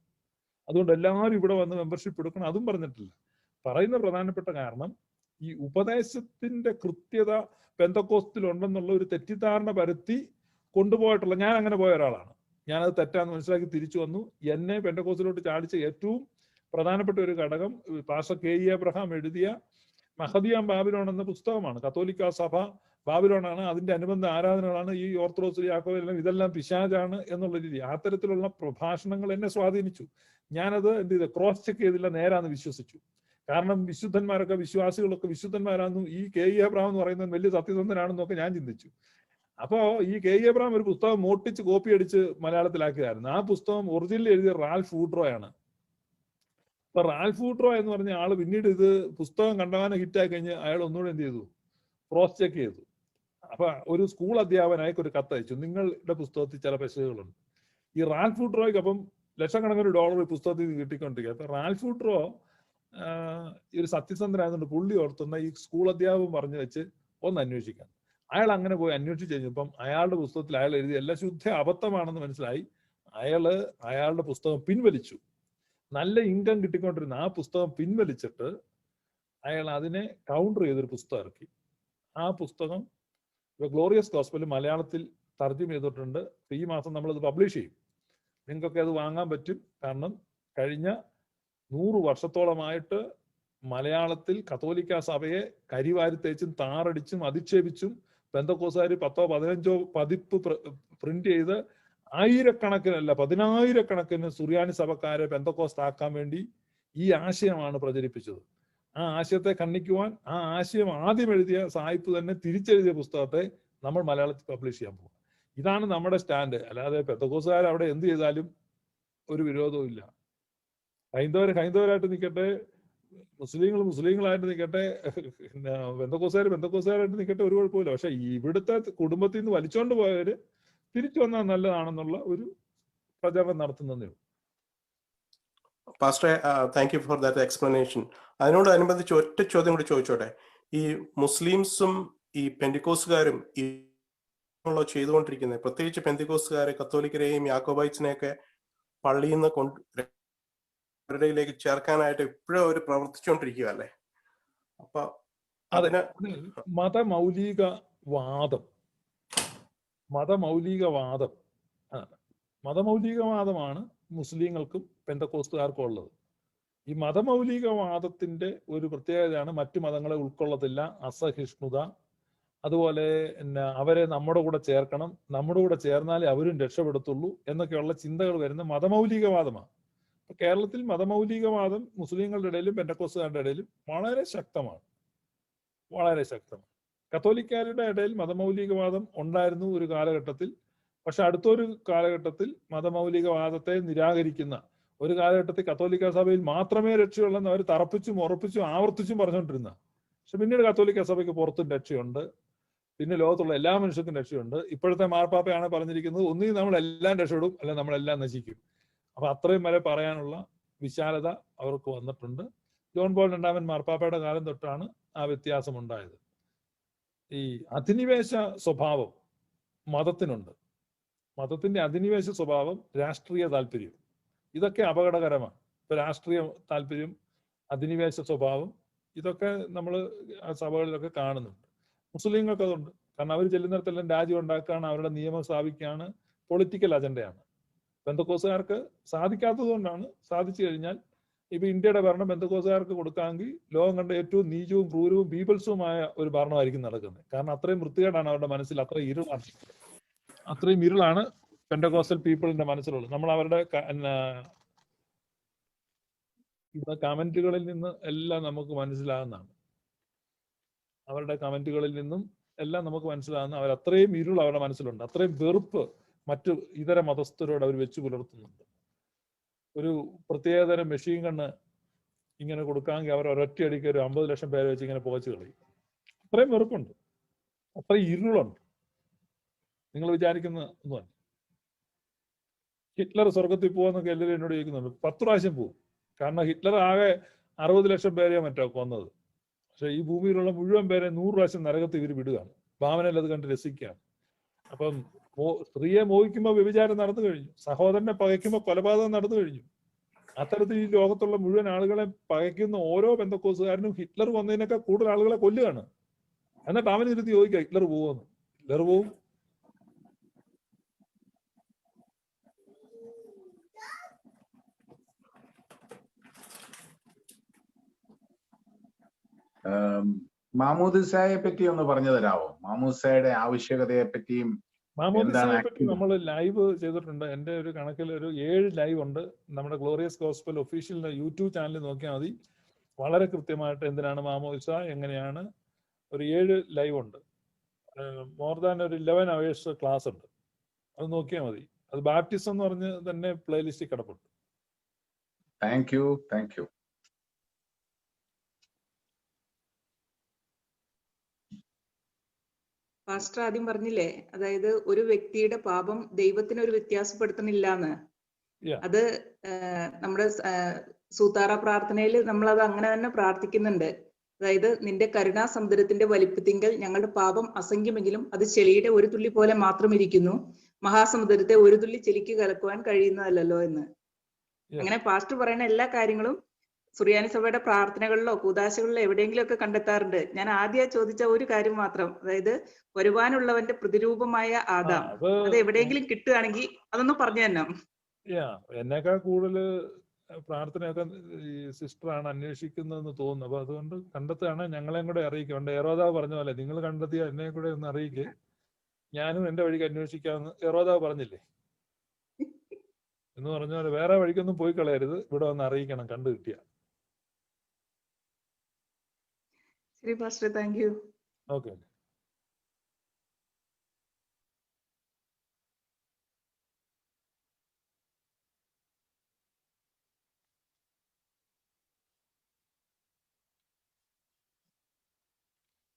അതുകൊണ്ട് എല്ലാവരും ഇവിടെ വന്ന് മെമ്പർഷിപ്പ് എടുക്കണം, അതും പറഞ്ഞിട്ടില്ല. പറയുന്ന പ്രധാനപ്പെട്ട കാരണം ഈ ഉപദേശത്തിന്റെ കൃത്യത പെന്തക്കോസ്റ്റിലുണ്ടെന്നുള്ള ഒരു തെറ്റിദ്ധാരണ പരത്തി കൊണ്ടുപോയിട്ടുള്ള, ഞാൻ അങ്ങനെ പോയ ഒരാളാണ്. ഞാനത് തെറ്റാന്ന് മനസ്സിലാക്കി തിരിച്ചു വന്നു. എന്നെ പെന്തക്കോസ്റ്റിലോട്ട് ചാടിച്ച ഏറ്റവും പ്രധാനപ്പെട്ട ഒരു ഘടകം പാസ്റ്റർ കെ ഇ എബ്രഹാം എഴുതിയ മഹദിയാം ബാബിലോൺ എന്ന പുസ്തകമാണ്. കത്തോലിക്ക സഭ ബാബിലോണാണ്, അതിന്റെ അനുബന്ധ ആരാധനകളാണ് ഈ ഓർത്തഡോക്സ് യാക്കോബെല്ലാം, ഇതെല്ലാം പിശാചാണ് എന്നുള്ള രീതി. ആ തരത്തിലുള്ള പ്രഭാഷണങ്ങൾ എന്നെ സ്വാധീനിച്ചു. ഞാനത് എന്ത് ചെയ്ത് ക്രോസ് ചെക്ക് ചെയ്തില്ല, നേരാന്ന് വിശ്വസിച്ചു. കാരണം വിശുദ്ധന്മാരൊക്കെ വിശ്വാസികളൊക്കെ വിശുദ്ധന്മാരാണെന്നും ഈ കെ ഇ എബ്രഹാം എന്ന് പറയുന്നത് വലിയ സത്യസന്ധനാണെന്നൊക്കെ ഞാൻ ചിന്തിച്ചു. അപ്പോ ഈ കെ ഇ എബ്രഹാം ഒരു പുസ്തകം മോട്ടിച്ച് കോപ്പി അടിച്ച് മലയാളത്തിലാക്കിയതായിരുന്നു. ആ പുസ്തകം ഒറിജിനൽ എഴുതിയ റാൽഫ് വൂഡ്രോയാണ്. അപ്പൊ റാൽഫ് വൂഡ്രോ എന്ന് പറഞ്ഞ ആള് പിന്നീട് ഇത് പുസ്തകം കണ്ടവാനം ഹിറ്റായി കഴിഞ്ഞ് അയാൾ ഒന്നുകൂടെ എന്ത് ചെയ്തു, ക്രോസ് ചെക്ക് ചെയ്തു. അപ്പൊ ഒരു സ്കൂൾ അധ്യാപകനായി ഒരു കത്തയച്ചു, നിങ്ങളുടെ പുസ്തകത്തിൽ ചില പെശകുകളുണ്ട്. ഈ റാൽഫ് വൂഡ്രോയ്ക്ക് അപ്പം ലക്ഷക്കണക്കിന് ഡോളർ പുസ്തകത്തിൽ കിട്ടിക്കൊണ്ടിരിക്കുക. അപ്പൊ റാൽഫ് വൂഡ്രോ ഈ ഒരു സത്യസന്ധനായതുകൊണ്ട് പുള്ളി ഓർത്തുന്ന ഈ സ്കൂൾ അധ്യാപകൻ പറഞ്ഞു വെച്ച് ഒന്ന് അന്വേഷിക്കാം. അയാൾ അങ്ങനെ പോയി അന്വേഷിച്ച് കഴിഞ്ഞപ്പം അയാളുടെ പുസ്തകത്തിൽ അയാൾ എഴുതി എല്ലാം ശുദ്ധ അബദ്ധമാണെന്ന് മനസ്സിലായി. അയാളുടെ പുസ്തകം പിൻവലിച്ചു. നല്ല ഇൻകം കിട്ടിക്കൊണ്ടിരുന്ന ആ പുസ്തകം പിൻവലിച്ചിട്ട് അയാൾ അതിനെ കൗണ്ടർ ചെയ്തൊരു പുസ്തകം ഇറക്കി. ആ പുസ്തകം ഗ്ലോറിയസ് ഗോസ്പൽ മലയാളത്തിൽ തർജ്ജമ ചെയ്തിട്ടുണ്ട്. ഈ മാസം നമ്മളത് പബ്ലിഷ് ചെയ്യും. നിങ്ങൾക്കൊക്കെ അത് വാങ്ങാൻ പറ്റും. കാരണം കഴിഞ്ഞ 100 വർഷത്തോളമായിട്ട് മലയാളത്തിൽ കത്തോലിക്ക സഭയെ കരിവാരി തേച്ചും താറടിച്ചും അധിക്ഷേപിച്ചും പെന്തക്കോസുകാർ 10ഓ 15ഓ പതിപ്പ് പ്രിന്റ് ചെയ്ത് ആയിരക്കണക്കിനല്ല 10,000കണക്കിന് സുറിയാനി സഭക്കാരെ പെന്തക്കോസ്താക്കാൻ വേണ്ടി ഈ ആശയമാണ് പ്രചരിപ്പിച്ചത്. ആ ആശയത്തെ ഖണ്ഡിക്കുവാൻ ആ ആശയം ആദ്യം എഴുതിയ സായിപ്പ് തന്നെ തിരിച്ചെഴുതിയ പുസ്തകത്തെ നമ്മൾ മലയാളത്തിൽ പബ്ലിഷ് ചെയ്യാൻ പോകും. ഇതാണ് നമ്മുടെ സ്റ്റാൻഡ്. അല്ലാതെ പെന്തക്കോസുകാർ അവിടെ എന്ത് ചെയ്താലും ഒരു വിരോധവും ഇല്ല. ഹൈന്ദവരായിട്ട് നിൽക്കട്ടെ, മുസ്ലിങ്ങളായിട്ട് നിൽക്കട്ടെ, പെന്തക്കോസുകാരായിട്ട് നിൽക്കട്ടെ, ഒരു കുഴപ്പമില്ല. പക്ഷെ ഇവിടുത്തെ കുടുംബത്തിൽ നിന്ന് വലിച്ചോണ്ട് പോയവര് തിരിച്ചു വന്നാൽ നല്ലതാണെന്നുള്ള ഒരു പ്രചരണം നടത്തുന്നതേ ഉള്ളൂ. പാസ്റ്ററെ, thank you for that explanation. അതിനോടനുബന്ധിച്ച് ഒറ്റ ചോദ്യം കൂടി ചോദിച്ചോട്ടെ. ഈ മുസ്ലിംസും ഈ പെന്തിക്കോസുകാരും ഈ ചെയ്തുകൊണ്ടിരിക്കുന്നത്, പ്രത്യേകിച്ച് പെന്തിക്കോസുകാരെ, കത്തോലിക്കരെയും യാക്കോബൈറ്റ്സിനെയൊക്കെ പള്ളിയിൽ നിന്ന് അവരുടെയിലേക്ക് ചേർക്കാനായിട്ട് ഇപ്പോഴും അവർ പ്രവർത്തിച്ചുകൊണ്ടിരിക്കുക അല്ലേ? അപ്പൊ അതിന് മതമൗലികവാദമാണ് മുസ്ലിങ്ങൾക്കും പെന്തക്കോസ്തുകാർക്കും ഉള്ളത്. ഈ മതമൗലികവാദത്തിന്റെ ഒരു പ്രത്യേകതയാണ് മറ്റു മതങ്ങളെ ഉൾക്കൊള്ളത്തില്ല, അസഹിഷ്ണുത, അതുപോലെ പിന്നെ അവരെ നമ്മുടെ കൂടെ ചേർക്കണം, നമ്മുടെ കൂടെ ചേർന്നാലേ അവരും രക്ഷപ്പെടുത്തുള്ളൂ എന്നൊക്കെയുള്ള ചിന്തകൾ വരുന്ന മതമൗലികവാദമാണ്. കേരളത്തിൽ മതമൗലികവാദം മുസ്ലിങ്ങളുടെ ഇടയിലും പെന്തക്കോസ്തുകാരുടെ ഇടയിലും വളരെ ശക്തമാണ്. കത്തോലിക്കാരുടെ ഇടയിൽ മതമൗലികവാദം ഉണ്ടായിരുന്നു ഒരു കാലഘട്ടത്തിൽ. പക്ഷെ അടുത്തൊരു കാലഘട്ടത്തിൽ മതമൗലികവാദത്തെ നിരാകരിക്കുന്ന ഒരു കാലഘട്ടത്തിൽ കത്തോലിക്ക സഭയിൽ മാത്രമേ രക്ഷയുള്ളെന്ന് അവർ തറപ്പിച്ചും ഉറപ്പിച്ചും ആവർത്തിച്ചും പറഞ്ഞുകൊണ്ടിരുന്ന. പക്ഷെ പിന്നീട് കത്തോലിക്ക സഭയ്ക്ക് പുറത്തും രക്ഷയുണ്ട്, പിന്നെ ലോകത്തുള്ള എല്ലാ മനുഷ്യർക്കും രക്ഷയുണ്ട്. ഇപ്പോഴത്തെ മാർപ്പാപ്പയാണ് പറഞ്ഞിരിക്കുന്നത്, ഒന്നുകിൽ നമ്മളെല്ലാം രക്ഷപ്പെടും, അല്ലെങ്കിൽ നമ്മളെല്ലാം നശിക്കും. അപ്പൊ അത്രയും വരെ പറയാനുള്ള വിശാലത അവർക്ക് വന്നിട്ടുണ്ട്. ജോൺ പോൾ രണ്ടാമൻ മാർപ്പാപ്പയുടെ കാലം തൊട്ടാണ് ആ വ്യത്യാസം ഉണ്ടായത്. ഈ അധിനിവേശ സ്വഭാവം മതത്തിനുണ്ട്. മതത്തിന്റെ അധിനിവേശ സ്വഭാവം, രാഷ്ട്രീയ താല്പര്യം, ഇതൊക്കെ അപകടകരമാണ്. ഇപ്പൊ രാഷ്ട്രീയ താല്പര്യം, അധിനിവേശ സ്വഭാവം, ഇതൊക്കെ നമ്മൾ സഭകളിലൊക്കെ കാണുന്നുണ്ട്. മുസ്ലിങ്ങൾക്ക് അതുണ്ട്. കാരണം അവർ ചെല്ലുന്നിടത്തെല്ലാം രാജ്യം ഉണ്ടാക്കുകയാണ്, അവരുടെ നിയമം സ്ഥാപിക്കുകയാണ്, പൊളിറ്റിക്കൽ അജണ്ടയാണ്. പെന്തക്കോസുകാർക്ക് സാധിക്കാത്തത് കൊണ്ടാണ്. സാധിച്ചു കഴിഞ്ഞാൽ ഇപ്പൊ ഇന്ത്യയുടെ ഭരണം പെന്തക്കോസുകാർക്ക് കൊടുക്കാമെങ്കിൽ ലോകം കണ്ട ഏറ്റവും നീചവും ക്രൂരവും പീപ്പിൾസുമായ ഒരു ഭരണമായിരിക്കും നടക്കുന്നത്. കാരണം അത്രയും വൃത്തികേടാണ് അവരുടെ മനസ്സിൽ, അത്രയും ഇരുളാണ് പെന്തക്കോസ്റ്റൽ പീപ്പിളിന്റെ മനസ്സിലുള്ളത്. നമ്മൾ അവരുടെ കമന്റുകളിൽ നിന്ന് എല്ലാം നമുക്ക് മനസ്സിലാകുന്നതാണ്. അവരുടെ കമന്റുകളിൽ നിന്നും എല്ലാം നമുക്ക് മനസ്സിലാകുന്ന അവർ അത്രയും ഇരുൾ അവരുടെ മനസ്സിലുണ്ട്, അത്രയും വെറുപ്പ് മറ്റു ഇതര മതസ്ഥരോട് അവർ വെച്ച് പുലർത്തുന്നുണ്ട്. ഒരു പ്രത്യേകതരം മെഷീൻ ഗണ്ണ് ഇങ്ങനെ കൊടുക്കാമെങ്കിൽ അവർ ഒരൊറ്റയടിക്ക് ഒരു 50 ലക്ഷം പേരെ വെച്ച് ഇങ്ങനെ പുകച്ചു കളയും. അത്രയും വെറുപ്പുണ്ട്, അത്രയും ഇരുളുണ്ട്. നിങ്ങൾ വിചാരിക്കുന്ന ഒന്നുമല്ല. ഹിറ്റ്ലർ സ്വർഗത്തിൽ പോകുന്നൊക്കെ എല്ലാവരും എന്നോട് ചോദിക്കുന്നുണ്ട്. 10 പ്രാവശ്യം പോകും. കാരണം ഹിറ്റ്ലർ ആകെ 60 ലക്ഷം പേരെയോ മറ്റോ കൊന്നത്. പക്ഷെ ഈ ഭൂമിയിലുള്ള മുഴുവൻ പേരെ 100 പ്രാവശ്യം നരകത്തിൽ ഇവർ വിടുകയാണ്. ഭാവനയിൽ അത് കണ്ട് രസിക്കുകയാണ്. അപ്പം സ്ത്രീയെ മോഹിക്കുമ്പോൾ വ്യഭിചാരം നടന്നു കഴിഞ്ഞു, സഹോദരനെ പകയ്ക്കുമ്പോൾ കൊലപാതകം നടന്നു കഴിഞ്ഞു. അത്തരത്തിൽ ഈ ലോകത്തുള്ള മുഴുവൻ ആളുകളെ പകയ്ക്കുന്ന ഓരോ പെന്തക്കോസുകാരനും ഹിറ്റ്ലർ വന്നതിനേക്കാൾ കൂടുതൽ ആളുകളെ കൊല്ലുകയാണ്. എന്നിട്ട് അവനിരുത്തി ചോദിക്കുക ഹിറ്റ്ലർ പോവുമെന്ന്. ഹിറ്റ്ലർ പോവും. മാമോദിസയെ പറ്റി ഒന്ന് പറഞ്ഞു തരാമോ? മാമോദിസയുടെ ആവശ്യകതയെ പറ്റിയും. മാമോദിസയെ പറ്റി നമ്മൾ ലൈവ് ചെയ്തിട്ടുണ്ട്. എൻ്റെ ഒരു കണക്കിൽ ഒരു 7 ലൈവ് ഉണ്ട്. നമ്മുടെ glorious gospel official YouTube channel നോക്കിയാൽ മതി. വളരെ കൃത്യമായിട്ട് എന്തിനാണ് മാമോദിസ, എങ്ങനെയാണ്, ഒരു 7 ലൈവ് ഉണ്ട്. മോർ ദാൻ ഒരു 11 hours ക്ലാസ് ഉണ്ട്. അത് നോക്കിയാൽ മതി. അത് ബാപ്റ്റിസം എന്ന് പറഞ്ഞ് തന്നെ പ്ലേലിസ്റ്റിൽ കിടപ്പുണ്ട്. Thank you. പാസ്റ്റർ ആദ്യം പറഞ്ഞില്ലേ, അതായത് ഒരു വ്യക്തിയുടെ പാപം ദൈവത്തിന് ഒരു വ്യത്യാസപ്പെടുത്തണില്ല എന്ന്. അത് നമ്മുടെ സൂതാറ പ്രാർത്ഥനയിൽ നമ്മൾ അത് അങ്ങനെ തന്നെ പ്രാർത്ഥിക്കുന്നുണ്ട്. അതായത് നിന്റെ കരുണാസമുദ്രത്തിന്റെ വലിപ്പത്തിങ്കൽ ഞങ്ങളുടെ പാപം അസംഖ്യമെങ്കിലും അത് ചെളിയുടെ ഒരു തുള്ളി പോലെ മാത്രം ഇരിക്കുന്നു, മഹാസമുദ്രത്തെ ഒരു തുള്ളി ചെളിക്ക് കലക്കുവാൻ കഴിയുന്നതല്ലോ എന്ന്. അങ്ങനെ പാസ്റ്റർ പറയുന്ന എല്ലാ കാര്യങ്ങളും സുറിയാനി സഭയുടെ പ്രാർത്ഥനകളിലോ കൂദാശകളിലോ എവിടെയെങ്കിലും ഒക്കെ കണ്ടെത്താറുണ്ട്. ഞാൻ ആദ്യം ചോദിച്ച ഒരു കാര്യം മാത്രം, അതായത് വരുവാനുള്ളവന്റെ പ്രതിരൂപമായ ആദാം, അത് എവിടെയെങ്കിലും കിട്ടുകയാണെങ്കിൽ അതൊന്ന് പറഞ്ഞു തന്നെ. എന്നേക്കാൾ കൂടുതൽ പ്രാർത്ഥനയൊക്കെ ഈ സിസ്റ്ററാണ് അന്വേഷിക്കുന്നതെന്ന് തോന്നുന്നു. അപ്പൊ അതുകൊണ്ട് കണ്ടെത്തുകയാണ്, ഞങ്ങളെയും കൂടെ അറിയിക്കുക. പണ്ട് ഏറോദാവ് പറഞ്ഞ പോലെ നിങ്ങൾ കണ്ടെത്തിയ എന്നെ കൂടെ ഒന്ന് അറിയിക്കുക, ഞാനും എന്റെ വഴിക്ക് അന്വേഷിക്കാമെന്ന് ഏറോദാവ് പറഞ്ഞില്ലേ എന്ന് പറഞ്ഞ പോലെ വേറെ വഴിക്കൊന്നും പോയി കളയരുത്, ഇവിടെ വന്ന് അറിയിക്കണം കണ്ടു കിട്ടിയ. ശരി പാസ്റ്റർ, താങ്ക് യു. ഓക്കെ.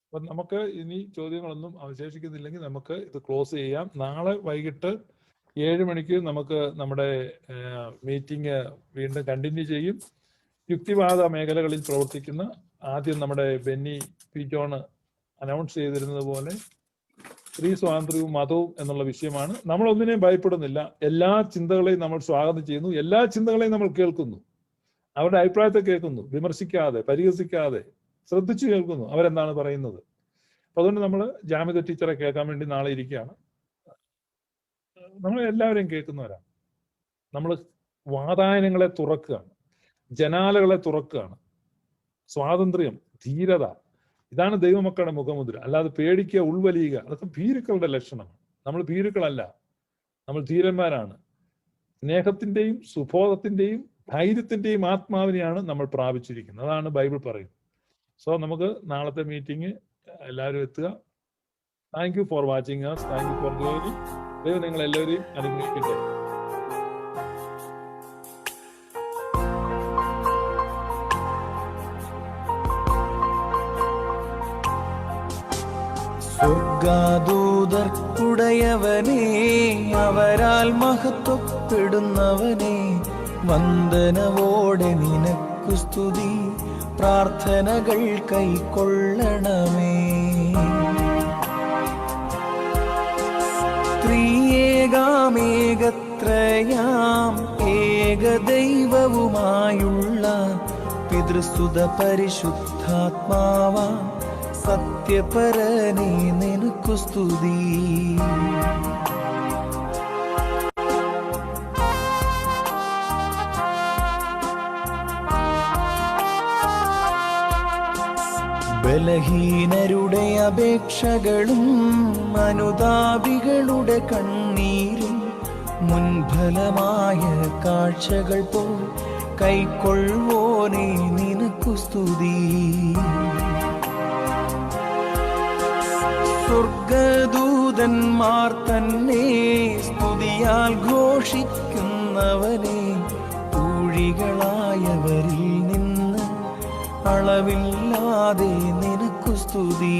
അപ്പൊ നമുക്ക് ഇനി ചോദ്യങ്ങളൊന്നും അവശേഷിക്കുന്നില്ലെങ്കിൽ നമുക്ക് ഇത് ക്ലോസ് ചെയ്യാം. നാളെ വൈകിട്ട് 7 മണിക്ക് നമുക്ക് നമ്മുടെ മീറ്റിംഗ് വീണ്ടും കണ്ടിന്യൂ ചെയ്യും. യുക്തിവാദ മേഖലകളിൽ പ്രവർത്തിക്കുന്ന ആദ്യം നമ്മുടെ ബെന്നി പി ജോൺ അനൗൺസ് ചെയ്തിരുന്നത് പോലെ സ്ത്രീ സ്വാതന്ത്ര്യവും മതവും എന്നുള്ള വിഷയമാണ്. നമ്മൾ ഒന്നിനെയും ഭയപ്പെടുന്നില്ല. എല്ലാ ചിന്തകളെയും നമ്മൾ സ്വാഗതം ചെയ്യുന്നു, എല്ലാ ചിന്തകളെയും നമ്മൾ കേൾക്കുന്നു. അവരുടെ അഭിപ്രായത്തെ കേൾക്കുന്നു, വിമർശിക്കാതെ, പരിഹസിക്കാതെ ശ്രദ്ധിച്ചു കേൾക്കുന്നു അവരെന്താണ് പറയുന്നത്. അപ്പൊ അതുകൊണ്ട് നമ്മൾ ജാമിത ടീച്ചറെ കേൾക്കാൻ വേണ്ടി നാളെ ഇരിക്കുകയാണ്. നമ്മൾ എല്ലാവരെയും കേൾക്കുന്നവരാണ്. നമ്മൾ വാതായനങ്ങളെ തുറക്കുകയാണ്, ജനാലകളെ തുറക്കുകയാണ്. സ്വാതന്ത്ര്യം, ധീരത, ഇതാണ് ദൈവമക്കളുടെ മുഖമുദ്ര. അല്ലാതെ പേടിക്കുക, ഉൾവലിയുക, അതൊക്കെ ഭീരുക്കളുടെ ലക്ഷണമാണ്. നമ്മൾ ഭീരുക്കളല്ല, നമ്മൾ ധീരന്മാരാണ്. സ്നേഹത്തിന്റെയും സുബോധത്തിന്റെയും ധൈര്യത്തിന്റെയും ആത്മാവിനെയാണ് നമ്മൾ പ്രാപിച്ചിരിക്കുന്നത്. അതാണ് ബൈബിൾ പറയുന്നത്. സോ നമുക്ക് നാളത്തെ മീറ്റിംഗ് എല്ലാവരും എത്തുക. Thank you for watching us. Thank you for joining. ദൈവം നിങ്ങൾ എല്ലാവരെയും അനുഗ്രഹിക്കട്ടെ. സ്വർഗദൂതർക്കുടയവനേ, അവരാൽ മഹത്വപ്പെടുന്നവനേ, വന്ദനവോടെ നിനക്കു സ്തുതി, പ്രാർത്ഥനകൾ കൈക്കൊള്ളണമേ. ത്രിയേകാമേകത്രയാം ഏകദൈവവുമായുള്ള പിതൃസുത പരിശുദ്ധാത്മാവാം സത്യപരനേ നിനക്കു സ്തുതി. ബലഹീനരുടെ അപേക്ഷകളും അനുതാപികളുടെ കണ്ണീരും മുൻഫലമായ കാഴ്ചകൾ പോൽ കൈക്കൊള്ളുവോനേ നിനക്കു സ്തുതി. സ്വർഗദൂതന്മാർ തന്നെ സ്തുതിയാൽ ഘോഷിക്കുന്നവനെ, ഊഴികളായവരിൽ നിന്ന് അളവില്ലാതെ നിനക്കു സ്തുതി.